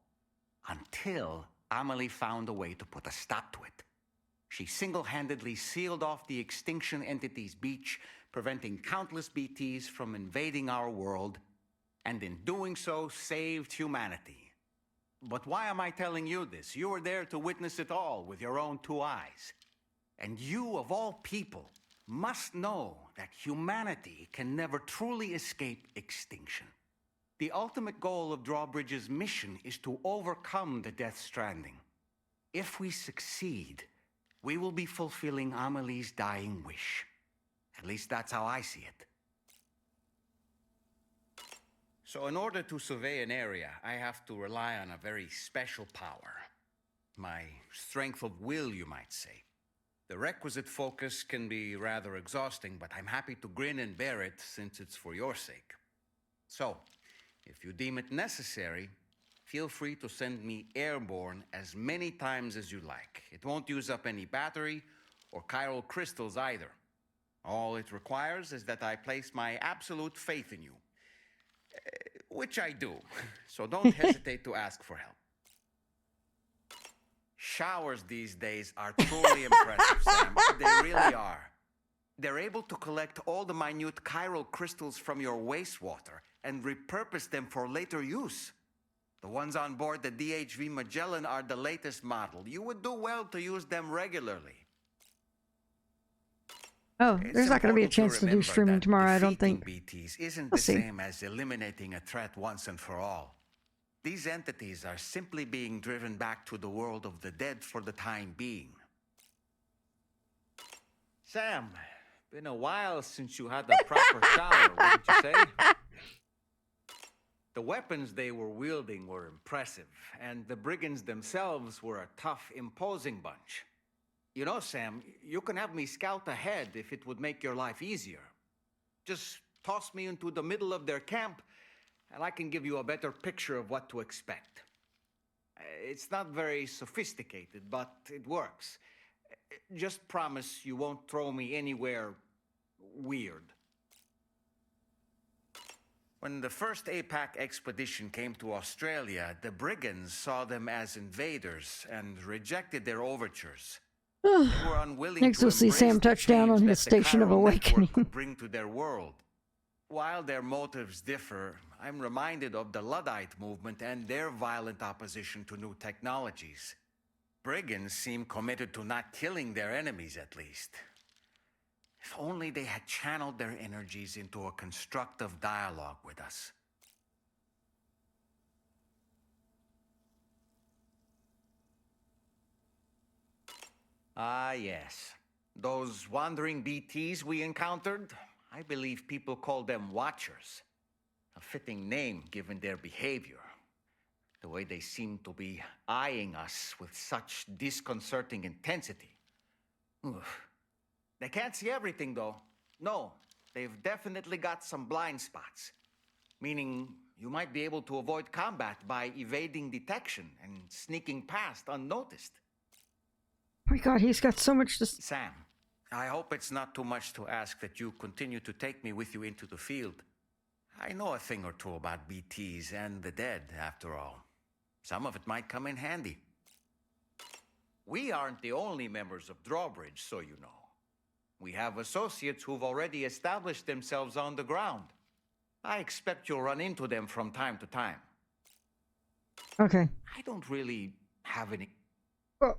Until Amelie found a way to put a stop to it. She single-handedly sealed off the extinction entity's beach, preventing countless BTs from invading our world, and in doing so, saved humanity. But why am I telling you this? You were there to witness it all with your own two eyes. And you, of all people, must know that humanity can never truly escape extinction. The ultimate goal of Drawbridge's mission is to overcome the Death Stranding. If we succeed, we will be fulfilling Amelie's dying wish. At least that's how I see it. So in order to survey an area, I have to rely on a very special power. My strength of will, you might say. The requisite focus can be rather exhausting, but I'm happy to grin and bear it since it's for your sake. So, if you deem it necessary, feel free to send me airborne as many times as you like. It won't use up any battery or chiral crystals either. All it requires is that I place my absolute faith in you. Which I do, so don't hesitate to ask for help. Showers these days are truly impressive, Sam. They really are. They're able to collect all the minute chiral crystals from your wastewater and repurpose them for later use. The ones on board the DHV Magellan are the latest model. You would do well to use them regularly. Oh, there's not going to be a chance to do streaming tomorrow, I don't think. BTs isn't We'll the see. same as eliminating a threat once and for all. These entities are simply being driven back to the world of the dead for the time being. Sam, been a while since you had a proper shower, wouldn't you say? The weapons they were wielding were impressive, and the brigands themselves were a tough, imposing bunch. You know, Sam, you can have me scout ahead if it would make your life easier. Just toss me into the middle of their camp, and I can give you a better picture of what to expect. It's not very sophisticated, but it works. Just promise you won't throw me anywhere weird. When the first APAC expedition came to Australia, the brigands saw them as invaders and rejected their overtures. They were unwilling Next to we'll see embrace Sam the touch down change on that his the Station of chiral network Awakening. could bring to their world. While their motives differ, I'm reminded of the Luddite movement and their violent opposition to new technologies. Brigands seem committed to not killing their enemies, at least. If only they had channeled their energies into a constructive dialogue with us. Ah, yes. Those wandering BTs we encountered, I believe people call them Watchers. A fitting name given their behavior. The way they seem to be eyeing us with such disconcerting intensity. Oof. They can't see everything, though. No, they've definitely got some blind spots. Meaning, you might be able to avoid combat by evading detection and sneaking past unnoticed. Oh my god, he's got so much to... Sam, I hope it's not too much to ask that you continue to take me with you into the field. I know a thing or two about BTs and the dead, after all. Some of it might come in handy. We aren't the only members of Drawbridge, so you know. We have associates who've already established themselves on the ground. I expect you'll run into them from time to time. Okay. I don't really have any... Oh.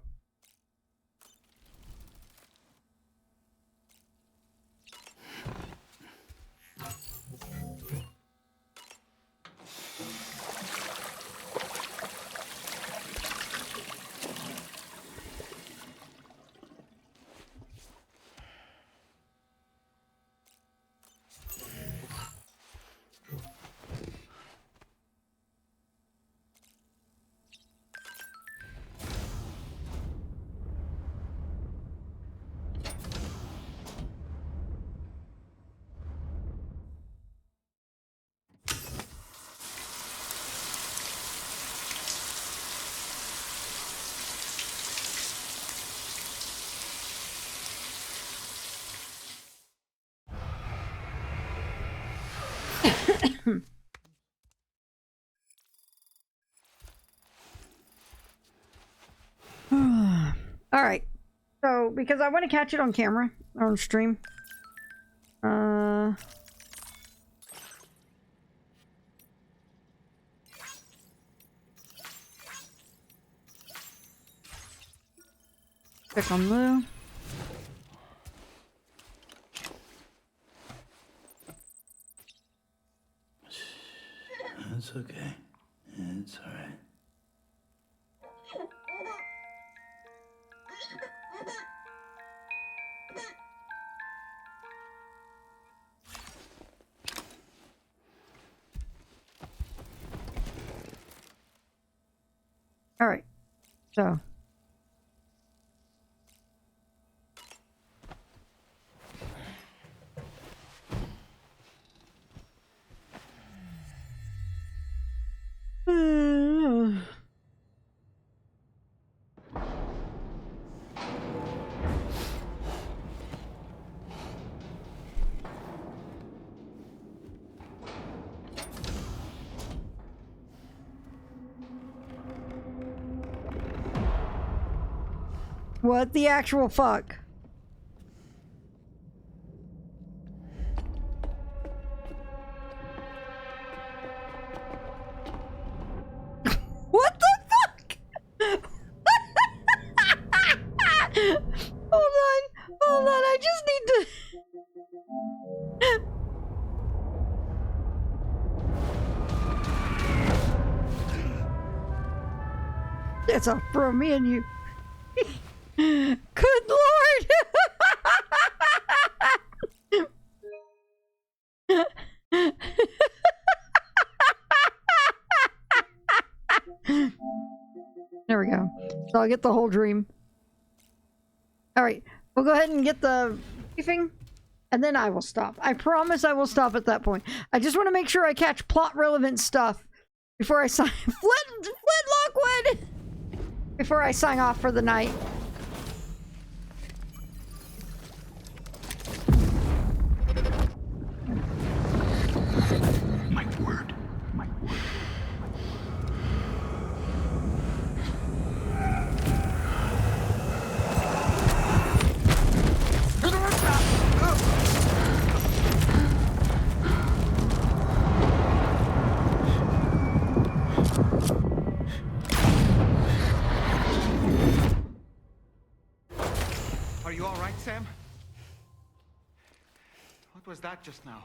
All right. So, because I want to catch it on camera, on stream. Click on Lou. It's okay. It's all right. Alright. So. What the actual fuck? What the fuck? Hold on, I just need to... That's all from me and you. Good lord! There we go. So I'll get the whole dream. Alright, we'll go ahead and get the briefing, and then I will stop. I promise I will stop at that point. I just want to make sure I catch plot-relevant stuff before I sign... Flint Lockwood! Before I sign off for the night. My word. My word. Are you all right, Sam? What was that just now?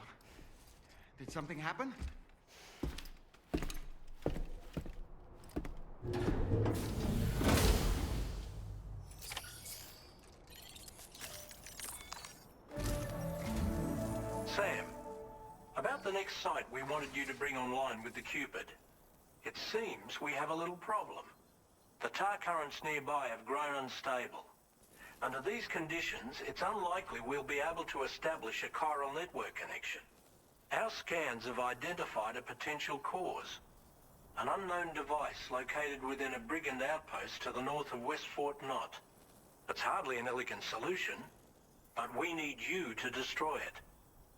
Did something happen? Sam, about the next site we wanted you to bring online with the Cupid. It seems we have a little problem. The tar currents nearby have grown unstable. Under these conditions, it's unlikely we'll be able to establish a chiral network connection. Our scans have identified a potential cause. An unknown device located within a brigand outpost to the north of West Fort Knott. It's hardly an elegant solution, but we need you to destroy it.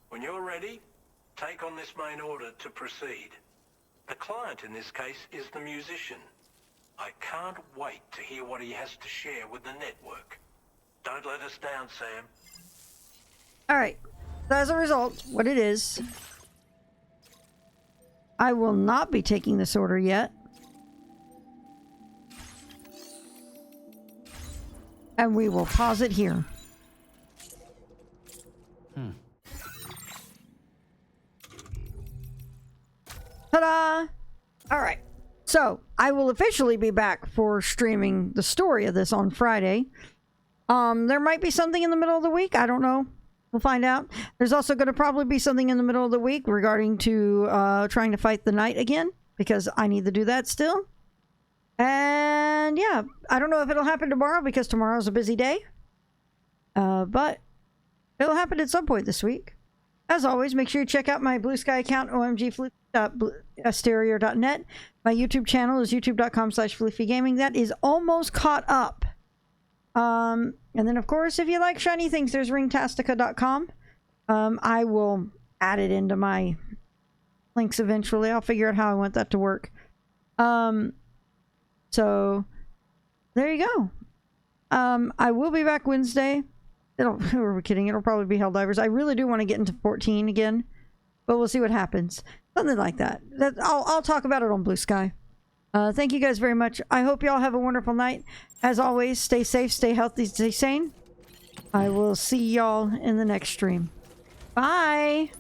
When you're ready, take on this main order to proceed. The client in this case is the musician. I can't wait to hear what he has to share with the network. Don't let us down, Sam. Alright. So as a result, what it is... I will not be taking this order yet. And we will pause it here. Ta-da! Alright. So, I will officially be back for streaming the story of this on Friday. There might be something in the middle of the week. I don't know. We'll find out. There's also going to probably be something in the middle of the week regarding to trying to fight the knight again, because I need to do that still. And yeah, I don't know if it'll happen tomorrow because tomorrow's a busy day. But it'll happen at some point this week. As always, make sure you check out my Blue Sky account, omgfluffy.stereo.net. My YouTube channel is youtube.com/floofygaming. That is almost caught up. And then, of course, if you like shiny things, there's ringtastica.com. I will add it into my links eventually. I'll figure out how I want that to work. So, there you go. I will be back Wednesday. Who are we kidding? It'll probably be Helldivers. I really do want to get into 14 again, but we'll see what happens. Something like that. I'll talk about it on Blue Sky. Thank you guys very much. I hope y'all have a wonderful night. As always, stay safe, stay healthy, stay sane. I will see y'all in the next stream. Bye!